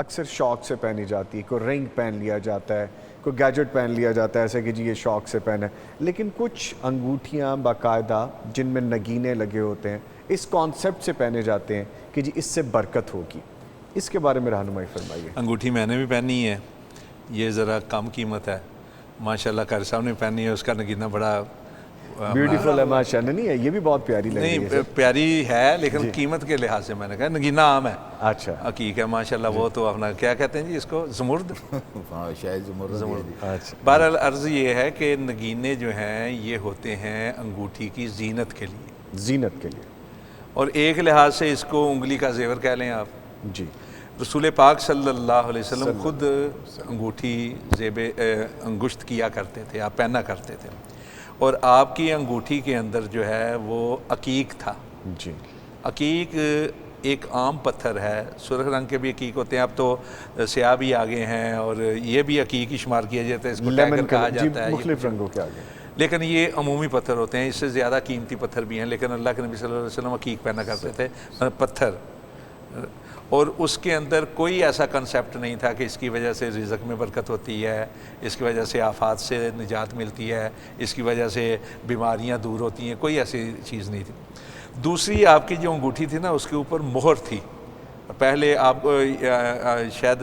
اکثر شوق سے پہنی جاتی ہے، کوئی رنگ پہن لیا جاتا ہے، کوئی گیجٹ پہن لیا جاتا ہے ایسے کہ جی یہ شوق سے پہنا ہے، لیکن کچھ انگوٹھیاں باقاعدہ جن میں نگینے لگے ہوتے ہیں اس کانسیپٹ سے پہنے جاتے ہیں کہ جی اس سے برکت ہوگی، اس کے بارے میں رہنمائی فرمائیے۔ انگوٹھی میں نے بھی پہنی ہے، یہ ذرا کم قیمت ہے، ماشاءاللہ قاری صاحب نے پہنی ہے، اس کا نگینہ بڑا بیوٹیفل ہے، ماشاءاللہ، نہیں ہے یہ بھی بہت پیاری لگ رہی ہے۔ نہیں پیاری ہے لیکن قیمت کے لحاظ سے میں نے کہا نگینہ عام ہے، اچھا حقیق ہے ماشاءاللہ، وہ تو اپنا کیا کہتے ہیں جی اس کو، زمرد۔ شاید زمرد۔ بہرحال عرض یہ ہے کہ نگینے جو ہیں یہ ہوتے ہیں انگوٹھی کی زینت کے لیے، زینت کے لیے، اور ایک لحاظ سے اس کو انگلی کا زیور کہہ لیں آپ۔ جی رسول پاک صلی اللہ علیہ وسلم خود انگوٹھی زیب انگشت کیا کرتے تھے، آپ پہنا کرتے تھے، اور آپ کی انگوٹھی کے اندر جو ہے وہ عقیق تھا۔ جی عقیق ایک عام پتھر ہے، سرخ رنگ کے بھی عقیق ہوتے ہیں، اب تو سیاہ بھی آگے ہیں اور یہ بھی عقیق ہی شمار کیا جاتا ہے، اس کو ٹیگر کہا جاتا ہے، مختلف رنگوں کے آگے، لیکن یہ عمومی پتھر ہوتے ہیں، اس سے زیادہ قیمتی پتھر بھی ہیں، لیکن اللہ کے نبی صلی اللہ علیہ وسلم عقیق پہنا کرتے تھے پتھر، اور اس کے اندر کوئی ایسا کنسیپٹ نہیں تھا کہ اس کی وجہ سے رزق میں برکت ہوتی ہے، اس کی وجہ سے آفات سے نجات ملتی ہے، اس کی وجہ سے بیماریاں دور ہوتی ہیں، کوئی ایسی چیز نہیں تھی۔ دوسری آپ کی جو انگوٹھی تھی نا اس کے اوپر مہر تھی، پہلے آپ کو شاید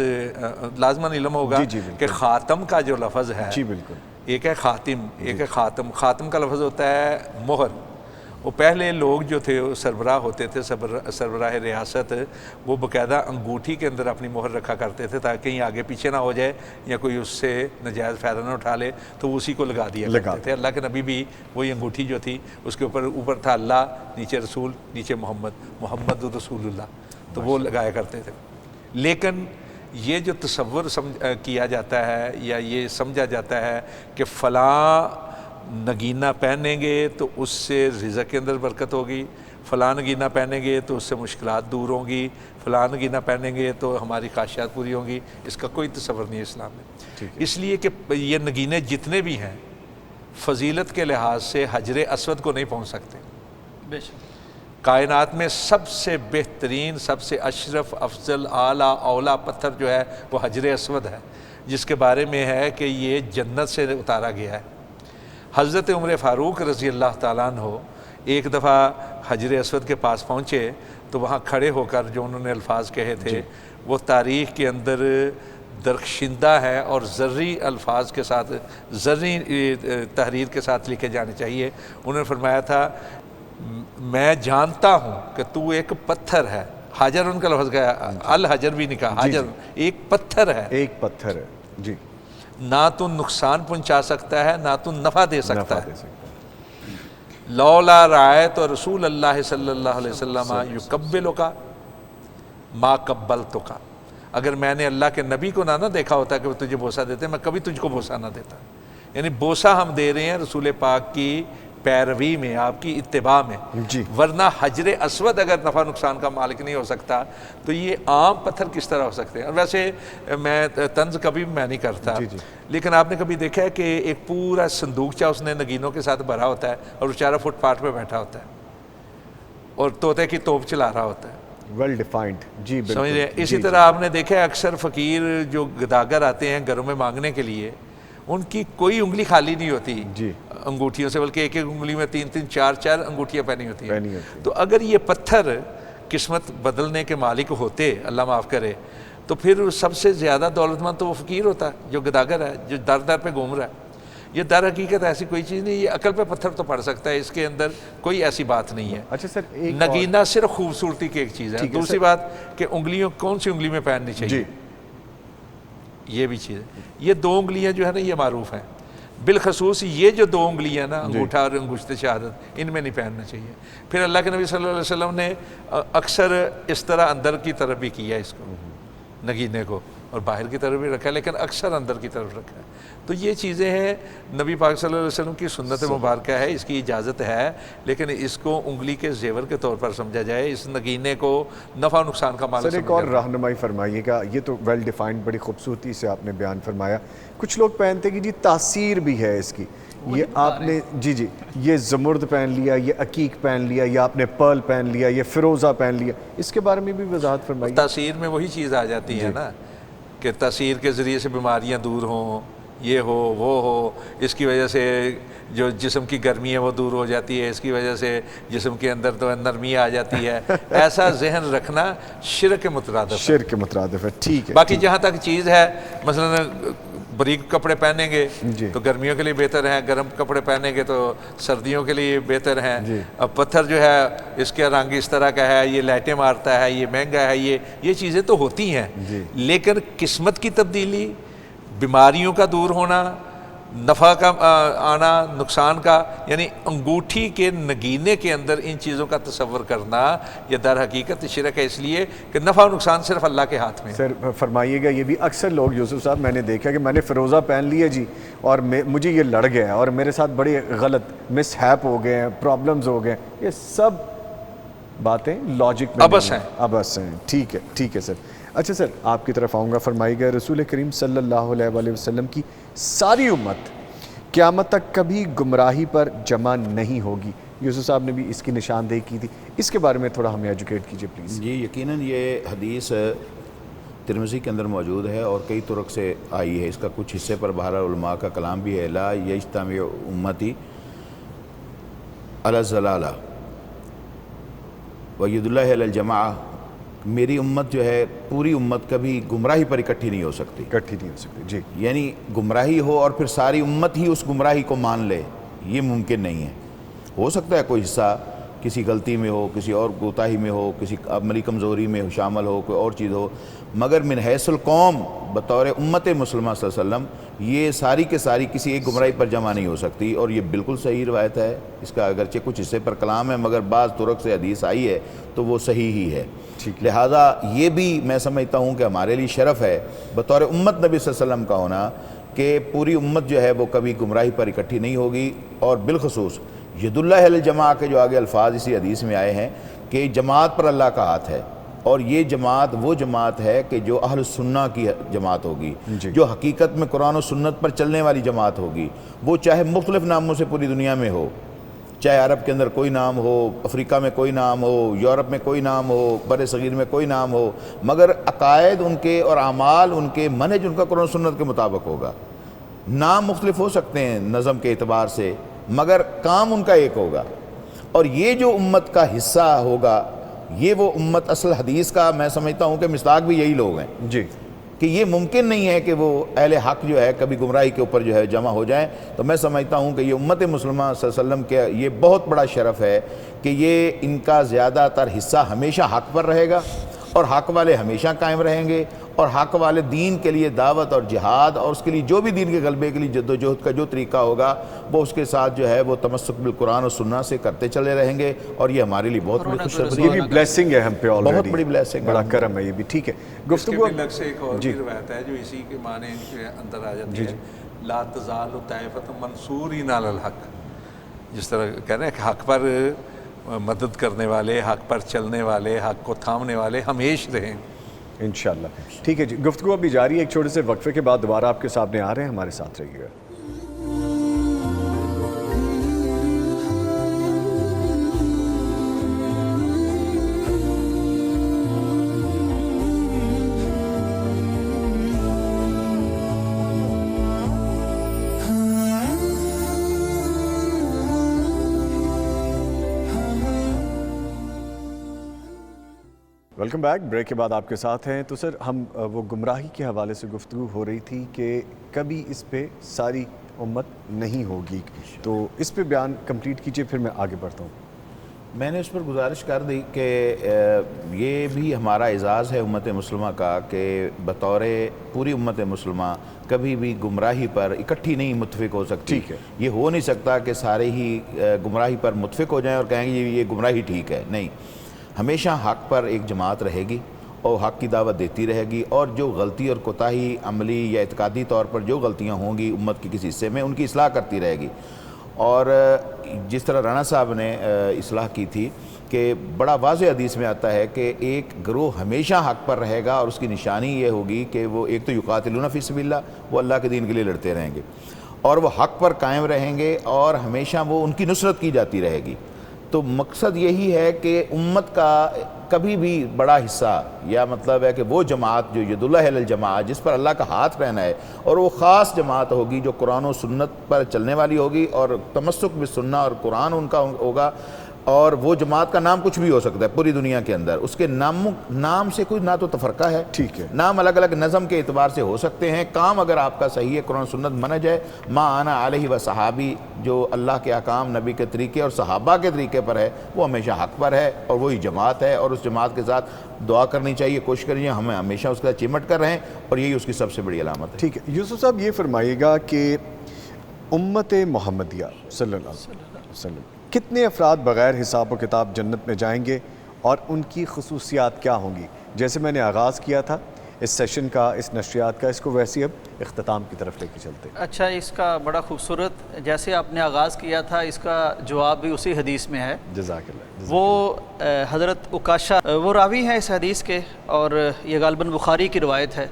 لازماً علم ہوگا کہ خاتم کا جو لفظ ہے، جی بالکل، ایک ہے خاتم، ایک ہے خاتم، خاتم کا لفظ ہوتا ہے مہر، وہ پہلے لوگ جو تھے وہ سربراہ ہوتے تھے، سربراہ ریاست، وہ باقاعدہ انگوٹھی کے اندر اپنی مہر رکھا کرتے تھے تاکہ کہیں آگے پیچھے نہ ہو جائے یا کوئی اس سے ناجائز فائدہ نہ اٹھا لے، تو وہ اسی کو لگا دیا کرتے تھے۔ اللہ کے نبی بھی وہی انگوٹھی جو تھی اس کے اوپر تھا اللہ، نیچے رسول، نیچے محمد رسول اللہ، تو وہ لگایا کرتے تھے۔ لیکن یہ جو تصور کیا جاتا ہے یا یہ سمجھا جاتا ہے کہ فلاں نگینہ پہنیں گے تو اس سے رزق کے اندر برکت ہوگی، فلاں نگینہ پہنیں گے تو اس سے مشکلات دور ہوں گی، فلاں نگینہ پہنیں گے تو ہماری خواہشات پوری ہوں گی، اس کا کوئی تصور نہیں ہے اسلام میں۔ اس لیے کہ یہ نگینے جتنے بھی ہیں فضیلت کے لحاظ سے حجر اسود کو نہیں پہنچ سکتے۔ بے شک کائنات میں سب سے بہترین، سب سے اشرف، افضل، اعلیٰ، اولا پتھر جو ہے وہ حجر اسود ہے، جس کے بارے میں ہے کہ یہ جنت سے اتارا گیا ہے۔ حضرت عمر فاروق رضی اللہ تعالیٰ عنہ ایک دفعہ حجر اسود کے پاس پہنچے تو وہاں کھڑے ہو کر جو انہوں نے الفاظ کہے تھے وہ تاریخ کے اندر درخشندہ ہے اور زرعی الفاظ کے ساتھ، زرعی تحریر کے ساتھ لکھے جانے چاہیے۔ انہوں نے فرمایا تھا میں جانتا ہوں کہ تو ایک پتھر ہے، حجر ان کا لفظ گیا، الحجر بھی نہیں کہا، حجر ایک پتھر ہے، ایک پتھر ہے جی، نہ تو نقصان پہنچا سکتا ہے نہ تو نفع دے سکتا ہے۔ لولا رعایت رسول اللہ صلی اللہ علیہ وسلم یقبلک ما قبلتک، اگر میں نے اللہ کے نبی کو نہ دیکھا ہوتا کہ وہ تجھے بوسہ دیتے، میں کبھی تجھ کو بوسہ نہ دیتا۔ یعنی بوسہ ہم دے رہے ہیں رسول پاک کی پیروی میں، آپ کی اتباع میں، ورنہ حجر اسود اگر نفع نقصان کا مالک نہیں ہو سکتا تو یہ عام پتھر کس طرح ہو سکتے ہیں؟ اور ویسے میں طنز کبھی میں نہیں کرتا، لیکن آپ نے کبھی دیکھا ہے کہ ایک پورا صندوقچہ اس نے نگینوں کے ساتھ بھرا ہوتا ہے اور بیچارہ فٹ پاتھ پہ بیٹھا ہوتا ہے اور طوطے کی توپ چلا رہا ہوتا ہے، ویل ڈیفائنڈ جی، سمجھ رہے ہیں؟ اسی طرح آپ نے دیکھا ہے اکثر فقیر جو گداگر آتے ہیں گھروں میں مانگنے کے لیے، ان کی کوئی انگلی خالی نہیں ہوتی انگوٹھیوں سے، بلکہ ایک ایک انگلی میں 3 4 انگوٹھیاں پہنی ہوتی ہیں۔ تو اگر یہ پتھر قسمت بدلنے کے مالک ہوتے، اللہ معاف کرے، تو پھر سب سے زیادہ دولت مند تو وہ فقیر ہوتا ہے جو گداگر ہے، جو در در پہ گھوم رہا ہے۔ یہ در حقیقت ایسی کوئی چیز نہیں، یہ عقل پہ پتھر تو پڑ سکتا ہے، اس کے اندر کوئی ایسی بات نہیں ہے۔ اچھا سر، نگینہ صرف خوبصورتی کی ایک چیز ہے۔ دوسری بات کہ انگلیوں کون سی انگلی میں پہننی چاہیے، یہ بھی چیز ہے۔ یہ 2 انگلیاں جو ہے نا یہ معروف ہیں، بالخصوص یہ جو 2 انگلیاں نا انگوٹھا اور انگشت شہادت، ان میں نہیں پہننا چاہیے۔ پھر اللہ کے نبی صلی اللہ علیہ وسلم نے اکثر اس طرح اندر کی طرف بھی کیا اس کو، نگینے کو، اور باہر کی طرف بھی رکھا ہے، لیکن اکثر اندر کی طرف رکھا ہے۔ تو یہ چیزیں ہیں، نبی پاک صلی اللہ علیہ وسلم کی سنت مبارکہ ہے، اس کی اجازت ہے، لیکن اس کو انگلی کے زیور کے طور پر سمجھا جائے، اس نگینے کو نفع نقصان کا مالک سمجھا جائے۔ سر ایک اور رہنمائی فرمائیے گا، یہ تو ویل ڈیفائنڈ بڑی خوبصورتی سے آپ نے بیان فرمایا، کچھ لوگ پہنتے کہ جی تاثیر بھی ہے اس کی، یہ آپ نے جی یہ زمرد پہن لیا، یہ عقیق پہن لیا، یا آپ نے پرل پہن لیا، یہ فیروزہ پہن لیا، اس کے بارے میں بھی وضاحت فرمائیے۔ تاثیر میں وہی چیز آ جاتی ہے نا کہ تاثیر کے ذریعے سے بیماریاں دور ہوں، یہ ہو وہ ہو، اس کی وجہ سے جو جسم کی گرمی ہے وہ دور ہو جاتی ہے، اس کی وجہ سے جسم کے اندر تو نرمی آ جاتی ہے، ایسا ذہن رکھنا شرک کے مترادف ہے، شرک کے مترادف ہے، ٹھیک ہے۔ باقی جہاں تک چیز ہے، مثلا باریک کپڑے پہنیں گے تو گرمیوں کے لیے بہتر ہیں، گرم کپڑے پہنیں گے تو سردیوں کے لیے بہتر ہیں۔ اب پتھر جو ہے اس کا رنگ اس طرح کا ہے، یہ لائٹیں مارتا ہے، یہ مہنگا ہے، یہ چیزیں تو ہوتی ہیں، لیکن قسمت کی تبدیلی، بیماریوں کا دور ہونا، نفع کا آنا، نقصان کا، یعنی انگوٹھی کے نگینے کے اندر ان چیزوں کا تصور کرنا یہ در حقیقت شرک ہے، اس لیے کہ نفع و نقصان صرف اللہ کے ہاتھ میں ہے۔ سر فرمائیے گا، یہ بھی اکثر لوگ یوسف صاحب میں نے دیکھا کہ میں نے فیروزہ پہن لیا جی اور مجھے یہ لڑ گیا اور میرے ساتھ بڑی غلط مس ہیپ ہو گئے ہیں، پرابلمز ہو گئے ہیں، یہ سب باتیں لاجک میں ابس ہیں، ابس ہیں، ٹھیک ہے سر۔ اچھا سر، آپ کی طرف آؤں گا، فرمائی گا رسول کریم صلی اللہ علیہ وآلہ وسلم کی ساری امت قیامت تک کبھی گمراہی پر جمع نہیں ہوگی، یوسف صاحب نے بھی اس کی نشاندہی کی تھی، اس کے بارے میں تھوڑا ہمیں ایجوکیٹ کیجئے پلیز۔ جی یقیناً یہ حدیث ترمذی کے اندر موجود ہے اور کئی طرق سے آئی ہے، اس کا کچھ حصے پر بہرحال علماء کا کلام بھی ہے۔ لا یجتمع امتی علی الضلالہ وید اللہ علی الجماعہ، میری امت جو ہے پوری امت کبھی گمراہی پر اکٹھی نہیں ہو سکتی، جی، یعنی گمراہی ہو اور پھر ساری امت ہی اس گمراہی کو مان لے، یہ ممکن نہیں ہے۔ ہو سکتا ہے کوئی حصہ کسی غلطی میں ہو، کسی اور کوتاہی میں ہو، کسی عملی کمزوری میں شامل ہو، کوئی اور چیز ہو، مگر من حیث القوم بطور امت مسلمہ صلی اللہ علیہ وسلم یہ ساری کے ساری کسی ایک گمراہی پر جمع نہیں ہو سکتی، اور یہ بالکل صحیح روایت ہے۔ اس کا اگرچہ کچھ حصے پر کلام ہے مگر بعض طرق سے حدیث آئی ہے تو وہ صحیح ہی ہے۔ لہٰذا یہ بھی میں سمجھتا ہوں کہ ہمارے لیے شرف ہے بطور امت نبی صلی اللہ علیہ وسلم کا ہونا کہ پوری امت جو ہے وہ کبھی گمراہی پر اکٹھی نہیں ہوگی، اور بالخصوص ید اللہ علی الجماع کے جو آگے الفاظ اسی حدیث میں آئے ہیں کہ جماعت پر اللہ کا ہاتھ ہے، اور یہ جماعت وہ جماعت ہے کہ جو اہل سنہ کی جماعت ہوگی، جو حقیقت میں قرآن و سنت پر چلنے والی جماعت ہوگی، وہ چاہے مختلف ناموں سے پوری دنیا میں ہو، چاہے عرب کے اندر کوئی نام ہو، افریقہ میں کوئی نام ہو، یورپ میں کوئی نام ہو، بر صغیر میں کوئی نام ہو، مگر عقائد ان کے اور اعمال ان کے، منہج ان کا قرآن و سنت کے مطابق ہوگا۔ نام مختلف ہو سکتے ہیں نظم کے اعتبار سے مگر کام ان کا ایک ہوگا، اور یہ جو امت کا حصہ ہوگا یہ وہ امت اصل حدیث کا میں سمجھتا ہوں کہ مصداق بھی یہی لوگ ہیں جی، کہ یہ ممکن نہیں ہے کہ وہ اہل حق جو ہے کبھی گمراہی کے اوپر جو ہے جمع ہو جائیں۔ تو میں سمجھتا ہوں کہ یہ امت مسلمہ صلی اللہ علیہ وسلم کے یہ بہت بڑا شرف ہے کہ یہ ان کا زیادہ تر حصہ ہمیشہ حق پر رہے گا، اور حق والے ہمیشہ قائم رہیں گے، اور حق والے دین کے لیے دعوت اور جہاد اور اس کے لیے جو بھی دین کے غلبے کے لیے جد و جہد کا جو طریقہ ہوگا وہ اس کے ساتھ جو ہے وہ تمسک بالقرآن و سنہ سے کرتے چلے رہیں گے، اور یہ ہمارے لیے بہت بڑی خوشخبری یہ بھی بلیسنگ ہے ہم پہ آلریڈی، بہت بڑی blessing ہے، بڑا کرم ہے یہ بھی۔ ٹھیک ہے، گفتگو اس کے لگ سے ایک اور بھی روایت ہے جو اسی کے معنی کے اندر آ جاتی ہے، لا تزال طائفۃ منصورین علی الحق، جس طرح کہہ رہے ہیں کہ حق پر مدد کرنے والے، حق پر چلنے والے، حق کو تھامنے والے ہمیشہ رہیں انشاءاللہ۔ ٹھیک ہے جی، گفتگو ابھی جاری ہے، ایک چھوٹے سے وقفے کے بعد دوبارہ آپ کے سامنے آ رہے ہیں، ہمارے ساتھ رہیے گا۔ ویلکم بیک، بریک کے بعد آپ کے ساتھ ہیں۔ تو سر ہم وہ گمراہی کے حوالے سے گفتگو ہو رہی تھی کہ کبھی اس پہ ساری امت نہیں ہوگی، تو اس پہ بیان کمپلیٹ کیجئے پھر میں آگے بڑھتا ہوں۔ میں نے اس پر گزارش کر دی کہ یہ بھی ہمارا اعزاز ہے امت مسلمہ کا کہ بطور پوری امت مسلمہ کبھی بھی گمراہی پر اکٹھی نہیں متفق ہو سکتی۔ ٹھیک ہے، یہ ہو نہیں سکتا کہ سارے ہی گمراہی پر متفق ہو جائیں اور کہیں گے یہ گمراہی ٹھیک ہے، نہیں، ہمیشہ حق پر ایک جماعت رہے گی اور حق کی دعوت دیتی رہے گی، اور جو غلطی اور کوتاہی عملی یا اعتقادی طور پر جو غلطیاں ہوں گی امت کے کسی حصے میں ان کی اصلاح کرتی رہے گی۔ اور جس طرح رانا صاحب نے اصلاح کی تھی کہ بڑا واضح حدیث میں آتا ہے کہ ایک گروہ ہمیشہ حق پر رہے گا، اور اس کی نشانی یہ ہوگی کہ وہ ایک تو یقاتلون فی سبیل اللہ، وہ اللہ کے دین کے لیے لڑتے رہیں گے، اور وہ حق پر قائم رہیں گے، اور ہمیشہ وہ ان کی نصرت کی جاتی رہے گی۔ تو مقصد یہی ہے کہ امت کا کبھی بھی بڑا حصہ، یا مطلب ہے کہ وہ جماعت جو ید اللہ علی الجماع جس پر اللہ کا ہاتھ رہنا ہے، اور وہ خاص جماعت ہوگی جو قرآن و سنت پر چلنے والی ہوگی اور تمسک بالسنہ اور قرآن ان کا ہوگا، اور وہ جماعت کا نام کچھ بھی ہو سکتا ہے پوری دنیا کے اندر، اس کے نام سے کوئی نہ تو تفرقہ ہے، ٹھیک ہے، نام الگ الگ نظم کے اعتبار سے ہو سکتے ہیں، کام اگر آپ کا صحیح ہے، قرآن سنت منہج ہے، ما انا علیہ و صحابی، جو اللہ کے احکام نبی کے طریقے اور صحابہ کے طریقے پر ہے وہ ہمیشہ حق پر ہے، اور وہی جماعت ہے، اور اس جماعت کے ساتھ دعا کرنی چاہیے، کوشش کرنی ہمیں ہمیشہ اس کا چمٹ کر رہیں، اور یہی اس کی سب سے بڑی علامت ہے۔ ٹھیک ہے یوسف صاحب، یہ فرمائیے گا کہ امت محمدیہ صلی اللہ علیہ وسلم کتنے افراد بغیر حساب و کتاب جنت میں جائیں گے، اور ان کی خصوصیات کیا ہوں گی؟ جیسے میں نے آغاز کیا تھا اس سیشن کا، اس نشریات کا، اس کو ویسے اب اختتام کی طرف لے کے چلتے ہیں۔ اچھا، اس کا بڑا خوبصورت، جیسے آپ نے آغاز کیا تھا اس کا جواب بھی اسی حدیث میں ہے۔ جزاک اللہ۔ وہ حضرت عکاشہ وہ راوی ہیں اس حدیث کے، اور یہ غالباً بخاری کی روایت ہے،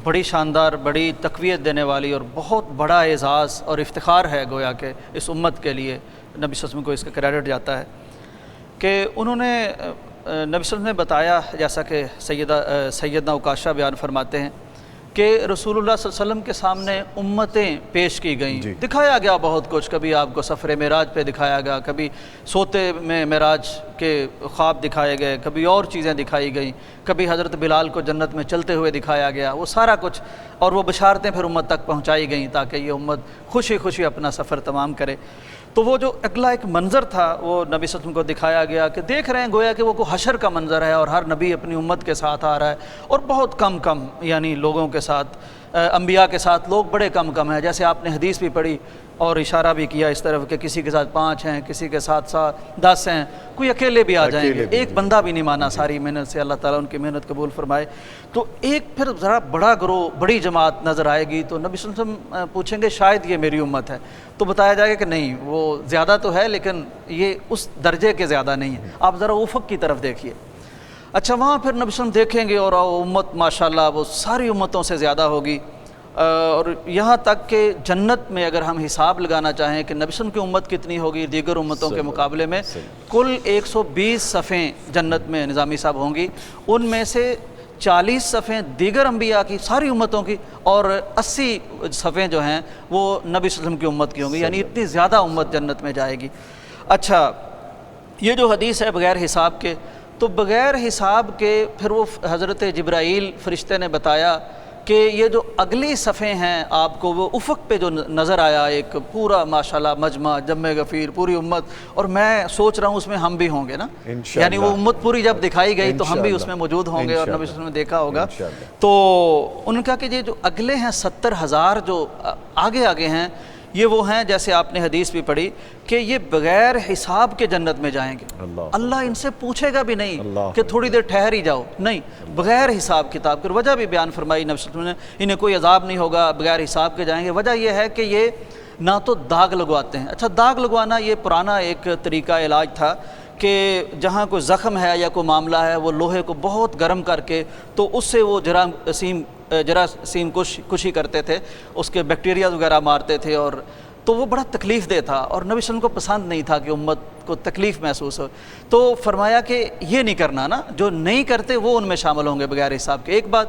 بڑی شاندار، بڑی تقویت دینے والی، اور بہت بڑا اعزاز اور افتخار ہے گویا کہ اس امت کے لیے، نبی صلی اللہ علیہ وسلم کو اس کا کریڈٹ جاتا ہے کہ انہوں نے نبی صلی اللہ علیہ وسلم نے بتایا، جیسا کہ سیدنا عکاشہ بیان فرماتے ہیں کہ رسول اللہ صلی اللہ علیہ وسلم کے سامنے امتیں پیش کی گئیں، دکھایا گیا بہت کچھ، کبھی آپ کو سفر معراج پہ دکھایا گیا، کبھی سوتے میں معراج کے خواب دکھائے گئے، کبھی اور چیزیں دکھائی گئیں، کبھی حضرت بلال کو جنت میں چلتے ہوئے دکھایا گیا، وہ سارا کچھ، اور وہ بشارتیں پھر امت تک پہنچائی گئیں تاکہ یہ امت خوشی خوشی اپنا سفر تمام کرے۔ تو وہ جو اگلا ایک منظر تھا وہ نبی صلی اللہ علیہ وسلم کو دکھایا گیا کہ دیکھ رہے ہیں گویا کہ وہ کو حشر کا منظر ہے، اور ہر نبی اپنی امت کے ساتھ آ رہا ہے، اور بہت کم یعنی لوگوں کے ساتھ، انبیاء کے ساتھ لوگ بڑے کم ہیں، جیسے آپ نے حدیث بھی پڑھی اور اشارہ بھی کیا اس طرف کہ کسی کے ساتھ 5 ہیں، کسی کے ساتھ 10 ہیں، کوئی اکیلے بھی آ جائیں گے، ایک بندہ بھی نہیں مانا ساری محنت سے، اللہ تعالیٰ ان کی محنت قبول فرمائے۔ تو ایک پھر ذرا بڑا گروہ، بڑی جماعت نظر آئے گی، تو نبی صلی اللہ علیہ وسلم پوچھیں گے شاید یہ میری امت ہے، تو بتایا جائے گا کہ نہیں، وہ زیادہ تو ہے لیکن یہ اس درجے کے زیادہ نہیں ہے، آپ ذرا افق کی طرف دیکھیے۔ اچھا، وہاں پھر نبی صلی اللہ علیہ وسلم دیکھیں گے اور امت ماشاءاللہ وہ ساری امتوں سے زیادہ ہوگی، اور یہاں تک کہ جنت میں اگر ہم حساب لگانا چاہیں کہ نبی صلی اللہ علیہ وسلم کی امت کتنی ہوگی دیگر امتوں کے مقابلے میں، کل 120 صفیں جنت میں نظامی صاحب ہوں گی، ان میں سے 40 صفیں دیگر انبیاء کی ساری امتوں کی، اور 80 صفیں جو ہیں وہ نبی صلی اللہ علیہ وسلم کی امت کی ہوں گی، یعنی اتنی زیادہ امت جنت میں جائے گی۔ اچھا، یہ جو حدیث ہے بغیر حساب کے، تو بغیر حساب کے پھر وہ حضرت جبرائیل فرشتے نے بتایا کہ یہ جو اگلی صفیں ہیں آپ کو، وہ افق پہ جو نظر آیا ایک پورا ماشاءاللہ مجمع، جمع غفیر، پوری امت، اور میں سوچ رہا ہوں اس میں ہم بھی ہوں گے نا، یعنی وہ امت پوری جب دکھائی گئی تو ہم بھی اس میں موجود ہوں گے، اور نبی صلی اللہ علیہ وسلم نے دیکھا ہوگا۔ تو ان کا کہ یہ جو اگلے ہیں 70,000 جو آگے ہیں، یہ وہ ہیں جیسے آپ نے حدیث بھی پڑھی کہ یہ بغیر حساب کے جنت میں جائیں گے، اللہ ان سے پوچھے گا بھی نہیں کہ تھوڑی دیر ٹھہر ہی جاؤ، نہیں، بغیر حساب کتاب کی۔ وجہ بھی بیان فرمائی نبی صلی اللہ علیہ وسلم نے، انہیں کوئی عذاب نہیں ہوگا، بغیر حساب کے جائیں گے۔ وجہ یہ ہے کہ یہ نہ تو داغ لگواتے ہیں، اچھا داغ لگوانا یہ پرانا ایک طریقہ علاج تھا کہ جہاں کوئی زخم ہے یا کوئی معاملہ ہے، وہ لوہے کو بہت گرم کر کے تو اس سے وہ جراثیم کشی کرتے تھے، اس کے بیکٹیریا وغیرہ مارتے تھے، اور تو وہ بڑا تکلیف دہ تھا، اور نبی صلی اللہ علیہ وسلم کو پسند نہیں تھا کہ امت کو تکلیف محسوس ہو، تو فرمایا کہ یہ نہیں کرنا نا، جو نہیں کرتے وہ ان میں شامل ہوں گے بغیر حساب کے، ایک بات۔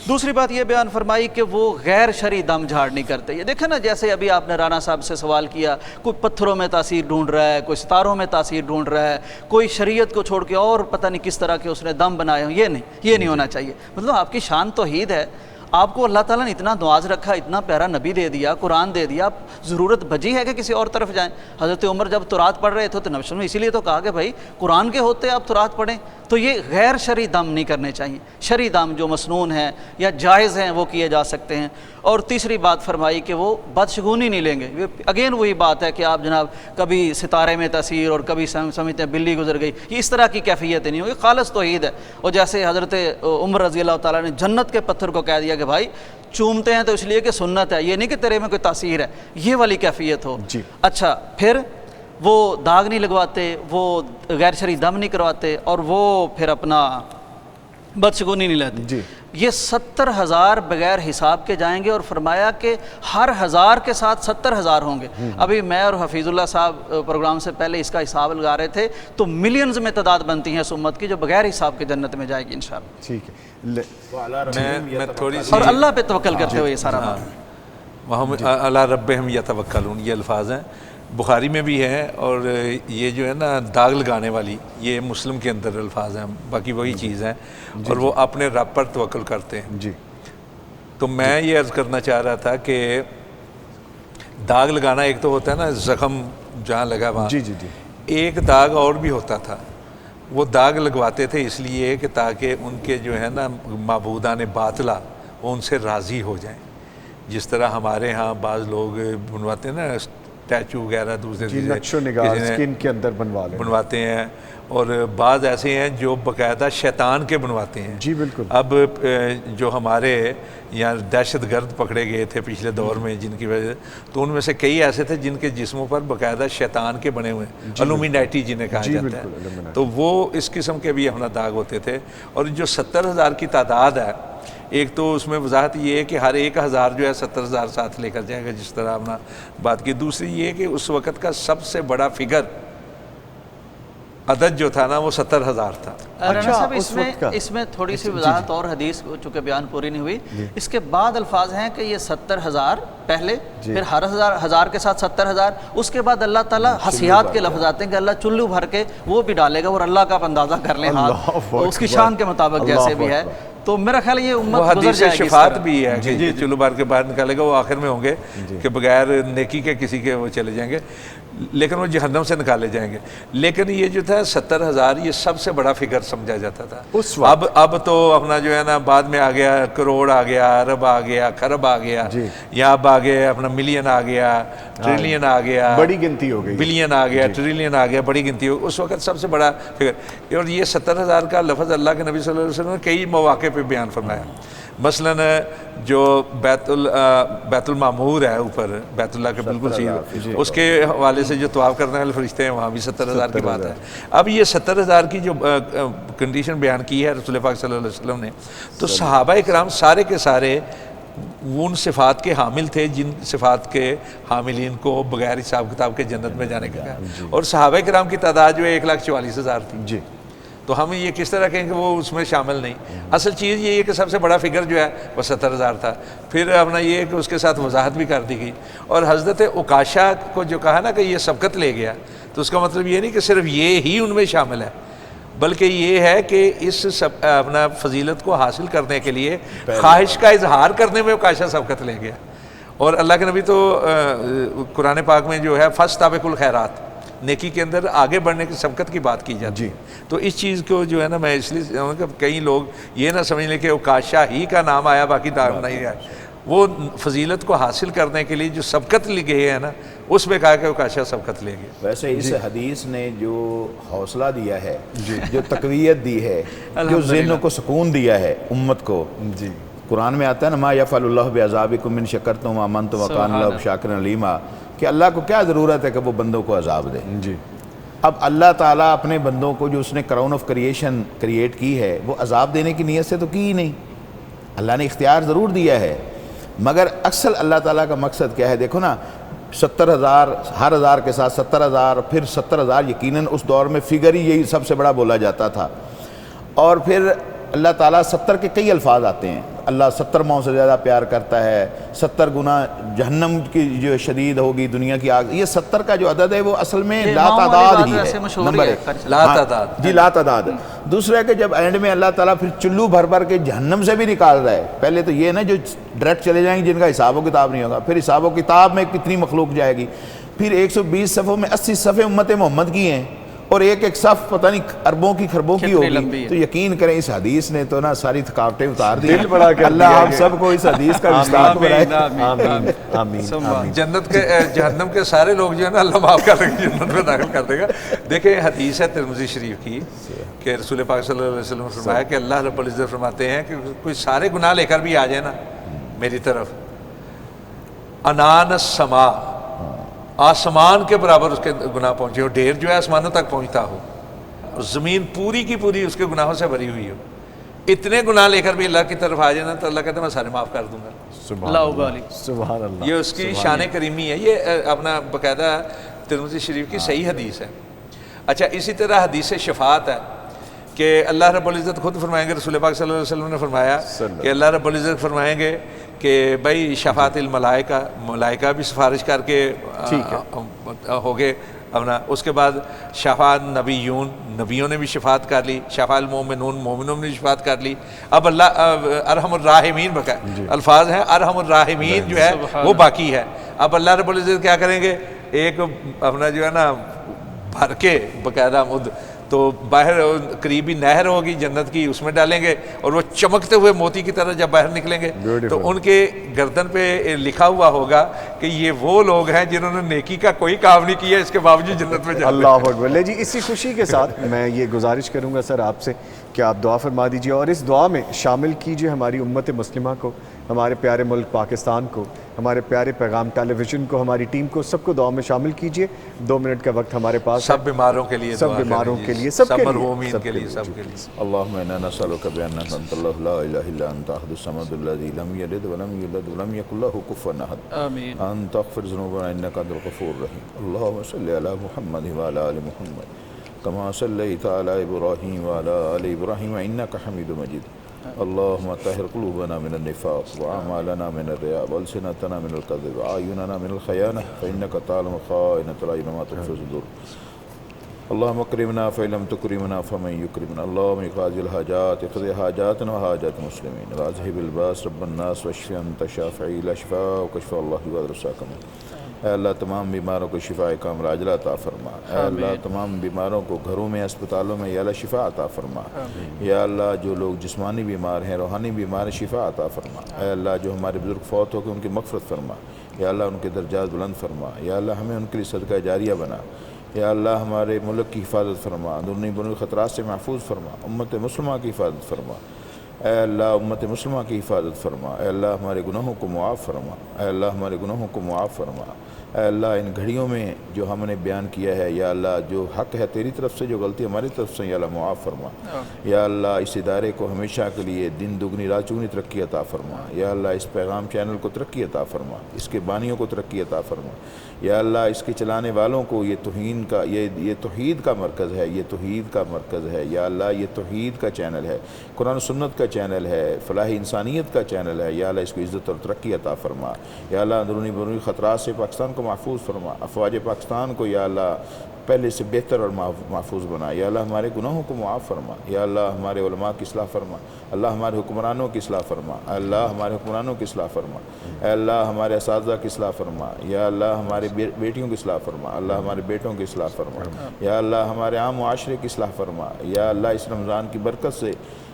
دوسری بات یہ بیان فرمائی کہ وہ غیر شرعی دم جھاڑ نہیں کرتے۔ یہ دیکھیں نا، جیسے ابھی آپ نے رانا صاحب سے سوال کیا، کوئی پتھروں میں تاثیر ڈھونڈ رہا ہے، کوئی ستاروں میں تاثیر ڈھونڈ رہا ہے، کوئی شریعت کو چھوڑ کے اور پتہ نہیں کس طرح کے اس نے دم بنائے ہوں، یہ نہیں ہونا چاہیے۔ مطلب آپ کی شان توحید ہے، آپ کو اللہ تعالیٰ نے اتنا نواز رکھا، اتنا پیارا نبی دے دیا، قرآن دے دیا، ضرورت بجی ہے کہ کسی اور طرف جائیں۔ حضرت عمر جب تورات پڑھ رہے تھے تو نبی صلی اللہ علیہ وسلم نے اسی لیے تو کہا کہ بھائی قرآن کے ہوتے آپ تورات پڑھیں، تو یہ غیر شرعی دم نہیں کرنے چاہیے، شرعی دم جو مسنون ہیں یا جائز ہیں وہ کیے جا سکتے ہیں۔ اور تیسری بات فرمائی کہ وہ بدشگونی نہیں لیں گے، اگین وہی بات ہے کہ آپ جناب کبھی ستارے میں تاثیر اور کبھی سمجھتے ہیں بلی گزر گئی، یہ اس طرح کی کیفیت نہیں ہوگی، خالص توحید ہے۔ اور جیسے حضرت عمر رضی اللہ تعالیٰ نے جنت کے پتھر کو کہہ دیا کہ بھائی چومتے ہیں تو اس لیے کہ سنت ہے، یہ نہیں کہ تیرے میں کوئی تاثیر ہے، یہ والی کیفیت ہو۔ اچھا، پھر وہ داغ نہیں لگواتے، وہ غیر شرعی دم نہیں کرواتے، اور وہ پھر اپنا بدشگونی نہیں لیتے۔ یہ 70,000 بغیر حساب کے جائیں گے، اور فرمایا کہ ہر 1000 کے ساتھ 70,000 ہوں گے۔ ابھی میں اور حفیظ اللہ صاحب پروگرام سے پہلے اس کا حساب لگا رہے تھے، تو ملینز میں تعداد بنتی ہے اس امت کی جو بغیر حساب کے جنت میں جائے گی انشاءاللہ۔ ٹھیک ہے، میں تھوڑی سی اور اللہ پہ توکل کرتے ہوئے یہ سارا بات، وہم علی ربہم یتوکلون، یہ الفاظ ہیں، بخاری میں بھی ہے، اور یہ جو ہے نا داغ لگانے والی، یہ مسلم کے اندر الفاظ ہیں، باقی وہی چیز ہیں، اور وہ اپنے رب پر توکل کرتے ہیں۔ تو میں یہ عرض کرنا چاہ رہا تھا کہ داغ لگانا ایک تو ہوتا ہے نا زخم جہاں لگا وہاں، ایک داغ اور بھی ہوتا تھا، وہ داغ لگواتے تھے اس لیے کہ تاکہ ان کے جو ہے نا معبودان باطلہ وہ ان سے راضی ہو جائیں، جس طرح ہمارے ہاں بعض لوگ بنواتے ہیں نا اسٹیچو وغیرہ، دوسرے نقش و نگار اسکن کے اندر بنواتے ہیں، اور بعض ایسے ہیں جو باقاعدہ شیطان کے بنواتے ہیں۔ جی بالکل۔ اب جو ہمارے یہاں دہشت گرد پکڑے گئے تھے پچھلے دور میں جن کی وجہ سے، تو ان میں سے کئی ایسے تھے جن کے جسموں پر باقاعدہ شیطان کے بنے ہوئے ہیں، الومینیٹی جنہیں کہا جاتا ہے، تو وہ اس قسم کے بھی اپنا داغ ہوتے تھے۔ اور جو 70,000 کی تعداد ہے، ایک تو اس میں وضاحت یہ ہے کہ ہر 1,000 جو ہے 70,000 ساتھ لے کر جائے گا، جس طرح ہم نے بات کی۔ دوسری یہ کہ اس وقت کا سب سے بڑا فگر عدد جو تھا نا وہ 70,000 تھا. رانا صاحب اس وقت کا اس میں تھوڑی سی وضاحت اور حدیث چونکہ بیان پوری نہیں ہوئی, اس کے بعد الفاظ ہیں کہ یہ 70,000 پہلے, پھر ہر ہزار کے ساتھ 70,000, اس کے بعد اللہ تعالیٰ حسیات کے لفظ آتے ہیں کہ اللہ چلو بھر کے وہ بھی ڈالے گا, اور اللہ کا آپ اندازہ کر لیں ہاتھ اس کی شان کے مطابق جیسے بھی ہے. تو میرا خیال ہے یہ وہ امت گزر حدیث جائے گی. شفاعت بھی ہے کہ چلو بار کے باہر نکالے گا, وہ آخر میں ہوں گے کہ بغیر نیکی کے کسی کے وہ چلے جائیں گے, لیکن وہ جہنم سے نکالے جائیں گے. لیکن یہ جو تھا 70,000 یہ سب سے بڑا فگر سمجھا جاتا تھا اس وقت. اب تو اپنا جو ہے نا بعد میں آ گیا کروڑ آ گیا, ارب آ گیا, خرب آ گیا, یا اب آ گیا اپنا ملین آ گیا, ٹریلین آ گیا, بڑی گنتی ہو گئی, بلین آ گیا, ٹریلین آ گیا, بڑی گنتی ہو. اس وقت سب سے بڑا فگر, اور یہ 70,000 کا لفظ اللہ کے نبی صلی اللہ علیہ وسلم نے کئی مواقع پہ بیان فرمایا. مثلاً جو بیت المعمور ہے اوپر, بیت اللہ کے بالکل صحیح, اس کے حوالے سے جو طواف کرنے والے فرشتے ہیں وہاں بھی 70,000 کی بات ہے. اب یہ 70,000 کی جو کنڈیشن بیان کی ہے رسول پاک صلی اللہ علیہ وسلم نے, تو صحابہ اکرام سارے کے سارے ان صفات کے حامل تھے جن صفات کے حاملین کو بغیر حساب کتاب کے جنت میں جانے کا. اور صحابہ اکرام کی تعداد جو ہے 1,44,000 تھی. جی, تو ہم یہ کس طرح کہیں کہ وہ اس میں شامل نہیں. اصل چیز یہ ہے کہ سب سے بڑا فگر جو ہے وہ 70,000 تھا. پھر اپنا یہ ہے کہ اس کے ساتھ وضاحت بھی کر دی گئی. اور حضرت عکاشہ کو جو کہا نا کہ یہ سبقت لے گیا, تو اس کا مطلب یہ نہیں کہ صرف یہ ہی ان میں شامل ہے, بلکہ یہ ہے کہ اس اپنا فضیلت کو حاصل کرنے کے لیے خواہش کا اظہار کرنے میں عکاشہ سبقت لے گیا. اور اللہ کے نبی تو قرآن پاک میں جو ہے فاستبقوا الخیرات, نیکی کے اندر آگے بڑھنے کی سبقت کی بات کی جاتی ہے. تو اس چیز کو جو ہے نا میں اس لیے کہ کئی لوگ یہ نہ سمجھ لیں کہ عکاشہ ہی کا نام آیا باقی نام نہیں آیا. وہ فضیلت کو حاصل کرنے کے لیے جو سبقت لی گئی ہے نا, اس میں کہا کہ عکاشہ سبقت لے گئے. ویسے اس حدیث نے جو حوصلہ دیا ہے, جو تقویت دی ہے, جو ذہنوں کو سکون دیا ہے امت کو. جی, قرآن میں آتا ہے نا ما یفعل اللہ بعذابکم ان شکرتم وآمنتم وکان اللہ شاکرا علیما, کہ اللہ کو کیا ضرورت ہے کہ وہ بندوں کو عذاب دے. جی, اب اللہ تعالیٰ اپنے بندوں کو جو اس نے کراؤن آف کریشن کریٹ کی ہے وہ عذاب دینے کی نیت سے تو کی ہی نہیں. اللہ نے اختیار ضرور دیا ہے, مگر اکثر اللہ تعالیٰ کا مقصد کیا ہے. دیکھو نا 70,000, ہر ہزار کے ساتھ 70,000, پھر 70,000 یقیناً اس دور میں فگر ہی یہی سب سے بڑا بولا جاتا تھا. اور پھر اللہ تعالیٰ 70 کے کئی الفاظ آتے ہیں. اللہ 70 ماؤں سے زیادہ پیار کرتا ہے, 70 گنا جہنم کی جو شدید ہوگی دنیا کی آگ. یہ 70 کا جو عدد ہے وہ اصل میں لا تعداد ہی ہے. نمبر 1 لا تعداد, جی لا تعداد. دوسرا ہے کہ جب اینڈ میں اللہ تعالیٰ پھر چلو بھر بھر کے جہنم سے بھی نکال رہا ہے. پہلے تو یہ نا جو ڈائریکٹ چلے جائیں گے جن کا حساب و کتاب نہیں ہوگا, پھر حساب و کتاب میں کتنی مخلوق جائے گی. پھر 120 صفوں میں 80 صفحے امت محمد کی ہیں, اور ایک ایک صف پتہ نہیں اربوں کی خربوں کی ہوگی. تو یقین کریں اس حدیث نے تو نا ساری تھکاوٹیں اتار دی. اللہ آپ سب کو اس حدیث کا مستحق بنائے. آمین آمین. جنت کے جہنم کے سارے لوگ جو ہے نا اللہ معاف کر دے گا, جنت میں داخل کر دے گا. دیکھیں حدیث ہے ترمذی شریف کی کہ رسول پاک صلی اللہ علیہ وسلم نے فرمایا کہ اللہ رب العزت فرماتے ہیں کہ کوئی سارے گناہ لے کر بھی آ جائے نا میری طرف, انان السما, آسمان کے برابر اس کے گناہ پہنچے ہو, ڈھیر جو ہے آسمانوں تک پہنچتا ہو, زمین پوری کی پوری اس کے گناہوں سے بھری ہوئی ہو, اتنے گناہ لے کر بھی اللہ کی طرف آ جائے نا تو اللہ کہتا ہے میں سارے معاف کر دوں گا. سبحان اللہ. یہ اس کی شان کریمی ہے. یہ اپنا باقاعدہ ترمذی شریف کی صحیح حدیث ہے. اچھا, اسی طرح حدیث شفاعت ہے کہ اللہ رب العزت خود فرمائیں گے, رسول پاک صلی اللہ علیہ وسلم نے فرمایا کہ اللہ رب العزت فرمائیں گے کہ بھائی شفاعت الملائکہ, ملائکہ بھی سفارش کر کے ہو گئے اپنا. اس کے بعد شفاعت نبیون, نبیوں نے بھی شفاعت کر لی. شفاعت المومنون, مومنوں نے بھی شفاعت کر لی. اب اللہ ارحم الراحمین بقا الفاظ ہیں, ارحم الراحمین جو ہے وہ باقی ہے. اب اللہ رب العزت کیا کریں گے, ایک اپنا جو ہے نا بھر کے باقاعدہ مد, تو باہر قریبی نہر ہوگی جنت کی, اس میں ڈالیں گے, اور وہ چمکتے ہوئے موتی کی طرح جب باہر نکلیں گے تو ان کے گردن پہ لکھا ہوا ہوگا کہ یہ وہ لوگ ہیں جنہوں نے نیکی کا کوئی کام نہیں کیا, اس کے باوجود جنت میں جائیں. اللہ اکبر. لے جی, اسی خوشی کے ساتھ میں یہ گزارش کروں گا سر آپ سے کہ آپ دعا فرما دیجیے, اور اس دعا میں شامل کیجیے ہماری امت مسلمہ کو, ہمارے پیارے ملک پاکستان کو, ہمارے پیارے پیغام ٹیلی ویژن کو, ہماری ٹیم کو, سب کو دعا میں شامل کیجیے. 2 منٹ کا وقت ہمارے پاس, سب بیماروں کے لیے, سب بیماروں کے لیے, سب مرحومین کے لیے, سب کے لیے. اللہم انا نسألک بأنک انت اللہ لا الہ الا انت احد الصمد الذی لم یلد ولم یولد ولم یکن لہ کفوا احد ان تغفر ذنوبنا انک انت الغفور الرحیم. اللہم صل علی محمد وعلی آل محمد كما صليت على إبراهيم وعلى آل إبراهيم إنك حميد مجيد اللهم طهر قلوبنا من النفاق وأعمالنا من الرياء وألسنتنا من الكذب وأعيننا من الخيانة فإنك تعلم خائنة الأعين وما تخفي الصدور اللهم اكرمنا فإن لم تكرمنا فمن يكرمنا اللهم قاضي الحاجات اقضي حاجاتنا وحاجات المسلمين واذهب الباس رب الناس واشف أنت شافعي لا شفاء وكشف الله يغادر سقما اے اللہ تمام بیماروں کو شفا کاملہ عاجلہ عطا فرما اے اللہ تمام بیماروں کو گھروں میں اسپتالوں میں یا اللہ شفا عطا فرما یا اللہ جو لوگ جسمانی بیمار ہیں روحانی بیمار ہیں شفا عطا فرما اے اللہ جو ہمارے بزرگ فوت ہو کے ان کی مغفرت فرما یا اللہ ان کے درجات بلند فرما یا اللہ ہمیں ان کے لیے صدقہ جاریہ بنا یا اللہ ہمارے ملک کی حفاظت فرما اندرونی بیرونی خطرات سے محفوظ فرما امت مسلمہ کی حفاظت فرما اے اللہ امت مسلمہ کی حفاظت فرما اے اللہ ہمارے گناہوں کو معاف فرما اے اللہ ہمارے گناہوں کو معاف فرما اے اللہ ان گھڑیوں میں جو ہم نے بیان کیا ہے یا اللہ جو حق ہے تیری طرف سے جو غلطی ہماری طرف سے یا اللہ معاف فرما یا اللہ اس ادارے کو ہمیشہ کے لیے دن دگنی رات چگنی ترقی عطا فرما یا اللہ اس پیغام چینل کو ترقی عطا فرما اس کے بانیوں کو ترقی عطا فرما یا اللہ اس کے چلانے والوں کو یہ توحید کا مرکز ہے یہ توحید کا مرکز ہے یا اللہ یہ توحید کا چینل ہے قرآن و سنت کا چینل ہے فلاح انسانیت کا چینل ہے یا اللہ اس کو عزت اور ترقی عطا فرما یا اللہ اندرونی بیرونی خطرات سے پاکستان کو محفوظ فرما افواج پاکستان کو یا اللہ پہلے سے بہتر اور محفوظ بنا یا اللہ ہمارے گناہوں کو معاف فرما یا اللہ ہمارے علماء کی اصلاح فرما اللہ ہمارے حکمرانوں کی اصلاح فرما اللہ ہمارے حکمرانوں کی اصلاح فرما اے اللہ ہمارے اساتذہ کی اصلاح فرما یا اللہ ہمارے بیٹیوں کی اصلاح فرما اللہ ہمارے بیٹوں کی اصلاح فرما یا اللہ ہمارے عام معاشرے کی اصلاح فرما یا اللہ اس رمضان کی برکت سے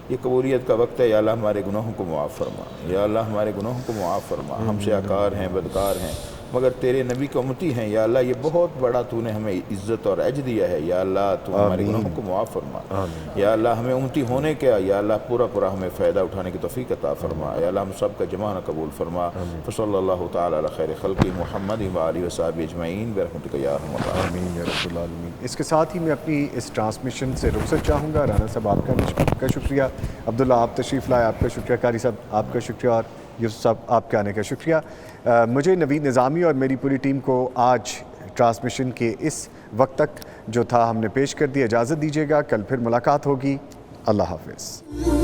یہ قبولیت کا وقت ہے یا اللہ ہمارے گناہوں کو معاف فرما یا اللہ ہمارے گناہوں کو معاف فرما ہم سے آکار ہیں بدکار ہیں مگر تیرے نبی کے امتی ہیں یا اللہ یہ بہت بڑا تو نے ہمیں عزت اور عز دیا ہے یا اللہ تو ہمارے گناہوں کو معاف فرما یا اللہ ہمیں امتی ہونے کا یا اللہ پورا ہمیں فائدہ اٹھانے کی توفیق عطا فرما یا اللہ ہم سب کا جمعہ قبول فرما فصلی اللہ تعالی علی خیر خلق محمد و آلہ و صحبہ اجمعین برحمتک یا ارحم الراحمین آمین یا رب العالمین۔ اس کے ساتھ ہی میں اپنی اس ٹرانسمیشن سے رخصت چاہوں گا۔ رانا صاحب آپ کا شکریہ، عبداللہ آپ تشریف لائے آپ کا شکریہ، قاری صاحب آپ کا شکریہ اور یوسف صاحب آپ کے آنے کا شکریہ۔ مجھے نوید نظامی اور میری پوری ٹیم کو آج ٹرانسمیشن کے اس وقت تک جو تھا ہم نے پیش کر دیا، اجازت دیجیے گا، کل پھر ملاقات ہوگی۔ اللہ حافظ۔